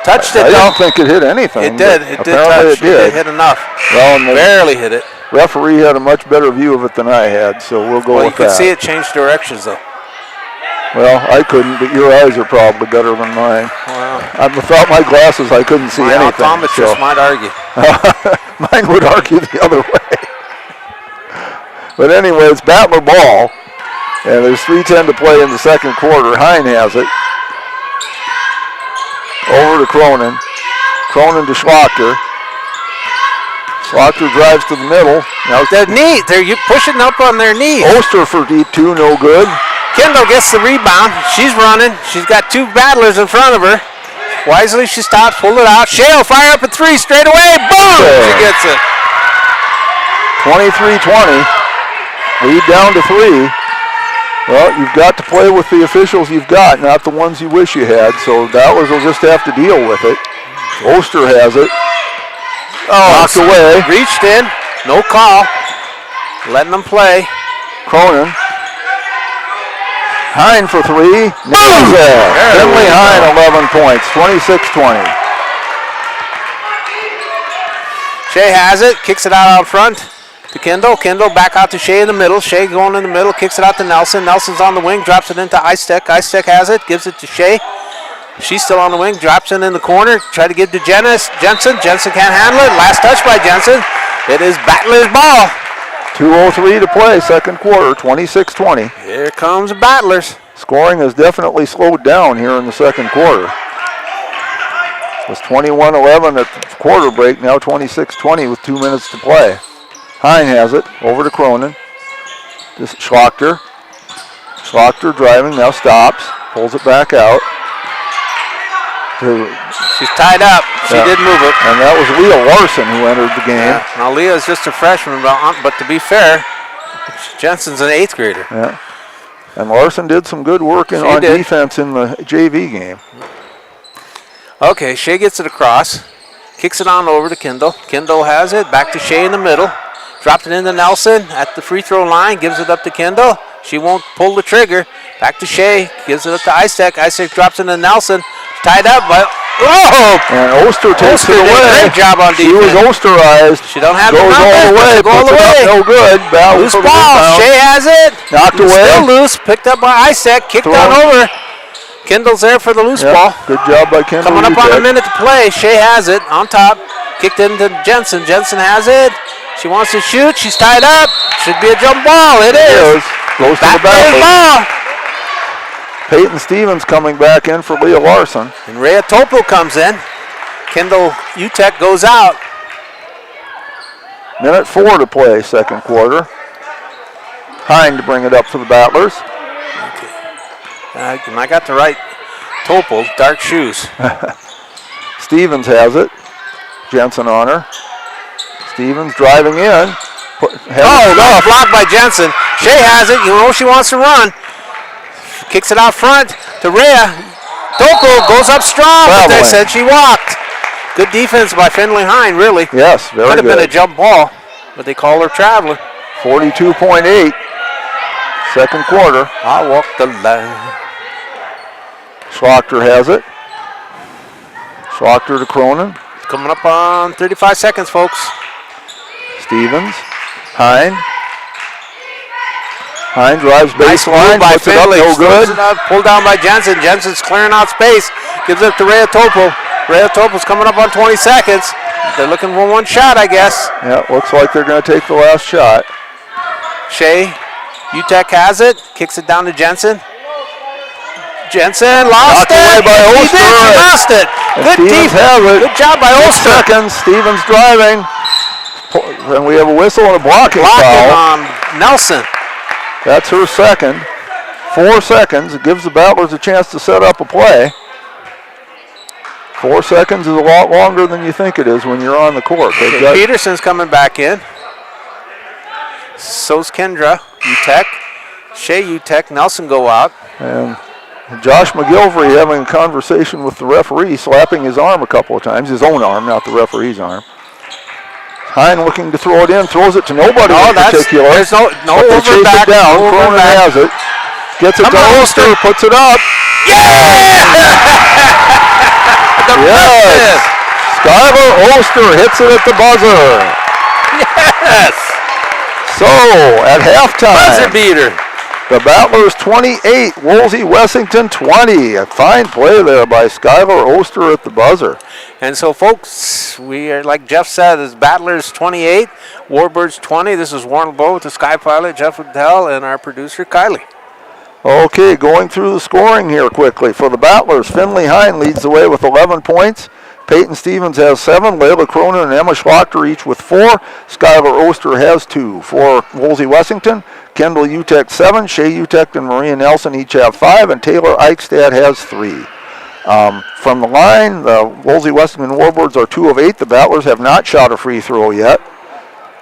B: Touched it,
A: I
B: though.
A: didn't think it hit anything.
B: It did. It did
A: apparently
B: touch.
A: It did.
B: It hit enough.
A: Well, and the
B: barely hit it.
A: Referee had a much better view of it than I had, so we'll go
B: Well,
A: with
B: you could
A: that.
B: see it change directions, though.
A: Well, I couldn't, but your eyes are probably better than mine.
B: Wow.
A: Without my glasses, I couldn't see
B: My
A: anything.
B: optometrist might argue.
A: Mine would argue the other way. But anyway, it's Battler ball. And there's 3:10 to play in the second quarter. Hine has it. Over to Cronin. Cronin to Schlochter. Schlochter drives to the middle. Now
B: Their knee, they're pushing up on their knee.
A: Oster for deep 2, no good.
B: Kendall gets the rebound. She's running. She's got 2 battlers in front of her. Wisely, she stops, pull it out. Shea will fire up a 3 straight away. Boom! She gets it.
A: 23-20. Lead down to 3. Well, you've got to play with the officials you've got, not the ones you wish you had. So Battlers will just have to deal with it. Oster has it. Knocked away.
B: Reached in. No call. Letting them play.
A: Cronin. Hine for 3. Nails it. Finley Hine, 11 points. 26-20.
B: Shea has it. Kicks it out front to Kendall. Kendall back out to Shea in the middle. Shea going in the middle. Kicks it out to Nelson. Nelson's on the wing. Drops it into Istek. Istek has it. Gives it to Shea. She's still on the wing. Drops it in the corner. Try to give to Jensen. Jensen can't handle it. Last touch by Jensen. It is Battler's ball.
A: 2:03 to play, second quarter, 26-20.
B: Here comes the Battlers.
A: Scoring has definitely slowed down here in the second quarter. It was 21-11 at the quarter break, now 26-20 with 2 minutes to play. Hine has it, over to Cronin. This Schlochter. Schlochter driving, now stops, pulls it back out.
B: She's tied up. She did move it.
A: And that was Leah Larson who entered the game.
B: Yeah. Now Leah's just a freshman, but to be fair, Jensen's an 8th grader.
A: Yeah. And Larson did some good work on defense in the JV game.
B: Okay, Shea gets it across. Kicks it on over to Kendall. Kendall has it. Back to Shea in the middle. Dropped it into Nelson at the free throw line. Gives it up to Kendall. She won't pull the trigger. Back to Shea. Gives it up to Isaac. Isaac drops into Nelson. Tied up by... Oh!
A: And Oster takes
B: Oster
A: it
B: did
A: away.
B: a great job on
A: She was
B: defense.
A: Osterized.
B: She don't have
A: Goes
B: the
A: all the way.
B: Go all
A: Puts
B: the
A: it up,
B: way.
A: no good. Battle
B: Loose
A: for the
B: ball.
A: rebound.
B: Shea has it.
A: Knocked away.
B: Still loose. Picked up by Isaac. Kicked
A: Thrown.
B: on over. Kendall's there for the loose ball.
A: Good job by Kendall.
B: Coming up on a
A: Utek.
B: minute to play. Shea has it on top. Kicked into Jensen. Jensen has it. She wants to shoot. She's tied up. Should be a jump ball. It is.
A: Goes to the
B: Backwards
A: basket.
B: ball.
A: Peyton Stevens coming back in for Leah Larson.
B: And Rhea Topo comes in. Kendall Utek goes out.
A: Minute 4 to play, second quarter. Hine to bring it up for the Battlers.
B: And I got the right Topol, dark shoes.
A: Stevens has it. Jensen on her. Stevens driving in.
B: Blocked by Jensen. Shea has it. You know she wants to run. Kicks it out front to Rhea. Topol goes up strong, but they said she walked. Good defense by Finley Hine, really.
A: Yes, very
B: Could have
A: good.
B: been a jump ball, but they call her traveler.
A: 42.8. Second quarter.
B: I walk the line.
A: Schlochter has it. Schlochter to Cronin.
B: Coming up on 35 seconds, folks.
A: Stevens. Hine. Hine drives baseline.
B: By
A: Puts it up,
B: Finley.
A: no good.
B: Pulled down by Jensen. Jensen's clearing out space. Gives it to Rhea Topo. Rhea Topo's coming up on 20 seconds. They're looking for one shot, I guess.
A: Yeah, looks like they're going to take the last shot.
B: Shea, Utek has it. Kicks it down to Jensen. Jensen lost
A: Knocked away
B: it.
A: by
B: She
A: Oster.
B: did. She lost it.
A: And
B: Good
A: Stevens
B: defense.
A: have it.
B: Good job by
A: 6
B: Oster.
A: seconds. Stevens driving. And we have a whistle and a blocking
B: Blocking
A: foul.
B: on Nelson.
A: That's her second. 4 seconds. It gives the Battlers a chance to set up a play. 4 seconds is a lot longer than you think it is when you're on the court. They've got
B: Peterson's coming back in. So's Kendra Utek. Shea Utek. Nelson go out.
A: and Josh McGilvery having a conversation with the referee, slapping his arm a couple of times, his own arm, not the referee's arm. Hine looking to throw it in, throws it to nobody in particular.
B: There's no
A: but they
B: over
A: chase
B: back.
A: it down.
B: No over
A: Cronin
B: back.
A: has it. Gets it to Oster, puts it up. Yes! Skylar Oster hits it at the buzzer.
B: Yes!
A: So, at halftime,
B: Buzzer beater.
A: the Battlers 28, Wolsey-Wessington 20. A fine play there by Skylar Oster at the buzzer.
B: And so, folks, we are, like Jeff said, it's Battlers 28, Warbirds 20. This is Warren Bow with the Sky Pilot, Jeff Liddell, and our producer, Kylie.
A: Okay, going through the scoring here quickly. For the Battlers, Finley Hine leads the way with 11 points. Peyton Stevens has 7. Layla Cronin and Emma Schlochter each with 4. Skylar Oster has 2. For Wolsey-Wessington, Kendall Utek 7. Shea Utek and Maria Nelson each have 5. And Taylor Eichstad has 3. From the line, the Wolsey-Wessington Warbirds are 2 of 8. The Battlers have not shot a free throw yet.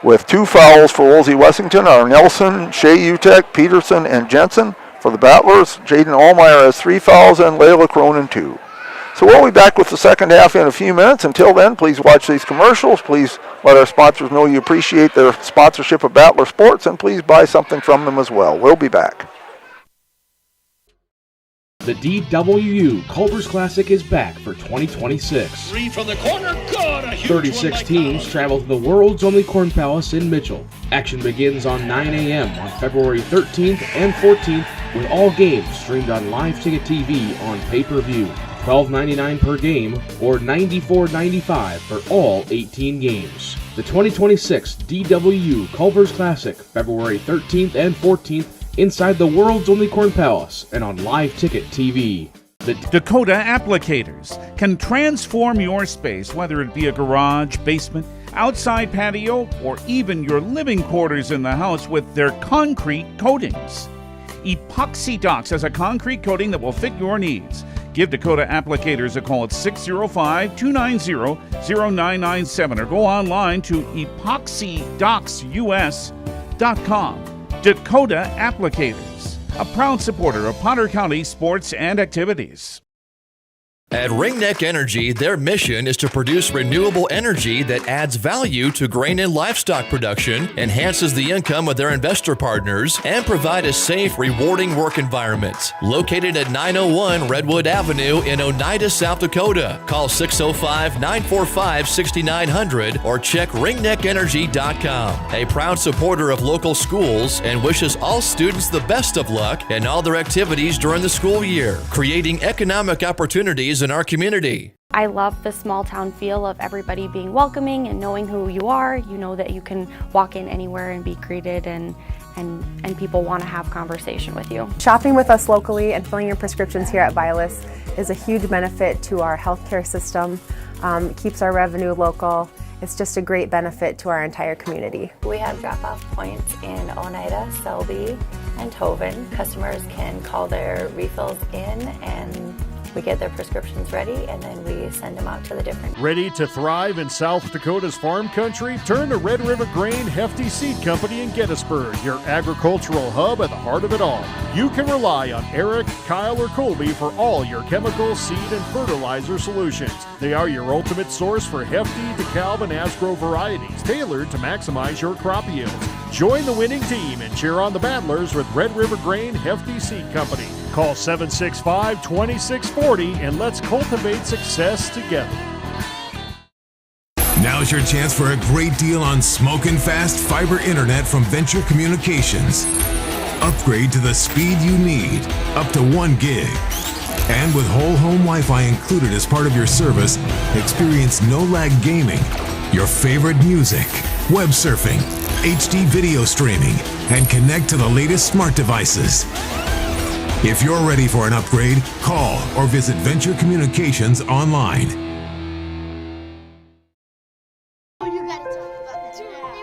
A: With 2 fouls for Wolsey-Wessington are Nelson, Shea Utek, Peterson, and Jensen. For the Battlers, Jaden Allmeyer has 3 fouls and Layla Cronin 2. So we'll be back with the second half in a few minutes. Until then, please watch these commercials. Please let our sponsors know you appreciate their sponsorship of Battler Sports, and please buy something from them as well. We'll be back.
K: The DWU Culver's Classic is back for 2026.
L: 3 from the corner, good! A huge
K: 36 teams travel to the world's only Corn Palace in Mitchell. Action begins on 9 a.m. on February 13th and 14th, with all games streamed on Live Ticket TV on pay-per-view. $12.99 per game or $94.95 for all 18 games. The 2026 DWU Culver's Classic, February 13th and 14th, inside the world's only Corn Palace and on Live Ticket TV.
M: The Dakota Applicators can transform your space, whether it be a garage, basement, outside patio, or even your living quarters in the house, with their concrete coatings. Epoxy Docs has a concrete coating that will fit your needs. Give Dakota Applicators a call at 605-290-0997 or go online to epoxydocsus.com. Dakota Applicators, a proud supporter of Potter County sports and activities.
N: At Ringneck Energy, their mission is to produce renewable energy that adds value to grain and livestock production, enhances the income of their investor partners, and provide a safe, rewarding work environment. Located at 901 Redwood Avenue in Oneida, South Dakota. Call 605-945-6900 or check ringneckenergy.com. A proud supporter of local schools and wishes all students the best of luck in all their activities during the school year, creating economic opportunities in our community.
O: I love the small town feel of everybody being welcoming and knowing who you are. You know that you can walk in anywhere and be greeted, and people want to have conversation with you.
P: Shopping with us locally and filling your prescriptions here at Vilas is a huge benefit to our healthcare system. It keeps our revenue local. It's just a great benefit to our entire community.
Q: We have drop-off points in Oneida, Selby, and Tobin. Customers can call their refills in and we get their prescriptions ready, and then we send them out to the different.
E: Ready to thrive in South Dakota's farm country? Turn to Red River Grain Hefty Seed Company in Gettysburg, your agricultural hub at the heart of it all. You can rely on Eric, Kyle, or Colby for all your chemical, seed, and fertilizer solutions. They are your ultimate source for Hefty, DeKalb, and Asgrow varieties, tailored to maximize your crop yields. Join the winning team and cheer on the battlers with Red River Grain Hefty Seed Company. Call 765-2640 and let's cultivate success together.
R: Now's your chance for a great deal on smoking fast fiber internet from Venture Communications. Upgrade to the speed you need, up to 1 gig. And with whole home Wi-Fi included as part of your service, experience no-lag gaming, your favorite music, web surfing, HD video streaming, and connect to the latest smart devices. If you're ready for an upgrade, call or visit Venture Communications online.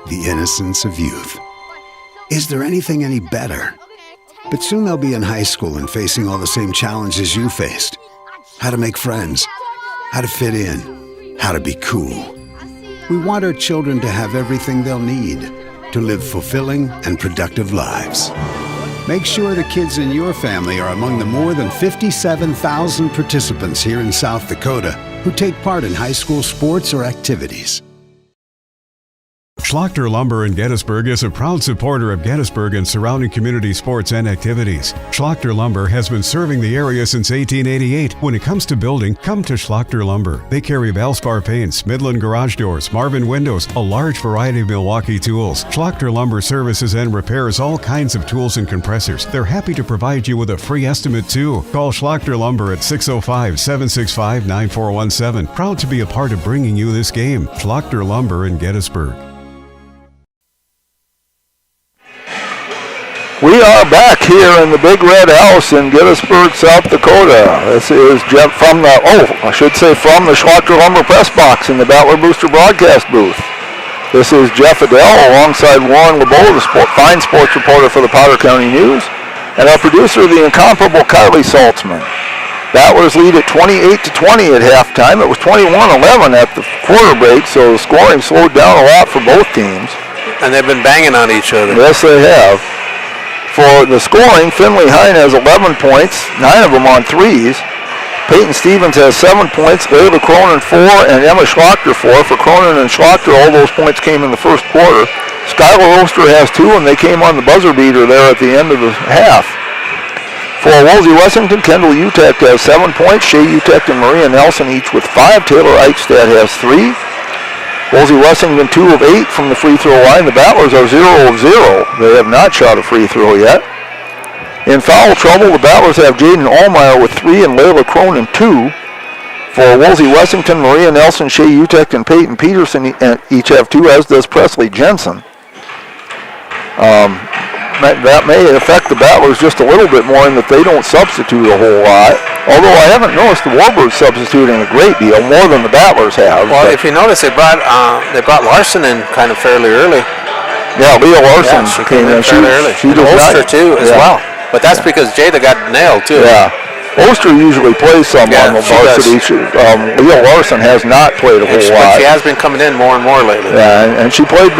C: The innocence of youth. Is there anything any better? But soon they'll be in high school and facing all the same challenges you faced. How to make friends, how to fit in, how to be cool. We want our children to have everything they'll need to live fulfilling and productive lives. Make sure the kids in your family are among the more than 57,000 participants here in South Dakota who take part in high school sports or activities.
Z: Schlachter Lumber in Gettysburg is a proud supporter of Gettysburg and surrounding community sports and activities. Schlachter Lumber has been serving the area since 1888. When it comes to building, come to Schlachter Lumber. They carry Valspar paints, Midland garage doors, Marvin windows, a large variety of Milwaukee tools. Schlachter Lumber services and repairs all kinds of tools and compressors. They're happy to provide you with a free estimate too. Call Schlachter Lumber at 605-765-9417. Proud to be a part of bringing you this game. Schlachter Lumber in Gettysburg.
A: We are back here in the Big Red House in Gettysburg, South Dakota. This is Jeff from the Schlachter Lumber Press Box in the Battler Booster broadcast booth. This is Jeff Adele alongside Warren LeBeau, the fine sports reporter for the Potter County News, and our producer, the incomparable Kylie Saltzman. Battlers lead at 28-20 at halftime. It was 21-11 at the quarter break, so the scoring slowed down a lot for both teams.
B: And they've been banging on each other.
A: Yes, they have. For the scoring, Finley Hine has 11 points, 9 of them on threes. Peyton Stevens has 7 points, Layla Cronin 4, and Emma Schlachter 4. For Cronin and Schlachter, all those points came in the first quarter. Skylar Oster has 2, and they came on the buzzer beater there at the end of the half. For Wolsey-Wessington, Kendall Utecht has 7 points, Shea Utecht and Maria Nelson each with 5. Taylor Eichstadt has 3. Wolsey-Wessington 2 of 8 from the free throw line. The Battlers are 0 of 0. They have not shot a free throw yet. In foul trouble, the Battlers have Jaden Allmeyer with 3 and Layla Cronin 2. For Wolsey-Wessington, Maria Nelson, Shea Utecht, and Peyton Peterson each have 2, as does Presley Jensen. That may affect the Battlers just a little bit more in that they don't substitute a whole lot. Although I haven't noticed the Warbirds substituting a great deal, more than the Battlers have.
B: Well, if you notice, they brought Larson in kind of fairly early.
A: Yeah, Leah Larson
B: came in fairly early.
A: She
B: and Oster too, as well. But that's because Jada got nailed too.
A: Yeah. Oster usually plays some on the varsity. Leah Larson has not played a whole lot.
B: But she has been coming in more and more lately.
A: Yeah, and she's played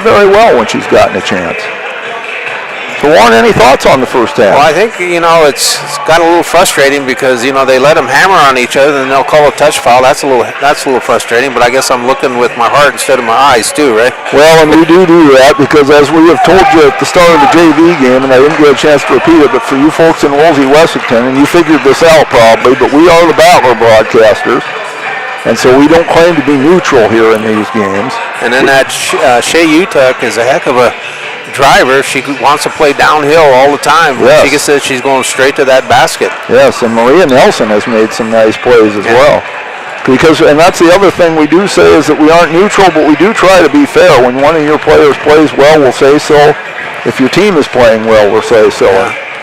A: very well when she's gotten a chance. So Warren, any thoughts on the first half?
B: Well, I think, it's got a little frustrating because, they let them hammer on each other and they'll call a touch foul. That's a little frustrating, but I guess I'm looking with my heart instead of my eyes too, right?
A: Well, and we do that because as we have told you at the start of the JV game, and I didn't get a chance to repeat it, but for you folks in Wolsey-Wessington, and you figured this out probably, but we are the Battler broadcasters. And so we don't claim to be neutral here in these games.
B: And then that Shea Utuck is a heck of a driver. She wants to play downhill all the time.
A: Yes.
B: She says she's going straight to that basket.
A: Yes, and Maria Nelson has made some nice plays as well. And that's the other thing we do say is that we aren't neutral, but we do try to be fair. When one of your players plays well, we'll say so. If your team is playing well, we'll say so.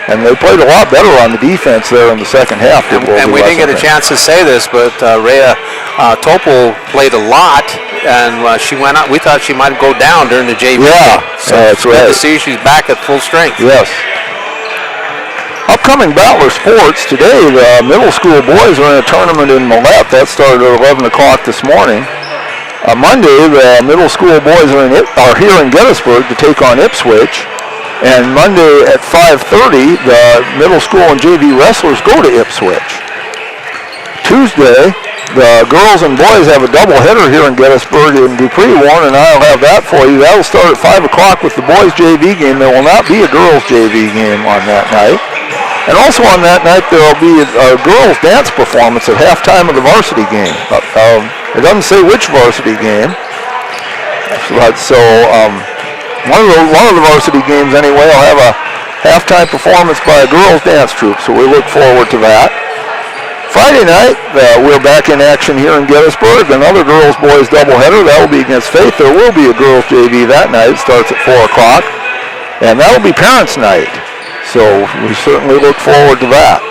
A: And they played a lot better on the defense there in the second half.
B: And we didn't get a chance to say this, but Rhea Topol played a lot, and she went out. We thought she might go down during the JV.
A: Yeah,
B: so
A: that's right.
B: Good to see she's back at full strength.
A: Yes. Upcoming Battler sports today, the middle school boys are in a tournament in Millette. That started at 11 o'clock this morning. Monday, the middle school boys are here in Gettysburg to take on Ipswich. And Monday at 5:30, the middle school and JV wrestlers go to Ipswich. Tuesday, the girls and boys have a doubleheader here in Gettysburg in Dupree. Warren and I will have that for you. That will start at 5 o'clock with the boys' JV game. There will not be a girls' JV game on that night. And also on that night, there will be a girls' dance performance at halftime of the varsity game. It doesn't say which varsity game. One of the varsity games anyway will have a halftime performance by a girls' dance troupe, so we look forward to that. Friday night, we're back in action here in Gettysburg. Another girls-boys doubleheader. That will be against Faith. There will be a girls' JV that night. It starts at 4 o'clock. And that will be Parents' Night. So we certainly look forward to that.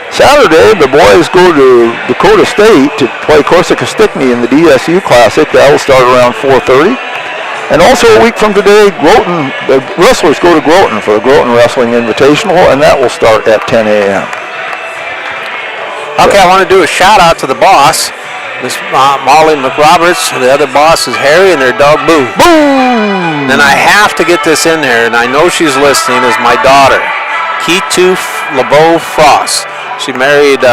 A: Saturday, the boys go to Dakota State to play Corsica Stickney in the DSU Classic. That will start around 4:30. And also a week from today, the wrestlers go to Groton for the Groton Wrestling Invitational, and that will start at 10 a.m.
B: Okay, I want to do a shout out to the boss, Miss Molly McRoberts. The other boss is Harry and their dog Boo. Boom! Then I have to get this in there, and I know she's listening, is my daughter, Ketu LeBeau Frost. She married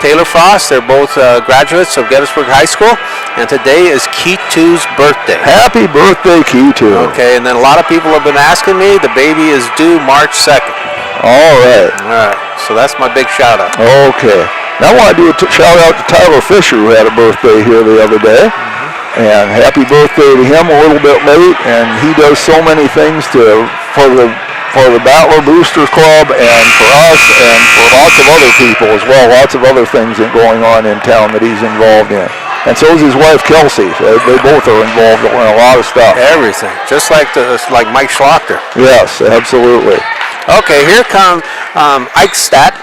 B: Taylor Frost. They're both graduates of Gettysburg High School. And today is Ketu's birthday.
A: Happy birthday, Ketu.
B: Okay, and then a lot of people have been asking me. The baby is due March 2nd.
A: All right.
B: So that's my big shout out.
A: Okay. Now I want to do a shout out to Tyler Fisher, who had a birthday here the other day. And happy birthday to him, a little bit late. And he does so many things for the Battler Boosters Club and for us and for lots of other people as well. Lots of other things going on in town that he's involved in. And so is his wife, Kelsey. They both are involved in a lot of stuff.
B: Everything. Just like Mike Schlachter.
A: Yes, absolutely.
B: Okay, here come Eichstadt,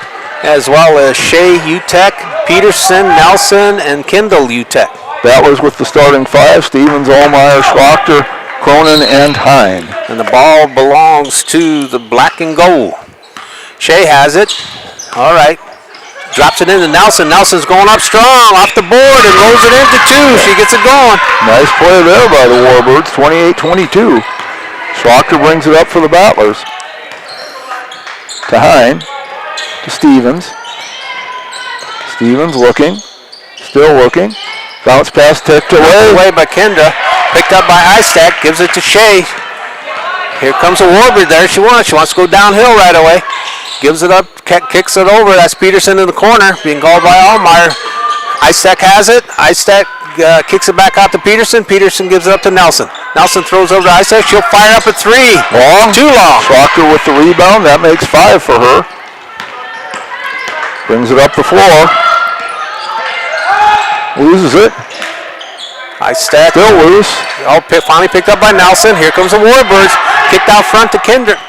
B: as well as Shea Utek, Peterson, Nelson, and Kendall Utek.
A: Battlers with the starting five: Stevens, Allmeyer, Schlachter, Cronin, and Hine.
B: And the ball belongs to the black and gold. Shea has it. All right. Drops it into Nelson. Nelson's going up strong off the board and rolls it into two. She gets it going.
A: Nice play there by the Warbirds, 28-22. Schlachter brings it up for the Battlers. To Hine. To Stevens. Stevens looking. Still looking. Bounce pass tipped away
B: by Kendra. Picked up by Eichstadt. Gives it to Shea. Here comes a Warbird there. She wants to go downhill right away. Gives it up, kicks it over. That's Peterson in the corner, being called by Allmeyer. Eichstadt has it. Eichstadt kicks it back out to Peterson. Peterson gives it up to Nelson. Nelson throws over to Eichstadt. She'll fire up at three.
A: Long.
B: Too long.
A: Schlachter with the rebound. That makes 5 for her. Brings it up the floor. Loses it.
B: Eichstadt.
A: Still loose.
B: Finally picked up by Nelson. Here comes the Warbirds. Kicked out front to Kendall.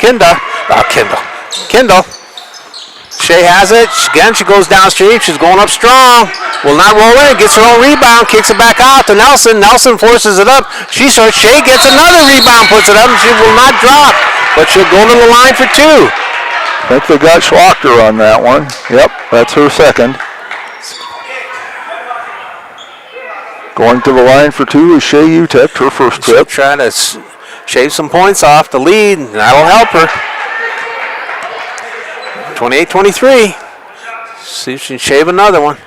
B: Shea has it. Again, she goes downstream. She's going up strong. Will not roll in. Gets her own rebound. Kicks it back out to Nelson. Nelson forces it up. Shea gets another rebound. Puts it up. And she will not drop. But she'll go to the line for two.
A: I think they got Schlachter on that one. Yep, that's her second. Going to the line for two is Shea Utek, her first trip.
B: She'll try to shave some points off the lead. And that'll help her. 28-23. See if she can shave another one.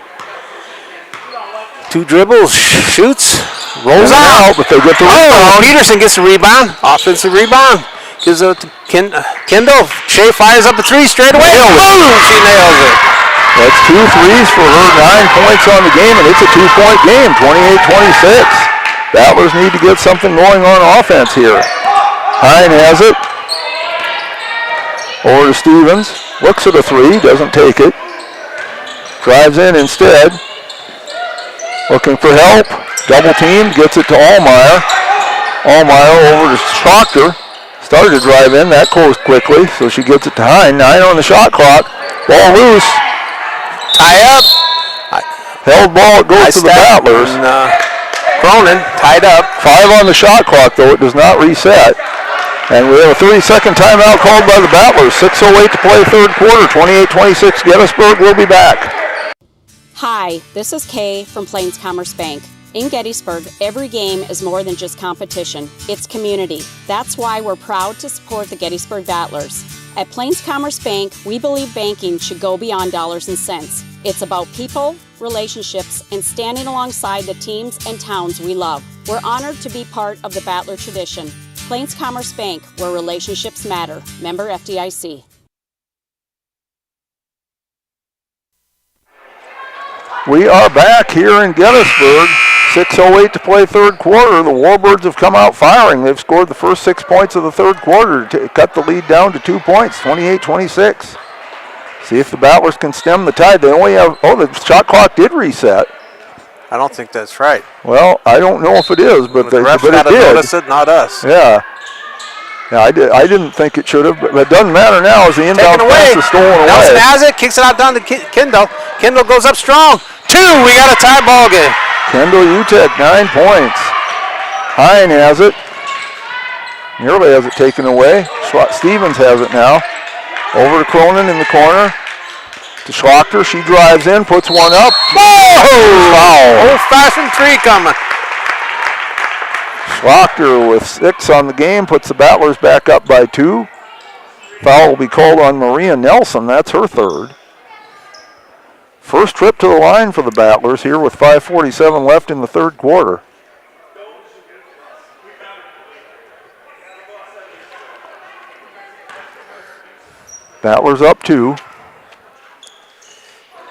B: 2 dribbles, shoots, rolls out.
A: But they get the rebound.
B: Peterson gets the rebound. Offensive rebound. Gives it to Kendall. Shea fires up a 3 straight away. Boom! She nails it.
A: That's 2 threes for her, 9 points on the game, and it's a 2-point game, 28-26. Battlers need to get something going on offense here. Hine has it. Over to Stevens. Looks at a 3, doesn't take it. Drives in instead. Looking for help. Double team, gets it to Allmeyer. Allmeyer over to Schrochter. Started to drive in, that closed quickly, so she gets it to Hine. 9 on the shot clock. Ball loose.
B: Tie up.
A: Held ball, it goes to the Battlers.
B: Cronin tied up.
A: 5 on the shot clock, though. It does not reset. And we have a 30-second timeout called by the Battlers. 6:08 to play third quarter. 28-26 Gettysburg. We'll be back.
S: Hi, this is Kay from Plains Commerce Bank. In Gettysburg, every game is more than just competition. It's community. That's why we're proud to support the Gettysburg Battlers. At Plains Commerce Bank, we believe banking should go beyond dollars and cents. It's about people, relationships, and standing alongside the teams and towns we love. We're honored to be part of the Battler tradition. Plains Commerce Bank, where relationships matter. Member FDIC.
A: We are back here in Gettysburg. 6:08 to play third quarter. The Warbirds have come out firing. They've scored the first 6 points of the third quarter to cut the lead down to 2 points, 28-26. See if the Battlers can stem the tide. They only have, the shot clock did reset.
B: I don't think that's right.
A: Well, I don't know if it is, but
B: the refs
A: it
B: gotta
A: did.
B: Notice it, not us.
A: Yeah. Yeah, I didn't think it should have, but it doesn't matter now as the inbound pass is stolen away.
B: Nelson has it, kicks it out down to Kendall. Kendall goes up strong. 2, we got a tie ball game.
A: Kendall Utek, 9 points. Hine has it. Nearly has it taken away. Stevens has it now. Over to Cronin in the corner. To Schrochter, she drives in, puts one up.
B: Foul. Old-fashioned 3 coming.
A: Schrochter with 6 on the game, puts the Battlers back up by 2. Foul will be called on Maria Nelson. That's her 3rd. First trip to the line for the Battlers here with 5:47 left in the third quarter. Battlers up 2.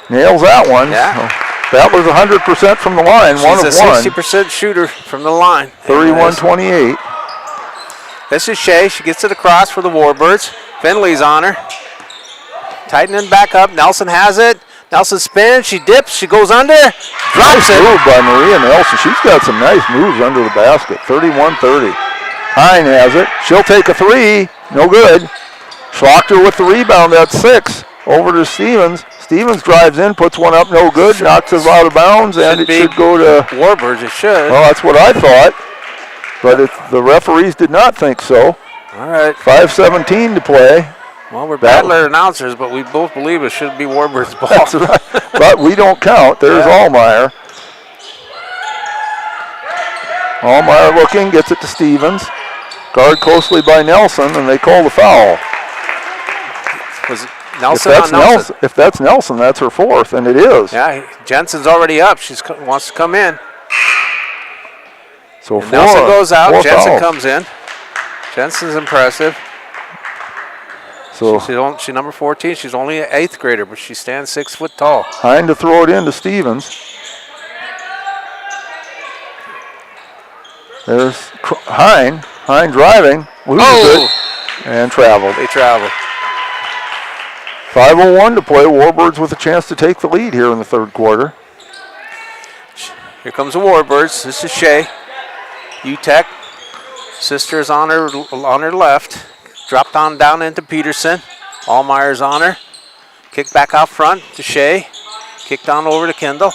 A: Nails that one.
B: Yeah.
A: Battlers 100% from the line,
B: She's
A: 1 of 1.
B: She's a 60% shooter from the line.
A: 31-28.
B: This is Shea. She gets it across for the Warbirds. Finley's on her. Tightening back up. Nelson has it. Nelson spins. She dips. She goes under. Drops it.
A: Move by Maria Nelson. She's got some nice moves under the basket. 31-30. Hine has it. She'll take a 3. No good. Schrochter with the rebound. That's 6. Over to Stevens. Stevens drives in, puts one up, no good, knocks it out of bounds, and it should go to
B: Warbirds. It should.
A: Well, that's what I thought, but the referees did not think so.
B: All right.
A: 5:17 to play.
B: Well, we're Battler announcers, but we both believe it should be Warbirds ball.
A: That's right. But we don't count. There's Allmeyer. Allmeyer looking, gets it to Stevens. Guard closely by Nelson, and they call the foul.
B: Was it Nelson on Nelson?
A: If that's Nelson, that's her 4th, and it is.
B: Yeah, Jensen's already up. She wants to come in.
A: So
B: Nelson goes out. Jensen
A: fouls.
B: comes in. Jensen's impressive.
A: So
B: she's number 14. She's only an 8th grader, but she stands 6 foot tall.
A: Hine to throw it in to Stevens. There's Hine. Hine driving. Loses it. And traveled.
B: They traveled.
A: 5:01 to play. Warbirds with a chance to take the lead here in the third quarter.
B: Here comes the Warbirds. This is Shea. Utek. Sister's on her left. Dropped on down into Peterson. Allmeyer's on her. Kick back out front to Shea. Kicked on over to Kendall.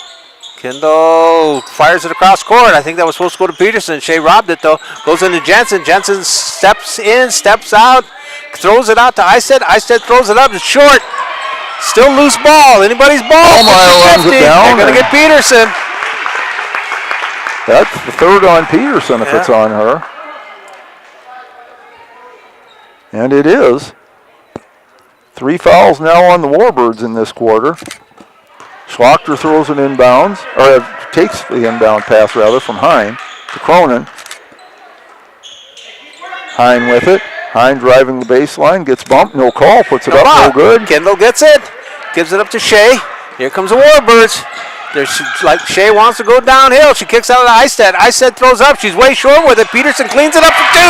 B: Kendall fires it across court. I think that was supposed to go to Peterson. Shea robbed it though. Goes into Jensen. Jensen steps in, steps out. Throws it out to Eistedt. Eistedt throws it up. It's short. Still loose ball. Anybody's ball.
A: Allmeyer runs it down.
B: They're going to get Peterson.
A: That's the 3rd on Peterson if it's on her. And it is. 3 fouls now on the Warbirds in this quarter. Schlachter throws it inbounds, or takes the inbound pass rather from Hine to Cronin. Hine with it. Hine driving the baseline, gets bumped, no call, puts it up, no good.
B: Kendall gets it, gives it up to Shea. Here comes the Warbirds. Like Shea wants to go downhill. She kicks out of Eistedt. Eistedt throws up. She's way short with it. Peterson cleans it up for 2.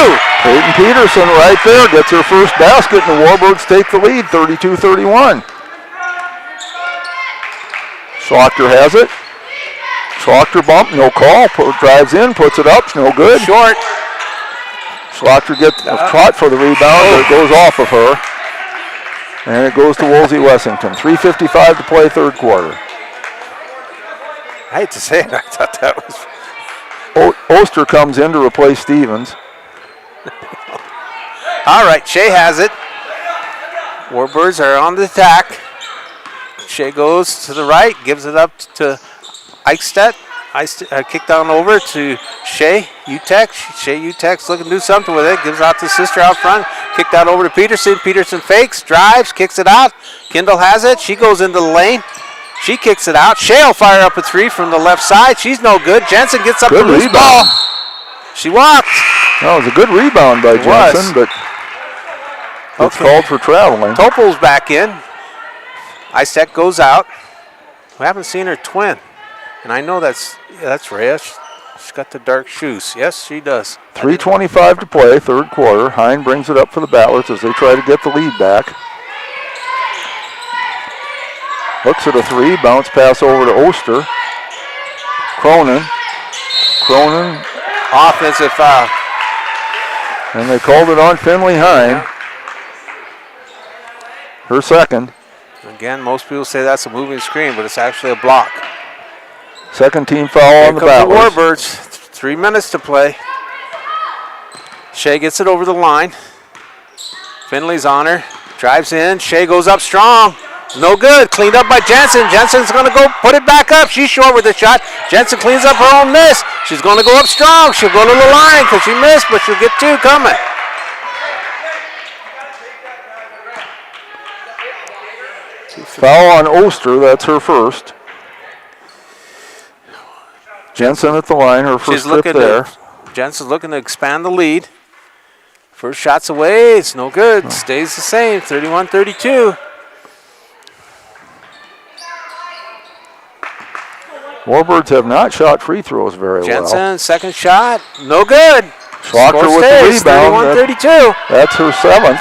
A: Peyton Peterson right there gets her first basket, and the Warbirds take the lead, 32-31. Schlachter has it. Schlachter bump, no call. Drives in, puts it up, no good.
B: Short.
A: Schlachter gets a trot for the rebound, but it goes off of her. And it goes to Wolsey-Wessington. 3:55 to play, third quarter.
B: I hate to say it, I thought that was...
A: Oster comes in to replace Stevens.
B: All right, Shea has it. Warbirds are on the attack. Shea goes to the right, gives it up to Eichstedt. Kick down over to Shea Utex. Shea Utex looking to do something with it. Gives out to sister out front. Kicked out over to Peterson. Peterson fakes, drives, kicks it out. Kendall has it. She goes into the lane. She kicks it out. Shea will fire up a 3 from the left side. She's no good. Jensen gets up the loose ball. She walked.
A: That was a good rebound by Jensen, but it's called for traveling.
B: Topol's back in. Eistedt goes out. We haven't seen her twin. And I know that's Rhea. She's got the dark shoes. Yes, she does.
A: 3:25 to play, third quarter. Hine brings it up for the Battlers as they try to get the lead back. Looks at a 3, bounce pass over to Oster. Cronin.
B: Offensive foul.
A: And they called it on Finley Hine.
B: Yeah.
A: Her second.
B: Again, most people say that's a moving screen, but it's actually a block.
A: Second team foul on the Battlers.
B: Here comes the Warbirds. 3 minutes to play. Shea gets it over the line. Finley's on her. Drives in. Shea goes up strong. No good. Cleaned up by Jensen. Jensen's going to go put it back up. She's short with the shot. Jensen cleans up her own miss. She's going to go up strong. She'll go to the line because she missed, but she'll get 2 coming.
A: Foul on Oster. That's her first. Jensen at the line. Her first trip there.
B: Jensen's looking to expand the lead. First shot's away. It's no good. Stays the same. 31-32.
A: Warbirds have not shot free throws very well.
B: Jensen, second shot, no good.
A: Schlachter with the rebound.
B: 31-32.
A: That's her 7th.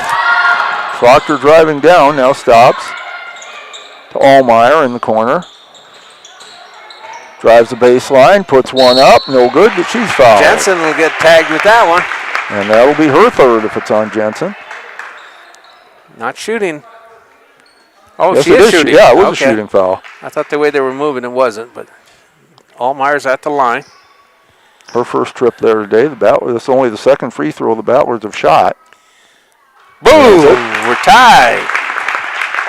A: Schlachter driving down, now stops. To Allmeyer in the corner. Drives the baseline, puts one up, no good, but she's fouled.
B: Jensen will get tagged with that one.
A: And that'll be her third if it's on Jensen.
B: Not shooting. Oh,
A: yes,
B: she is shooting.
A: Yeah, it was a shooting foul.
B: I thought the way they were moving it wasn't, but Allmeyer's at the line.
A: Her first trip there today. That's only the second free throw the Battlers have shot.
B: Boom! We're tied.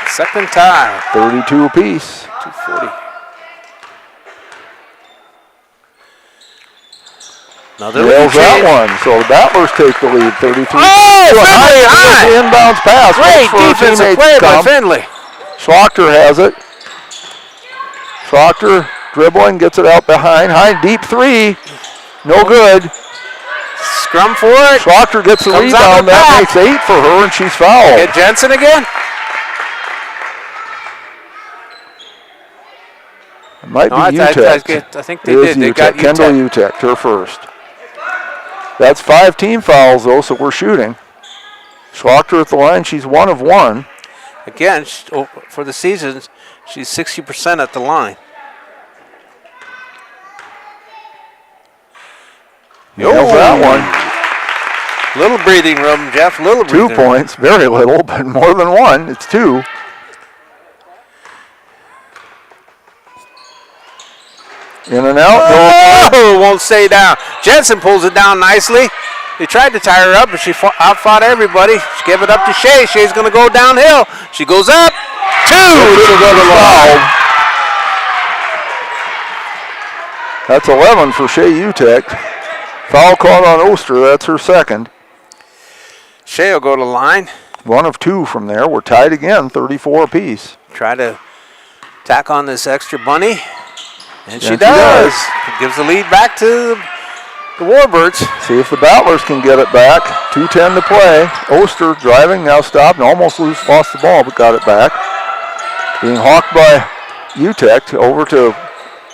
B: Second tie.
A: 32 apiece.
B: 2:40.
A: Nails that one. So the Battlers take the lead. 33.
B: Oh, Finley high.
A: The inbounds pass.
B: Great defensive play by Finley.
A: Schlachter has it. Schlachter dribbling, gets it out behind. High deep 3. No good.
B: Scrum for it.
A: Schlachter gets the rebound. That makes 8 for her, and she's fouled.
B: Hit Jensen again.
A: It might be Utex.
B: I think they did. They got
A: Kendall Utex, her first. That's 5 team fouls, though, so we're shooting. Schlachter at the line. She's 1 of 1.
B: Again, for the season, she's 60% at the line.
A: Nails that one.
B: Little breathing room, Jeff. Little breathing
A: 2 points. Very little, but more than 1. It's 2. In and out.
B: Oh, won't stay down. Jensen pulls it down nicely. They tried to tie her up, but she outfought everybody. She gave it up to Shea. Shea's going to go downhill. She goes up. 2.
A: That's 11 for Shea Utex. Foul called on Oster. That's her second.
B: Shea will go to the line.
A: one of two from there. We're tied again, 34 apiece.
B: Try to tack on this extra bunny. And she
A: Yes,
B: does. Gives the lead back to the Warbirds.
A: See if the Battlers can get it back. 2:10 to play. Oster driving, now stopped and almost lost the ball, but got it back. Being hawked by UTEC over to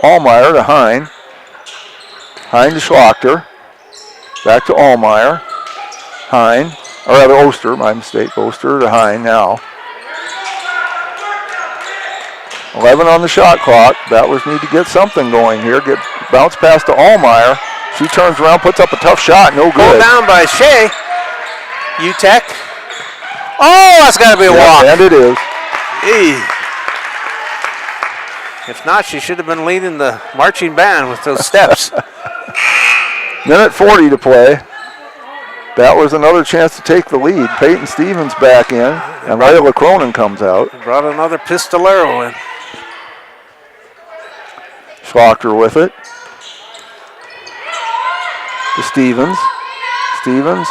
A: Allmeyer to Hine. Hine to Schlachter. Back to Allmeyer. Hine, or rather Oster, my mistake. Oster to Hine now. 11 on the shot clock. Battlers need to get something going here. Get bounce pass to Allmeyer. She turns around, puts up a tough shot, no good.
B: Pulled down by Shea. UTEC. Oh, that's got to be a walk.
A: And it is.
B: Hey. If not, she should have been leading the marching band with those steps.
A: Minute 40 to play. Battlers another chance to take the lead. Peyton Stevens back in, and Layla Cronin comes out.
B: Brought another pistolero in.
A: Schlachter with it. To Stevens. Stevens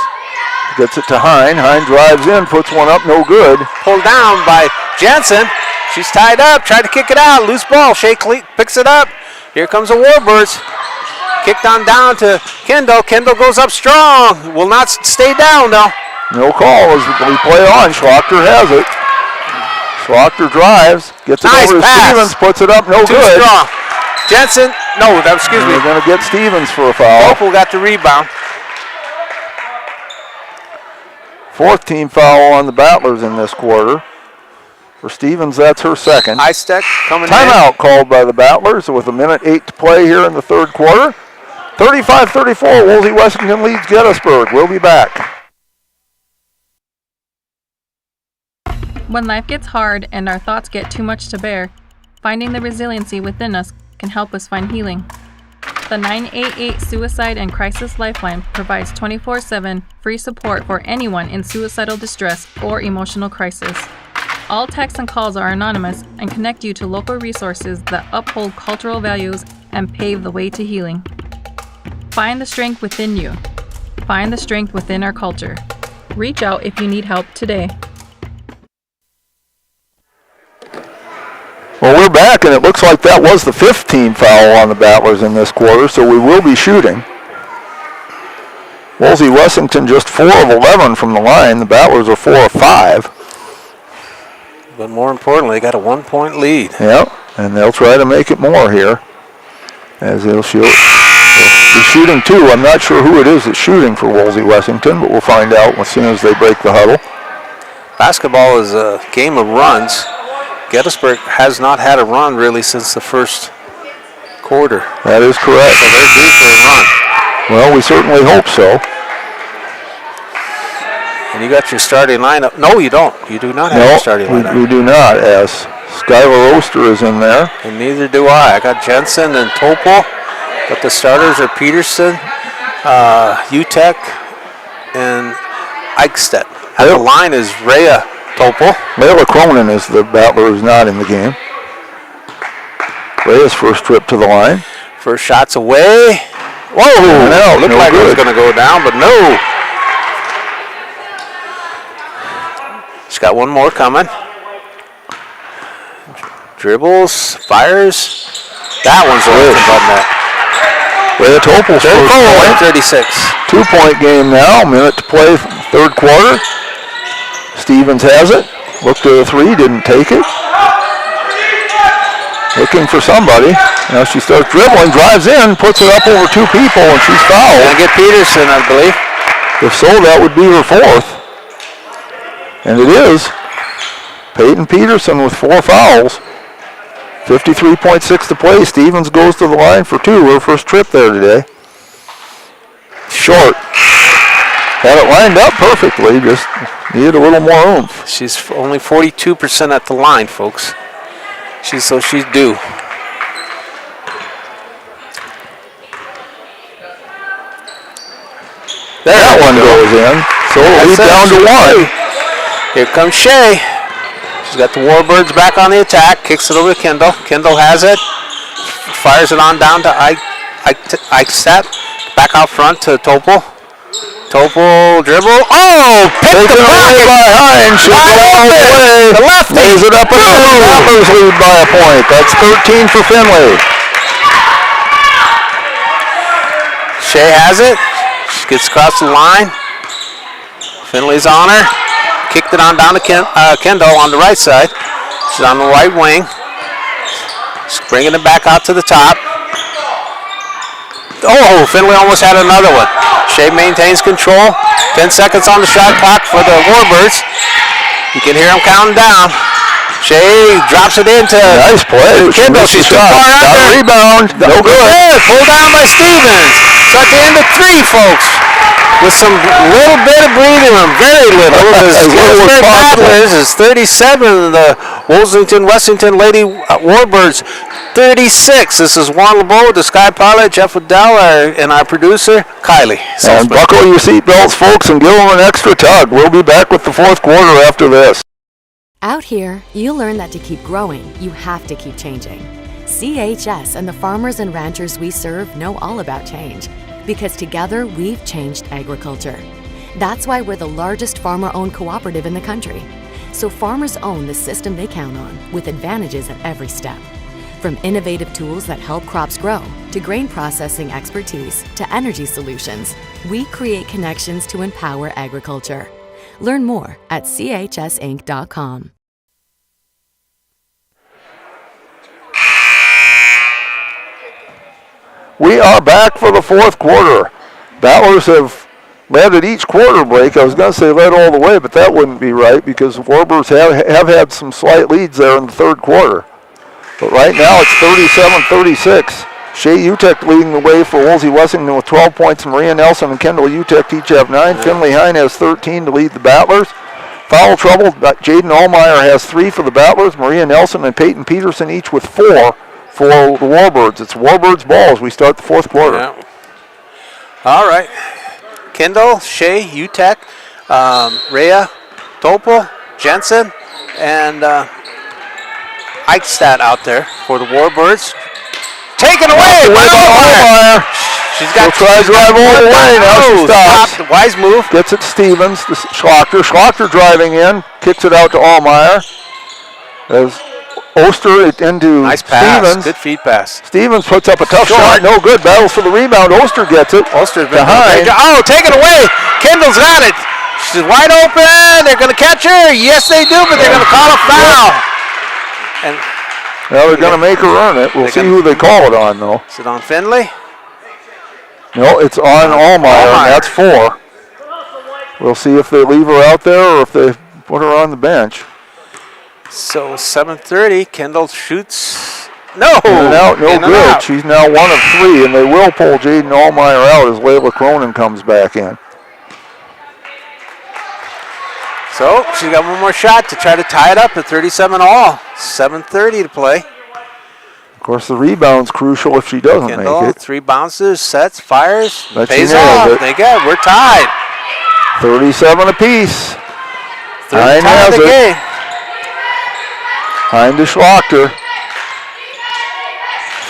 A: gets it to Hine. Hine drives in, puts one up, no good.
B: Pulled down by Jensen. She's tied up, tried to kick it out. Loose ball. Shea picks it up. Here comes the Warbirds. Kicked on down to Kendall. Kendall goes up strong. Will not stay down though.
A: No call as we play on. Schlachter has it. Schlachter drives, gets it over to Stevens, puts it up, no
B: Too
A: good.
B: strong. Jensen, no, excuse me.
A: They're going to get Stevens for a foul.
B: Opal got the rebound.
A: Fourth team foul on the Battlers in this quarter. For Stevens, that's her second.
B: High-Stech coming in.
A: Timeout called by the Battlers with 1:08 to play here in the third quarter. 35-34, Wolsey-Wessington leads Gettysburg. We'll be back.
T: When life gets hard and our thoughts get too much to bear, finding the resiliency within us can help us find healing. The 988 Suicide and Crisis Lifeline provides 24/7 free support for anyone in suicidal distress or emotional crisis. All texts and calls are anonymous and connect you to local resources that uphold cultural values and pave the way to healing. Find the strength within you. Find the strength within our culture. Reach out if you need help today.
A: Well, we're back, and it looks like that was the fifth team foul on the Battlers in this quarter, so we will be shooting. Wolsey-Wessington just 4 of 11 from the line. The Battlers are 4 of 5.
B: But more importantly, they got a 1-point lead.
A: Yep, and they'll try to make it more here as they'll shoot. They'll be shooting 2. I'm not sure who it is that's shooting for Wolsey-Wessington, but we'll find out as soon as they break the huddle.
B: Basketball is a game of runs. Gettysburg has not had a run really since the first quarter.
A: That is correct.
B: So they're due for a run.
A: Well, we certainly hope so.
B: And you got your starting lineup. No, you don't. You do not have your starting lineup.
A: We do not, as Skylar Oster is in there.
B: And neither do I. I got Jensen and Topol, but the starters are Peterson, UTEC, and Eichstedt. And the line is Rhea Topol.
A: Layla Cronin is the battler who's not in the game. Rhea's first trip to the line.
B: First shot's away. Whoa!
A: No,
B: Looked like it was going to go down, but no. She's got one more coming. Dribbles, fires. That one's away from net.
A: Rhea Topol's first point.
B: 36.
A: 2-point game now. Minute to play, third quarter. Stevens has it. Looked to the three, didn't take it. Looking for somebody. Now she starts dribbling, drives in, puts it up over 2 people, and she's fouled.
B: Gonna get Peterson, I believe.
A: If so, that would be her 4th. And it is. Peyton Peterson with 4 fouls. 53.6 to play. Stevens goes to the line for 2. Her first trip there today. Short. Had it lined up perfectly, just needed a little more oomph.
B: She's only 42% at the line, folks. She's due.
A: There that one goes in. So lead down to 1.
B: Here comes Shea. She's got the Warbirds back on the attack. Kicks it over to Kendall. Kendall has it. Fires it on down to Eichstedt. Back out front to Topol. Topol dribble. Oh, picked the pocket
A: by Hines. She's all the way.
B: The lefty.
A: Lays it up and the Rattlers lead by a point. That's 13 for Finley.
B: Shea has it. She gets across the line. Finley's on her. Kicked it on down to Kendall on the right side. She's on the right wing. She's bringing it back out to the top. Oh, Finley almost had another one. Shea maintains control. 10 seconds on the shot clock for the Warbirds. You can hear them counting down. Shea drops it into
A: nice play.
B: Kendall. She's too far out there.
A: Rebound. No good.
B: Pulled down by Stevens. So at the end of 3, folks. With some little bit of breathing room, very little. Gettysburg Battlers is 37. The Wolsey-Wessington Lady Warbirds 36. This is Juan LeBeau, the Sky Pilot, Jeff Waddell, and our producer, Kylie.
A: And buckle your seatbelts, folks, and give them an extra tug. We'll be back with the fourth quarter after this.
J: Out here, you learn that to keep growing, you have to keep changing. CHS and the farmers and ranchers we serve know all about change, because together we've changed agriculture. That's why we're the largest farmer-owned cooperative in the country. So farmers own the system they count on, with advantages at every step. From innovative tools that help crops grow, to grain processing expertise, to energy solutions, we create connections to empower agriculture. Learn more at chsinc.com.
A: We are back for the fourth quarter. Battlers have led at each quarter break. I was going to say led all the way, but that wouldn't be right because Warbirds have had some slight leads there in the third quarter. But right now it's 37-36. Shea Utek leading the way for Wolsey-Wessington with 12 points. Maria Nelson and Kendall Utek each have 9. Finley Hine has 13 to lead the Battlers. Foul trouble, Jaden Allmeyer has 3 for the Battlers. Maria Nelson and Peyton Peterson each with 4 for the Warbirds. It's Warbirds ball as we start the fourth quarter.
B: Yeah. All right. Kendall, Shea, Utek, Rhea, Topol, Jensen, and Eichstadt out there for the Warbirds. Taken away by Allmeyer. She's got
A: try to drive all the way. Now she stops.
B: Wise move.
A: Gets it to Stevens, to Schlachter. Schlachter driving in, kicks it out to Allmeyer. As Oster into
B: nice pass.
A: Stevens.
B: Good feed pass.
A: Stevens puts up a tough shot. No good. Battles for the rebound. Oster gets it.
B: Oster's been
A: behind.
B: Oh, take it away. Kendall's got it. She's wide open. They're going to catch her. Yes, they do, but they're going to call a foul. And
A: now they're going to make her earn it. We'll see who they call it on, though.
B: Is it on Finley?
A: No, it's on Allmeyer, and that's 4. We'll see if they leave her out there or if they put her on the bench.
B: So 7:30, Kendall shoots. No!
A: In and out, no good. She's now 1 of 3, and they will pull Jaden Allmeyer out as Layla Cronin comes back in.
B: So she's got one more shot to try to tie it up at 37 all. 7:30 to play.
A: Of course, the rebound's crucial if she doesn't
B: Kendall,
A: make it.
B: 3 bounces, sets, fires,
A: But
B: pays
A: she nails
B: off.
A: it.
B: They get it. We're tied.
A: 37 apiece.
B: Third
A: Hine
B: tie
A: has
B: of the
A: it.
B: game.
A: Hine to Schlachter.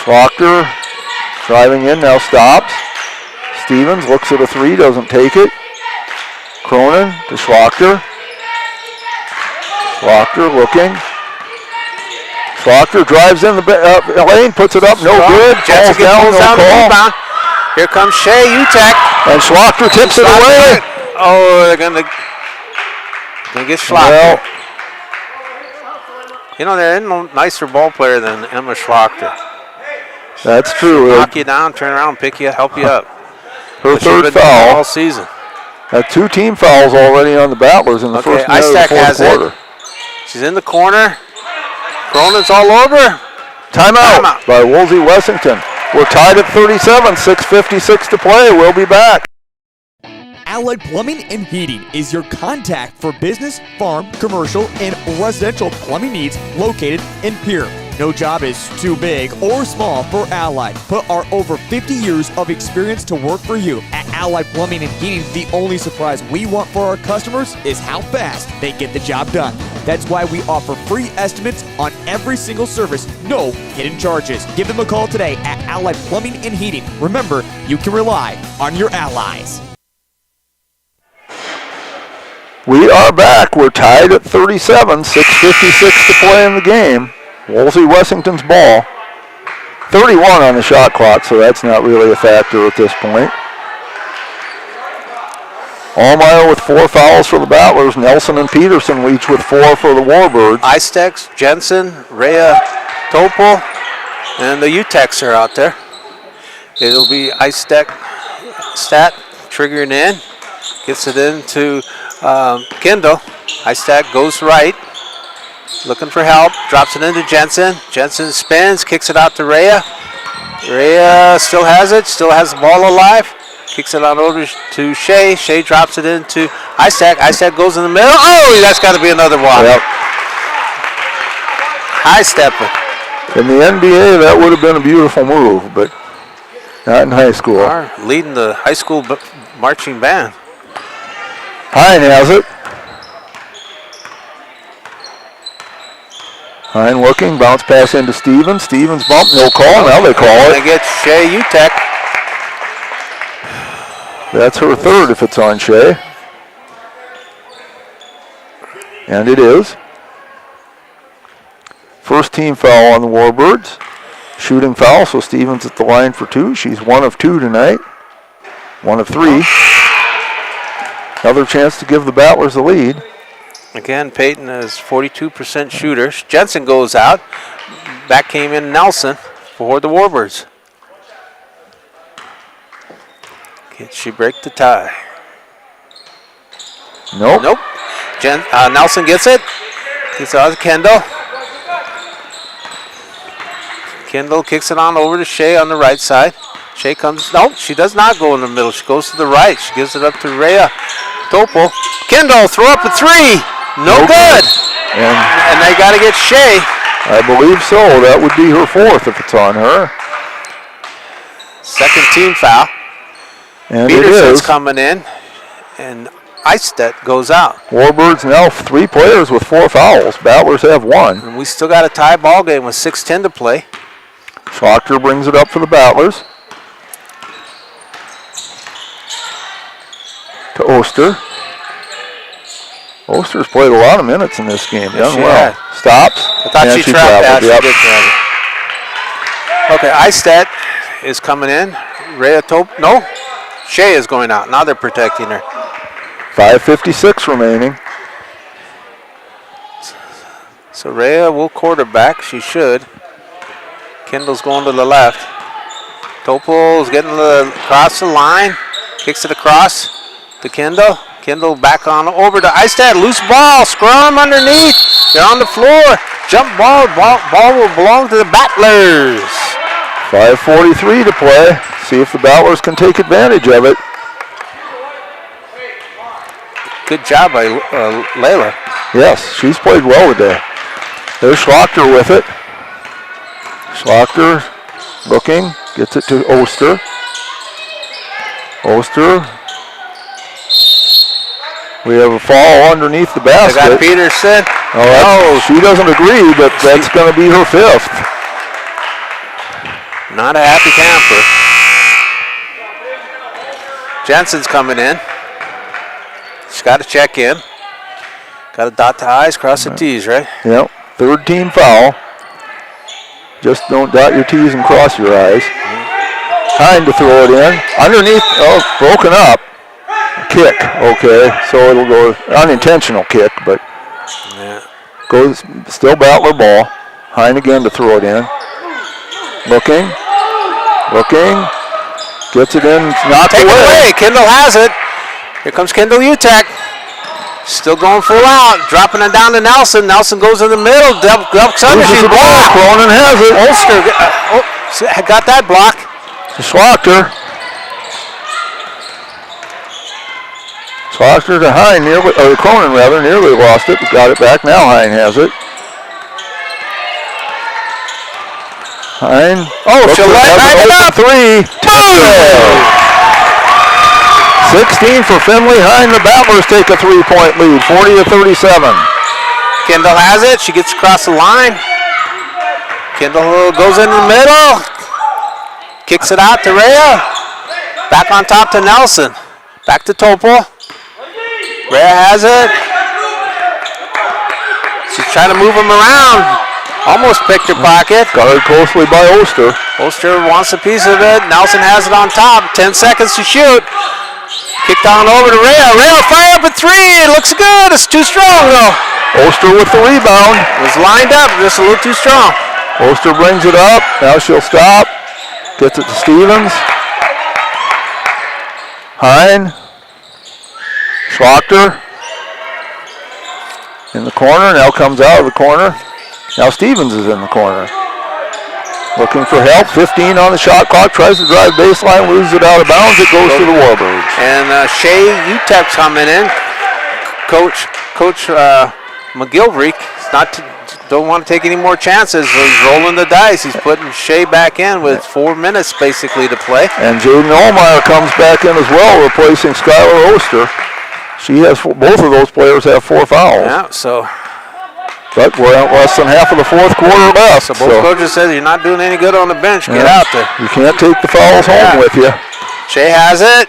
A: Schlachter driving in, now stops. Stevens looks at a 3, doesn't take it. Cronin to Schlachter. Schlachter looking. Schlachter drives in the lane, puts it up, no good. Falls down, no call.
B: Here comes Shea Utek.
A: And Schlachter tips it away.
B: Oh, they're going to get Schlachter.
A: Well,
B: you know, there ain't no nicer ball player than Emma Schlachter.
A: That's true.
B: Knock you down, turn around, pick you, help you up.
A: Her
B: But she's
A: third
B: been doing it
A: foul.
B: all season.
A: Had 2 team fouls already on the Battlers in the first minute of the
B: Eichstadt
A: fourth
B: has
A: quarter.
B: it. She's in the corner. Cronin's all over.
A: Timeout by Wolsey-Wessington. We're tied at 37, 6:56 to play. We'll be back.
G: Allied Plumbing and Heating is your contact for business, farm, commercial, and residential plumbing needs located in Pierre. No job is too big or small for Allied. Put our over 50 years of experience to work for you. At Allied Plumbing and Heating, the only surprise we want for our customers is how fast they get the job done. That's why we offer free estimates on every single service, no hidden charges. Give them a call today at Allied Plumbing and Heating. Remember, you can rely on your allies.
A: We are back. We're tied at 37, 6:56 to play in the game. Wolsey-Wessington's ball. 31 on the shot clock, so that's not really a factor at this point. Allmeyer with 4 fouls for the Battlers. Nelson and Peterson each with 4 for the Warbirds.
B: Istex, Jensen, Rhea, Topol, and the UTEX are out there. It'll be Istex Stat triggering in. Gets it into Kendall. Istex goes right. Looking for help. Drops it into Jensen. Jensen spins. Kicks it out to Rhea. Rhea still has it. Still has the ball alive. Kicks it on over to Shea. Shea drops it into Istex. Istex goes in the middle. Oh, that's got to be another walk.
A: Yep.
B: High stepping.
A: In the NBA, that would have been a beautiful move, but not in high school.
B: Are leading the high school marching band.
A: Hine has it. Hine looking, bounce pass into Stevens. Stevens bump, no call. Now they call it.
B: They get Shea Utek.
A: That's her third if it's on Shea. And it is. First team foul on the Warbirds. Shooting foul, so Stevens at the line for 2. She's 1 of 2 tonight. 1 of 3. Another chance to give the Battlers the lead.
B: Again, Peyton is 42% shooter. Jensen goes out. Back came in Nelson for the Warbirds. Can she break the tie?
A: Nope.
B: Nope. Nelson gets it. Gets it out to Kendall. Kendall kicks it on over to Shea on the right side. Shea comes. Nope, she does not go in the middle. She goes to the right. She gives it up to Rhea Topol. Kendall, throw up a 3. No good. And they got to get Shea.
A: I believe so. That would be her 4th if it's on her.
B: Second team foul.
A: And
B: Peterson's
A: it is.
B: coming in. And Eistedt goes out.
A: Warbirds now 3 players with 4 fouls. Battlers have 1.
B: And we still got a tie ball game with 6:10 to play.
A: Schlochter brings it up for the Battlers. To Oster. Oster's played a lot of minutes in this game. Done well.
B: Had.
A: Stops.
B: I thought she trapped that. Yep. She did travel. Okay, Eistedt is coming in. Rhea Top. No. Shea is going out. Now they're protecting her.
A: 5:56 remaining.
B: So Rhea will quarterback. She should. Kendall's going to the left. Topol's getting across the line. Kicks it across to Kendall. Kendall back on over to Eistedt. Loose ball. Scrum underneath. They're on the floor. Jump ball. Ball will belong to the Battlers.
A: 5:43 to play. See if the Battlers can take advantage of it.
B: Good job by Layla.
A: Yes, she's played well today. There's Schlochter with it. Schlochter looking, gets it to Oster. Oster. We have a foul underneath the basket.
B: They got Peterson.
A: Oh, she doesn't agree, but that's going to be her 5th.
B: Not a happy camper. Jensen's coming in. She's got to check in. Got to dot the I's, cross the T's, right?
A: Yep. 3rd team foul. Just don't dot your T's and cross your I's. Time to throw it in. Underneath, broken up. Kick, okay. So it'll go, unintentional kick, but goes, still Battler ball. Hine again to throw it in. Looking. Gets it in, knocked away.
B: Kendall has it. Here comes Kendall Utek. Still going full out. Dropping it down to Nelson. Nelson goes in the middle. Ducks under. She's blocked.
A: Cronin has it.
B: Ulster got that block.
A: Schlochter. Schlochter to Hine, or Cronin rather, nearly lost it, but got it back. Now Hine has it. Hine.
B: Oh, she'll light it up.
A: 3. 16 for Finley. Hine, the Battlers take a 3-point lead, 40-37.
B: Kendall has it. She gets across the line. Kendall goes in the middle. Kicks it out to Rhea. Back on top to Nelson. Back to Topol. Rhea has it. She's trying to move him around. Almost picked her pocket.
A: Guarded closely by Oster.
B: Oster wants a piece of it. Nelson has it on top. 10 seconds to shoot. Kicked on over to Rhea. Rhea fire up at 3. It looks good. It's too strong though.
A: Oster with the rebound.
B: It was lined up, just a little too strong.
A: Oster brings it up. Now she'll stop. Gets it to Stevens. Hine. Schlochter. In the corner. Now comes out of the corner. Now Stevens is in the corner. Looking for help. 15 on the shot clock. Tries to drive baseline. Loses it out of bounds. It goes to the Warbirds.
B: And Shea Utep coming in. Coach McGilvery don't want to take any more chances. He's rolling the dice. He's putting Shea back in with 4 minutes basically to play.
A: And Jaden Olmeyer comes back in as well, replacing Skylar Oster. She has both of those players have 4 fouls.
B: Yeah, so.
A: But we're at less than half of the fourth quarter left.
B: So both coaches said you're not doing any good on the bench. Get out there.
A: You can't take the fouls home with you.
B: Shea has it.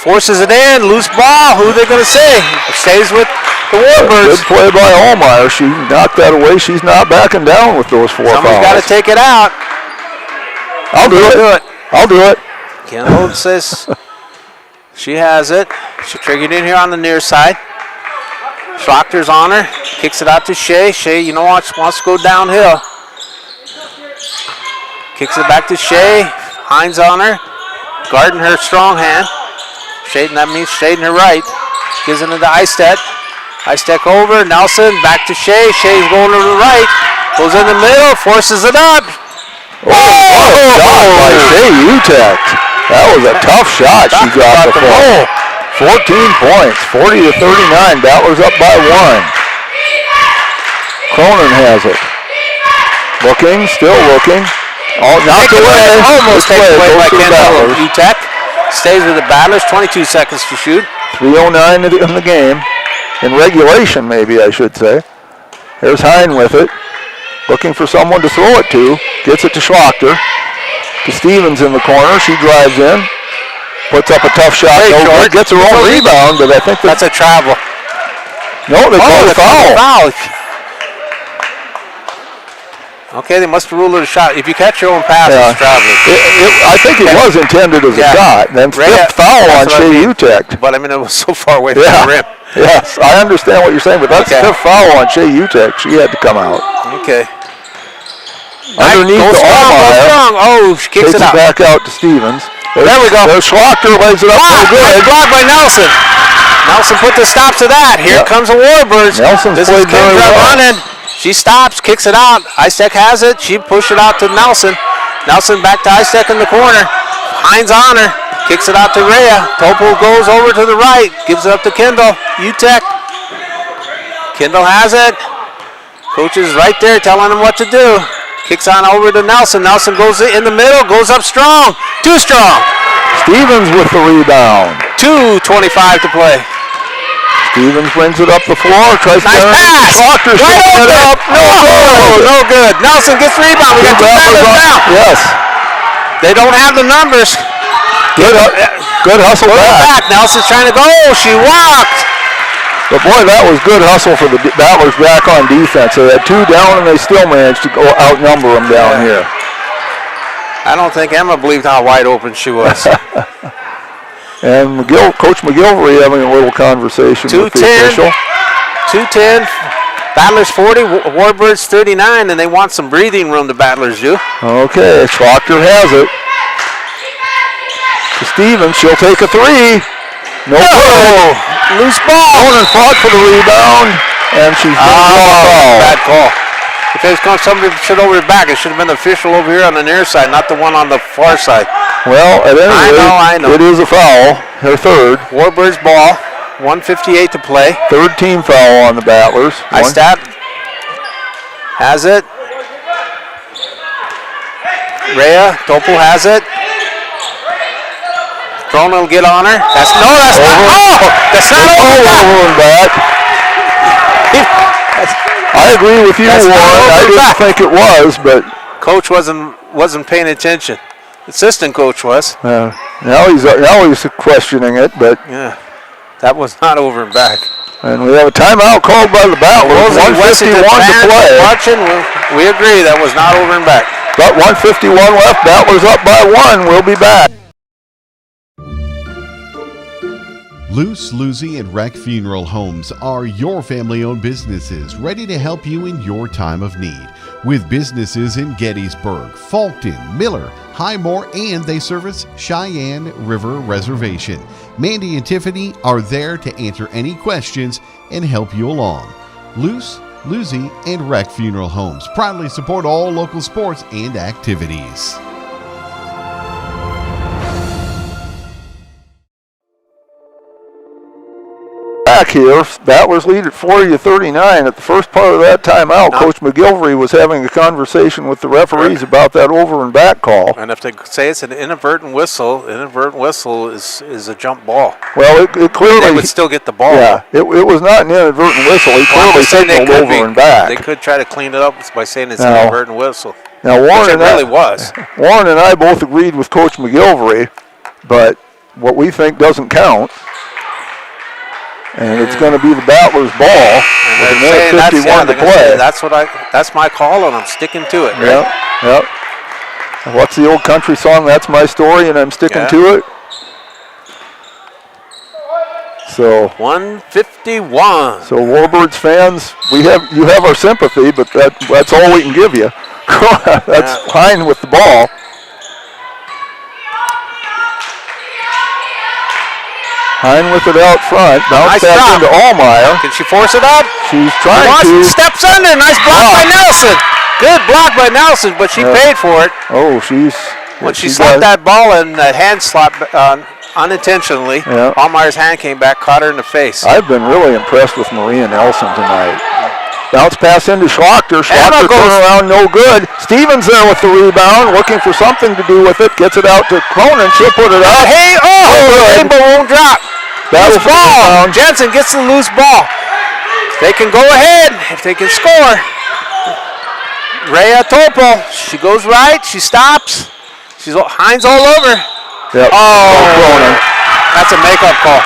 B: Forces it in. Loose ball. Who are they going to say? Stays with the Warbirds.
A: Good play by Olmeyer. She knocked that away. She's not backing down with those 4
B: Somebody's
A: fouls.
B: got to take it out.
A: I'll do it. I'll do it.
B: Kendall says she has it. She triggered in here on the near side. Schlachter's on her. Kicks it out to Shea. Shea, wants to go downhill. Kicks it back to Shea. Hines on her. Guarding her strong hand. That means shading her right. Gives it to Eistedt. Eistedt over. Nelson back to Shea. Shea's going to the right. Goes in the middle. Forces it up.
A: Oh, shot by Shea Utep. That was a tough shot she got before. 14 points. 40-39. Battlers up by 1. Cronin has it. Looking. Still looking. Knocked away.
B: Almost taken away by Kendall Utep. Stays with the Battlers, 22 seconds to shoot.
A: 3:09 in the game. In regulation, maybe I should say. There's Hine with it. Looking for someone to throw it to. Gets it to Schlachter. To Stevens in the corner. She drives in. Puts up a tough shot. Gets her own rebound, but I think
B: that's a travel.
A: No, they called a foul.
B: Okay, they must have ruled it a shot. If you catch your own pass, it's traveling.
A: I think it was intended as a shot. Then fifth foul on Shea Utep.
B: But it was so far away from the rim.
A: Yes, I understand what you're saying, but that's fifth foul on Shea Utep. She had to come out.
B: Okay.
A: Underneath the Olmeyer.
B: Oh, she kicks it out.
A: Back out to Stevens.
B: There we go.
A: There's Schlachter, lays it up for good.
B: Blocked by Nelson. Nelson put the stop to that. Here comes the Warbirds.
A: Nelson's played very well.
B: Running. She stops, kicks it out. Eistedt has it. She pushed it out to Nelson. Nelson back to Eistedt in the corner. Hines on her. Kicks it out to Rhea. Topo goes over to the right. Gives it up to Kendall. Utep. Kendall has it. Coach is right there telling him what to do. Kicks on over to Nelson. Nelson goes in the middle. Goes up strong. Too strong.
A: Stevens with the rebound.
B: 2:25 to play.
A: Stevens brings it up the floor. Tries
B: nice
A: to
B: pass.
A: Schlachter
B: right
A: it up.
B: No good. Nelson gets the rebound. We got 2 Battlers down.
A: Yes.
B: They don't have the numbers.
A: Good hustle back.
B: Nelson's trying to go. She walked.
A: But boy, that was good hustle for the Battlers back on defense. They had 2 down and they still managed to go outnumber them down here.
B: I don't think Emma believed how wide open she was.
A: And Coach McGilvery having a little conversation with the official.
B: 2:10. Battlers 40, Warbirds 39, and they want some breathing room, the Battlers do.
A: Okay, Schlachter has it. To Stevens, she'll take a 3. No good.
B: Loose ball.
A: Cronin fought for the rebound, and she's foul.
B: Bad call. If there's somebody sit over the back, it should have been the official over here on the near side, not the one on the far side.
A: Well, at any rate,
B: I know.
A: It is a foul, her third.
B: Warbirds ball, 1:58 to play.
A: Third team foul on the Battlers.
B: Eistedt has it. Rhea, Topo has it. Cronin will get on her. That's not over
A: back. I agree with you, Warren. I didn't think it was, but
B: coach wasn't paying attention. Assistant coach was.
A: Now he's questioning it, but
B: yeah. That was not over and back.
A: And we have a timeout called by the Battlers. 151 to play.
B: Watching, we agree that was not over and back.
A: But 151 left. Battlers up by 1. We'll be back.
D: Luce, Lucy, and Wreck Funeral Homes are your family-owned businesses ready to help you in your time of need. With businesses in Gettysburg, Fulton, Miller, Highmore, and they service Cheyenne River Reservation. Mandy and Tiffany are there to answer any questions and help you along. Luce, Lucy, and Wreck Funeral Homes proudly support all local sports and activities.
A: Back here, Battlers lead at 40-39. At the first part of that timeout, Coach McGilvery was having a conversation with the referees about that over and back call.
B: And if they say it's an inadvertent whistle is a jump ball.
A: Well, it clearly...
B: They would still get the ball.
A: Yeah, it was not an inadvertent whistle. He clearly signaled over and back.
B: They could try to clean it up by saying it's an inadvertent whistle.
A: Now, Warren and
B: really was.
A: Warren and I both agreed with Coach McGilvery, but what we think doesn't count. And it's going to be the Battlers' ball with a minute 51 to play.
B: That's my call, and I'm sticking to it. Right?
A: Yep. What's the old country song? That's my story, and I'm sticking to it. So
B: 151.
A: So Warbirds fans, you have our sympathy, but that's all we can give you. That's Hine with the ball. Hine with it out front. Bounce back into Allmeyer.
B: Can she force it up?
A: She's trying to.
B: Steps under. Nice block by Nelson. Good block by Nelson, but she paid for it.
A: Oh,
B: when she slapped that ball in, that hand slap unintentionally. Allmeyer's hand came back, caught her in the face.
A: I've been really impressed with Maria Nelson tonight. Bounce pass into Schlachter. Schlachter turnaround, no good. Stevens there with the rebound, looking for something to do with it. Gets it out to Cronin. She'll put it out.
B: Hey, Rainbow won't drop. Loose ball. Jensen gets the loose ball. They can go ahead if they can score. Rhea Topol. She goes right. She stops. Hines all over.
A: Yep.
B: Oh, that's a makeup call.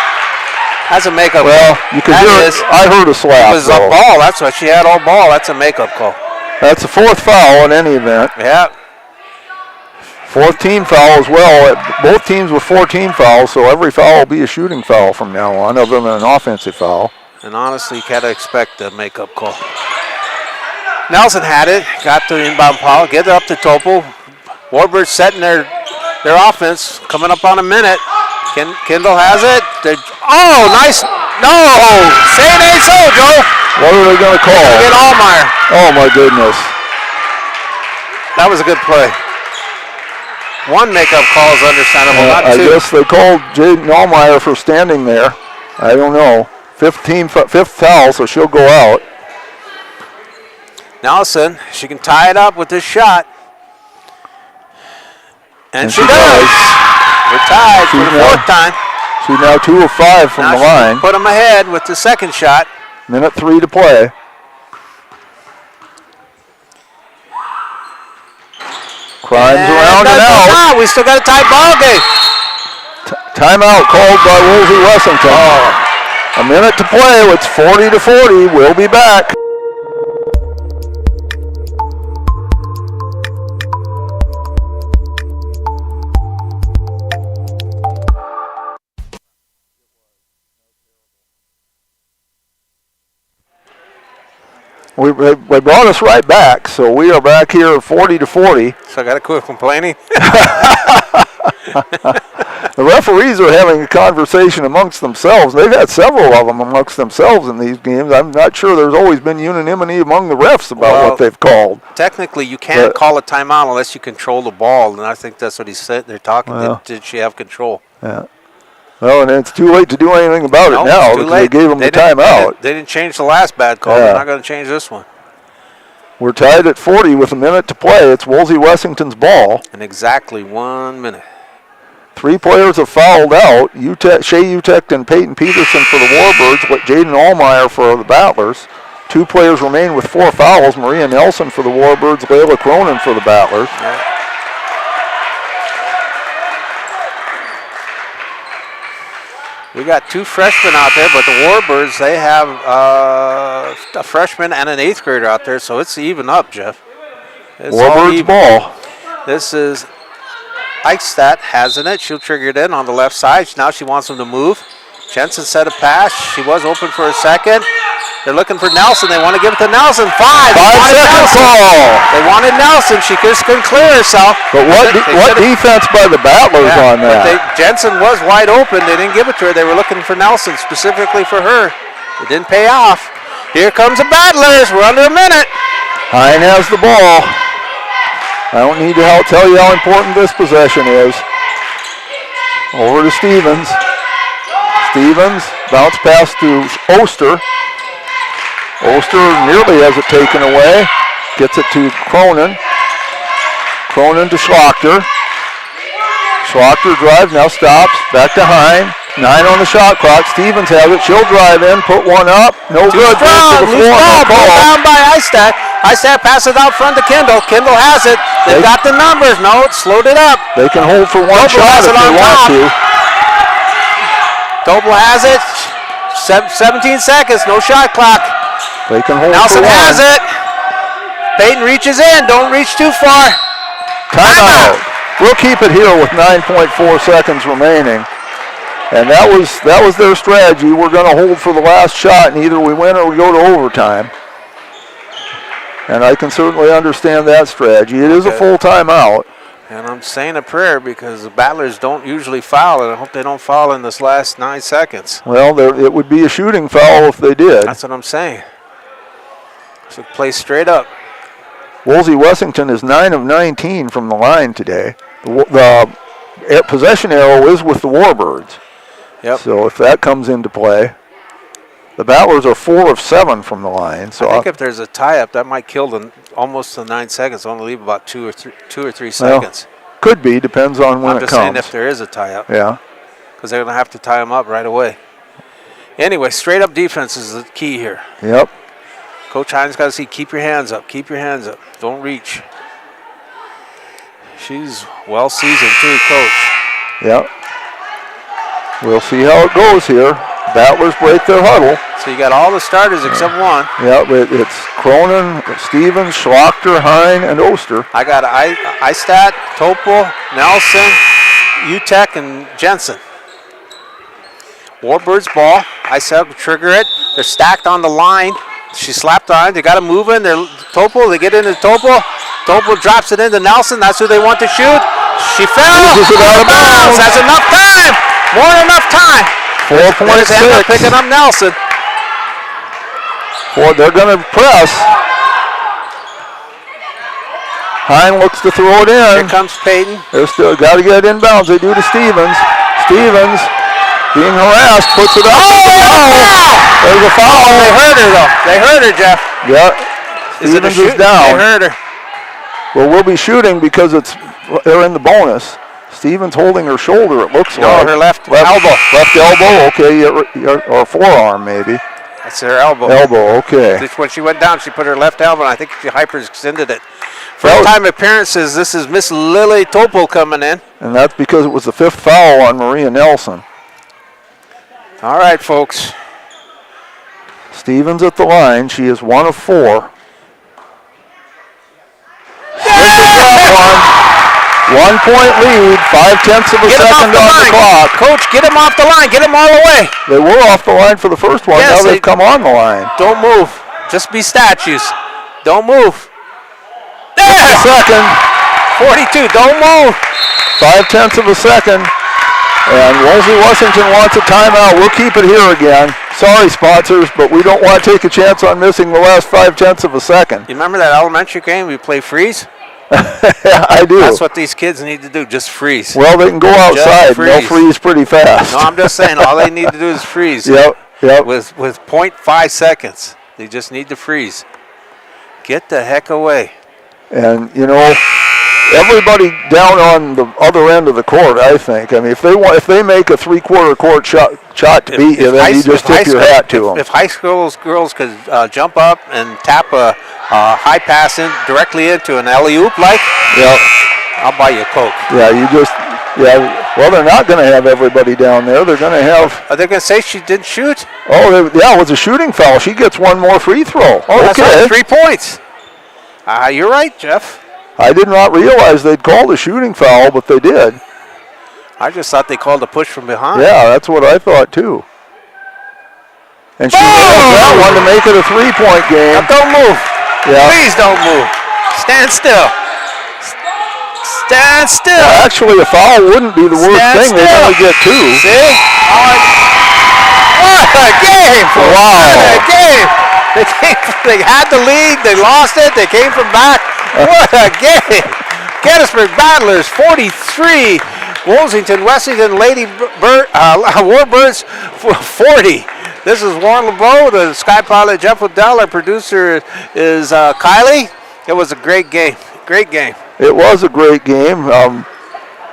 B: That's a makeup call.
A: You can hear it. I heard a slap.
B: It was a ball. That's why she had all ball. That's a makeup call.
A: That's the fourth foul in any event.
B: Yeah.
A: Fourth team foul as well. Both teams with 14 fouls, so every foul will be a shooting foul from now on, other than an offensive foul.
B: And honestly, you can't expect a makeup call. Nelson had it. Got the inbound foul. Get it up to Topol. Warbirds setting their offense. Coming up on a minute. Kendall has it. Nice. No. Say it ain't so, Joe.
A: What are they going to call?
B: Get Allmeyer.
A: Oh, my goodness.
B: That was a good play. One makeup call is understandable, not two.
A: I guess they called Jaden Allmeyer for standing there. I don't know. Fifth foul, so she'll go out.
B: Nelson, she can tie it up with this shot. And she does. We're tied for the fourth time.
A: She's now 2 of 5 from the line.
B: Put them ahead with the second shot.
A: Minute 3 to play. Crimes around and out.
B: We still got a tight ball game.
A: Timeout called by Wolsey-Wessington. A minute to play. It's 40-40. We'll be back. We brought us right back, so we are back here 40-40.
B: So I got to quit complaining.
A: The referees are having a conversation amongst themselves. They've had several of them amongst themselves in these games. I'm not sure there's always been unanimity among the refs about what they've called.
B: Technically, you can't call a timeout unless you control the ball, and I think that's what he said. They're talking. Did she have control?
A: Yeah. Well, and it's too late to do anything about it now because they gave them the timeout.
B: They didn't change the last bad call. They're not going to change this one.
A: We're tied at 40 with a minute to play. It's Wolsey-Wessington's ball.
B: In exactly 1 minute.
A: 3 players have fouled out. Shea Utecht and Peyton Peterson for the Warbirds, Jaden Allmeyer for the Battlers. 2 players remain with 4 fouls. Maria Nelson for the Warbirds, Layla Cronin for the Battlers.
B: Yeah. We got 2 freshmen out there, but the Warbirds, they have a freshman and an 8th grader out there, so it's even up, Jeff. It's
A: Warbirds ball.
B: This is Eichstadt hasn't it. She'll trigger it in on the left side. Now she wants them to move. Jensen set a pass. She was open for a second. They're looking for Nelson. They want to give it to Nelson. 5
A: seconds ball.
B: They wanted Nelson. She just couldn't clear herself.
A: But what defense by the Battlers on that?
B: Jensen was wide open. They didn't give it to her. They were looking for Nelson, specifically for her. It didn't pay off. Here comes the Battlers. We're under a minute.
A: Hine has the ball. I don't need to tell you how important this possession is. Over to Stevens. Stevens, bounce pass to Oster. Oster nearly has it taken away. Gets it to Cronin. Cronin to Schlachter. Schlachter drives, now stops. Back to Hine. 9 on the shot clock. Stevens has it. She'll drive in, put one up. No good.
B: Loose ball. Ball down by Eichstadt. Eichstadt passes out front to Kendall. Kendall has it. They've got the numbers. No, it slowed it up.
A: They can hold for one shot if they want to.
B: Tobel has it. 17 seconds. No shot clock.
A: They can hold
B: Nelson
A: for one.
B: has it. Peyton reaches in. Don't reach too far.
A: Timeout. We'll keep it here with 9.4 seconds remaining. And that was their strategy. We're going to hold for the last shot, and either we win or we go to overtime. And I can certainly understand that strategy. It is a full timeout.
B: And I'm saying a prayer because the Battlers don't usually foul, and I hope they don't foul in this last 9 seconds.
A: Well, it would be a shooting foul if they did.
B: That's what I'm saying. So play straight up.
A: Wolsey-Wessington is 9 of 19 from the line today. The possession arrow is with the Warbirds.
B: Yep.
A: So if that comes into play, the Battlers are 4 of 7 from the line. So
B: I think if there's a tie-up, that might kill almost the 9 seconds. Only leave about 2 or 3 seconds.
A: Could be, depends on when it comes.
B: I'm just saying if there is a tie-up.
A: Yeah.
B: Because they're going to have to tie them up right away. Anyway, straight-up defense is the key here.
A: Yep.
B: Coach Hines got to see, keep your hands up. Keep your hands up. Don't reach. She's well-seasoned too, Coach.
A: Yep. We'll see how it goes here. Battlers break their huddle.
B: So you got all the starters except one.
A: Yeah, it's Cronin, Stevens, Schlachter, Hine, and Oster.
B: I got Eichstadt, Topol, Nelson, Utek, and Jensen. Warbirds ball. Eichstadt will trigger it. They're stacked on the line. She slapped on. They got to move in. They're Topol. They get into Topol. Topol drops it into Nelson. That's who they want to shoot. She fell. Out of bounds. That's enough time. More than enough time.
A: 4.6.
B: Picking up Nelson.
A: Boy, they're going to press. Hine looks to throw it in.
B: Here comes Peyton.
A: They're still got to get it inbounds. They do to Stevens. Stevens being harassed, puts it up. There's a foul.
B: They hurt her though. They hurt her, Jeff.
A: Yeah. Stevens is down.
B: They hurt her.
A: Well, we'll be shooting because they're in the bonus. Stevens holding her shoulder, it looks like.
B: No, her left elbow.
A: Left elbow, okay, or forearm maybe.
B: That's her elbow.
A: Elbow, okay.
B: When she went down, she put her left elbow, and I think she hyperextended it. First-time appearances, this is Miss Lily Topol coming in.
A: And that's because it was the 5th foul on Maria Nelson.
B: All right, folks.
A: Stevens at the line. She is 1 of 4. 1 point lead, 5/10 of a second on the clock.
B: Coach, get him off the line. Get him all the way.
A: They were off the line for the first one.
B: Yes,
A: now they've come on the line.
B: Don't move. Just be statues. Don't move.
A: There! Second.
B: 42. Don't move.
A: 5/10 of a second. And Wolsey-Wessington wants a timeout. We'll keep it here again. Sorry, sponsors, but we don't want to take a chance on missing the last 5/10 of a second.
B: You remember that elementary game we play freeze?
A: Yeah, I do.
B: That's what these kids need to do, just freeze.
A: Well, they can go outside. They'll freeze pretty fast.
B: No, I'm just saying, all they need to do is freeze.
A: Yep.
B: With 0.5 seconds. They just need to freeze. Get the heck away.
A: And, everybody down on the other end of the court, I think. I mean, if they make a 3/4 court shot to beat you, then you just tip your hat to them.
B: If high school girls could jump up and tap a high pass directly into an alley-oop, I'll buy you a Coke.
A: Yeah, Yeah, well, they're not going to have everybody down there. They're going to have...
B: Are they going to say she didn't shoot?
A: Oh, yeah, it was a shooting foul. She gets one more free throw.
B: Oh, that's
A: okay.
B: right, 3 points. You're right, Jeff.
A: I did not realize they'd called a shooting foul, but they did.
B: I just thought they called a push from behind.
A: Yeah, that's what I thought, too. And she nailed that one to make it a 3-point game.
B: Now don't move.
A: Yeah.
B: Please don't move. Stand still. Stand still.
A: Well, actually, a foul wouldn't be the worst thing. They'd only get 2.
B: See? What a game.
A: Wow.
B: What a game. They had the lead. They lost it. They came from back. What a game. Gettysburg Battlers 43. Wolsey-Wessington Warbirds 40. This is Warren LeBeau, the Sky Pilot Jeff Liddell. Our producer is Kylie. It was a great game. Great game.
A: It was a great game.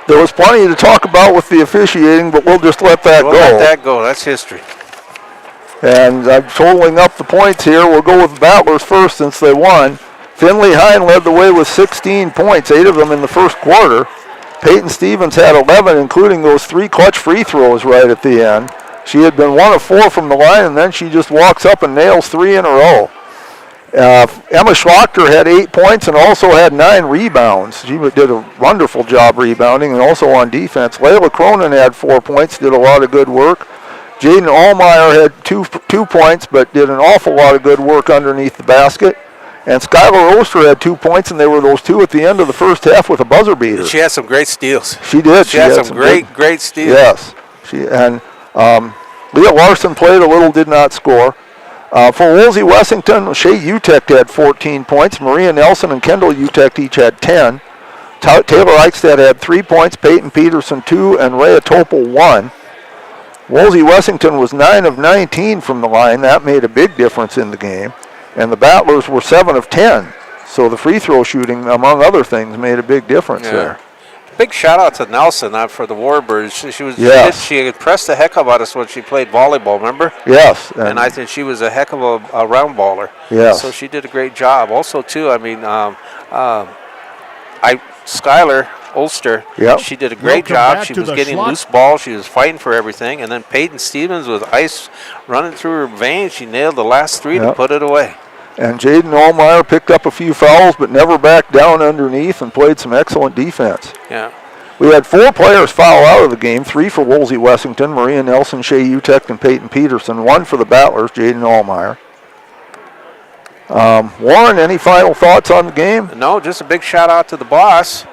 A: There was plenty to talk about with the officiating, but we'll just let that go.
B: Let that go. That's history.
A: And I'm totaling up the points here. We'll go with the Battlers first since they won. Finley Hine led the way with 16 points, 8 of them in the first quarter. Peyton Stevens had 11, including those 3 clutch free throws right at the end. She had been 1 of 4 from the line, and then she just walks up and nails 3 in a row. Emma Schlachter had 8 points and also had 9 rebounds. She did a wonderful job rebounding and also on defense. Layla Cronin had 4 points, did a lot of good work. Jaden Allmeyer had 2 points, but did an awful lot of good work underneath the basket. And Skylar Oster had 2 points, and they were those 2 at the end of the first half with a buzzer beater.
B: She had some great steals.
A: She did.
B: She had some great steals.
A: Yes. Leah Larson played a little, did not score. For Wolsey-Wessington, Shea Utecht had 14 points. Maria Nelson and Kendall Utecht each had 10. Taylor Eichstadt had 3 points, Peyton Peterson 2, and Rhea Topol 1. Wolsey-Wessington was 9 of 19 from the line. That made a big difference in the game. And the Battlers were 7 of 10. So the free throw shooting, among other things, made a big difference there.
B: Big shout out to Nelson for the Warbirds. She impressed the heck out of us when she played volleyball, remember?
A: Yes.
B: And I think she was a heck of a round baller.
A: Yes.
B: So she did a great job. Also, too, I mean, Skylar Ulster, she did a great job. She was getting loose ball. She was fighting for everything. And then Peyton Stevens with ice running through her veins. She nailed the last 3 to put it away.
A: And Jaden Allmeyer picked up a few fouls but never backed down underneath and played some excellent defense.
B: Yeah.
A: We had 4 players foul out of the game, 3 for Wolsey-Wessington, Maria Nelson, Shea Utecht, and Peyton Peterson, 1 for the Battlers, Jaden Allmeyer. Warren, any final thoughts on the game?
B: No, just a big shout out to the boss,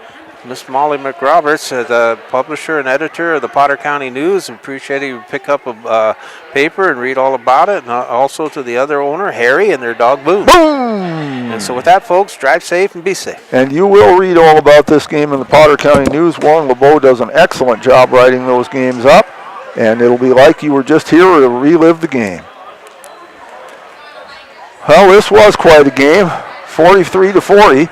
B: Miss Molly McRoberts, the publisher and editor of the Potter County News. Appreciate it. You pick up a paper and read all about it. And also to the other owner, Harry, and their dog, Boom. And so with that, folks, drive safe and be safe.
A: And you will read all about this game in the Potter County News. Warren LeBeau does an excellent job writing those games up. And it'll be like you were just here to relive the game. Well, this was quite a game, 43-40.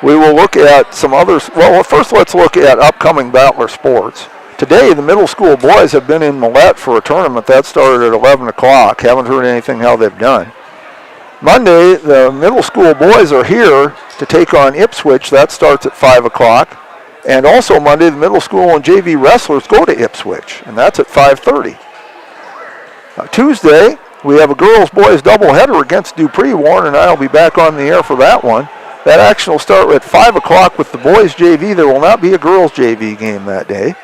A: We will look at some others. Well, first let's look at upcoming Battler sports. Today, the middle school boys have been in Millette for a tournament. That started at 11 o'clock. Haven't heard anything how they've done. Monday, the middle school boys are here to take on Ipswich. That starts at 5 o'clock. And also Monday, the middle school and JV wrestlers go to Ipswich, and that's at 5:30. Tuesday, we have a girls-boys doubleheader against Dupree. Warren and I will be back on the air for that one. That action will start at 5 o'clock with the boys' JV. There will not be a girls' JV game that day.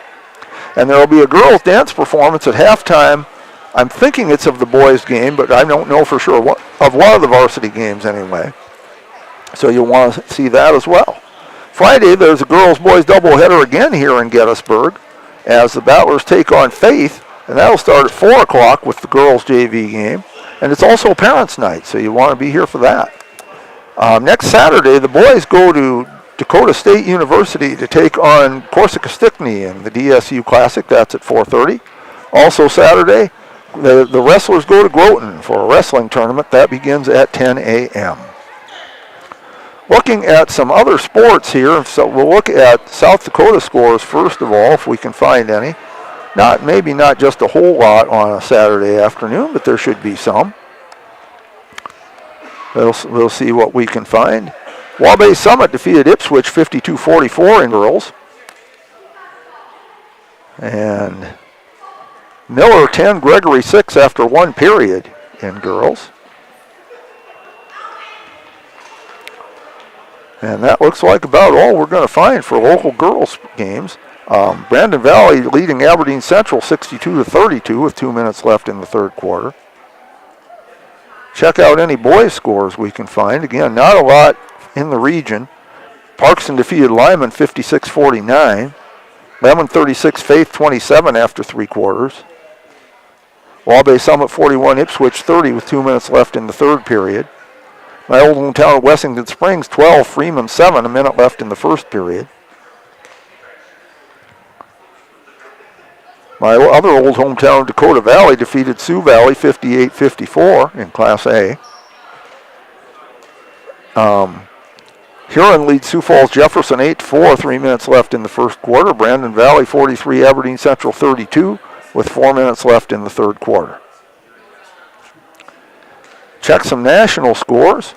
A: And there will be a girls' dance performance at halftime. I'm thinking it's of the boys' game, but I don't know for sure. Of one of the varsity games anyway. So you'll want to see that as well. Friday, there's a girls-boys doubleheader again here in Gettysburg as the Battlers take on Faith. And that'll start at 4 o'clock with the girls' JV game. And it's also Parents' Night, so you want to be here for that. Next Saturday, the boys go to Dakota State University to take on Corsica Stickney in the DSU Classic. That's at 4:30. Also Saturday, the wrestlers go to Groton for a wrestling tournament. That begins at 10 a.m. Looking at some other sports here, so we'll look at South Dakota scores first of all, if we can find any. Maybe not just a whole lot on a Saturday afternoon, but there should be some. We'll see what we can find. Wabash Summit defeated Ipswich 52-44 in girls. And Miller 10, Gregory 6 after one period in girls. And that looks like about all we're going to find for local girls games. Brandon Valley leading Aberdeen Central 62-32 with 2 minutes left in the third quarter. Check out any boys scores we can find. Again, not a lot in the region. Parkson defeated Lyman 56-49. Lemon 36, Faith 27 after 3 quarters. Waubay Summit 41, Ipswich 30 with 2 minutes left in the third period. My old hometown of Wessington Springs 12, Freeman 7, a minute left in the first period. My other old hometown of Dakota Valley defeated Sioux Valley 58-54 in Class A. Huron leads Sioux Falls Jefferson 8-4, 3 minutes left in the first quarter. Brandon Valley 43, Aberdeen Central 32 with 4 minutes left in the third quarter. Check some national scores.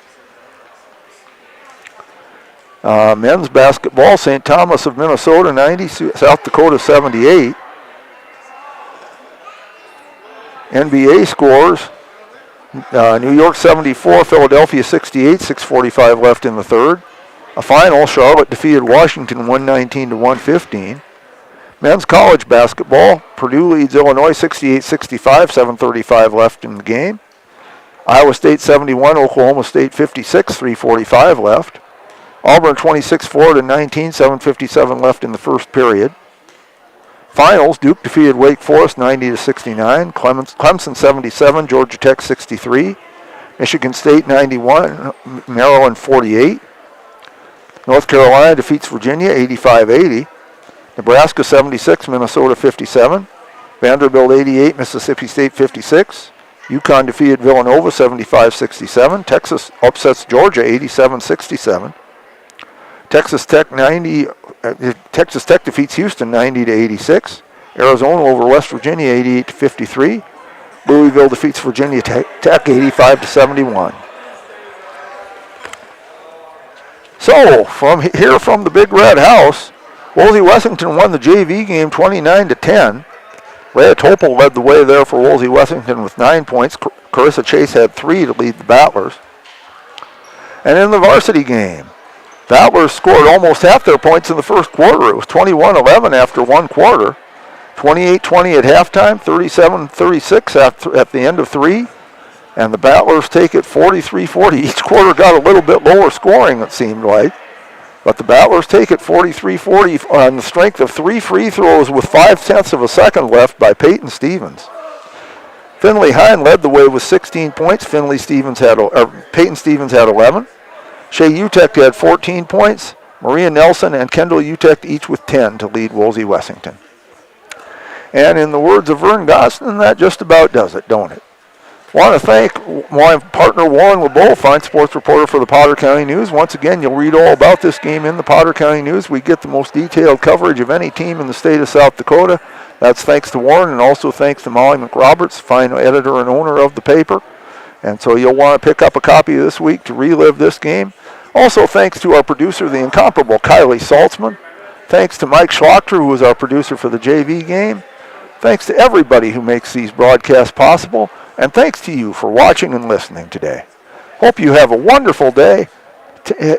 A: Men's basketball, St. Thomas of Minnesota 90, South Dakota 78. NBA scores, New York 74, Philadelphia 68, 6:45 left in the third. A final, Charlotte defeated Washington 119-115. Men's college basketball, Purdue leads Illinois 68-65, 7:35 left in the game. Iowa State 71, Oklahoma State 56, 3:45 left. Auburn 26-4-19, 7:57 left in the first period. Finals, Duke defeated Wake Forest 90-69, Clemson 77, Georgia Tech 63, Michigan State 91, Maryland 48. North Carolina defeats Virginia 85-80, Nebraska 76, Minnesota 57, Vanderbilt 88, Mississippi State 56. UConn defeated Villanova 75-67, Texas upsets Georgia 87-67. Texas Tech defeats Houston 90-86. Arizona over West Virginia 88-53. Louisville defeats Virginia Tech 85-71. So from the Big Red House, Wolsey-Wessington won the JV game 29-10. Rhea Topol led the way there for Wolsey-Wessington with 9 points. Carissa Chase had 3 to lead the Battlers. And in the varsity game, Battlers scored almost half their points in the first quarter. It was 21-11 after one quarter, 28-20 at halftime, 37-36 at the end of 3, and the Battlers take it 43-40. Each quarter got a little bit lower scoring, it seemed like, but the Battlers take it 43-40 on the strength of 3 free throws with 0.5 of a second left by Peyton Stevens. Finley Hine led the way with 16 points. Peyton Stevens had 11. Shea Utecht had 14 points. Maria Nelson and Kendall Utecht each with 10 to lead Wolsey-Wessington. And in the words of Vern Gostin, that just about does it, don't it? Want to thank my partner Warren LeBeau, fine sports reporter for the Potter County News. Once again, you'll read all about this game in the Potter County News. We get the most detailed coverage of any team in the state of South Dakota. That's thanks to Warren, and also thanks to Molly McRoberts, fine editor and owner of the paper. And so you'll want to pick up a copy this week to relive this game. Also thanks to our producer, the incomparable Kylie Saltzman. Thanks to Mike Schlachter, who is our producer for the JV game. Thanks to everybody who makes these broadcasts possible. And thanks to you for watching and listening today. Hope you have a wonderful day.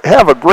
A: Have a great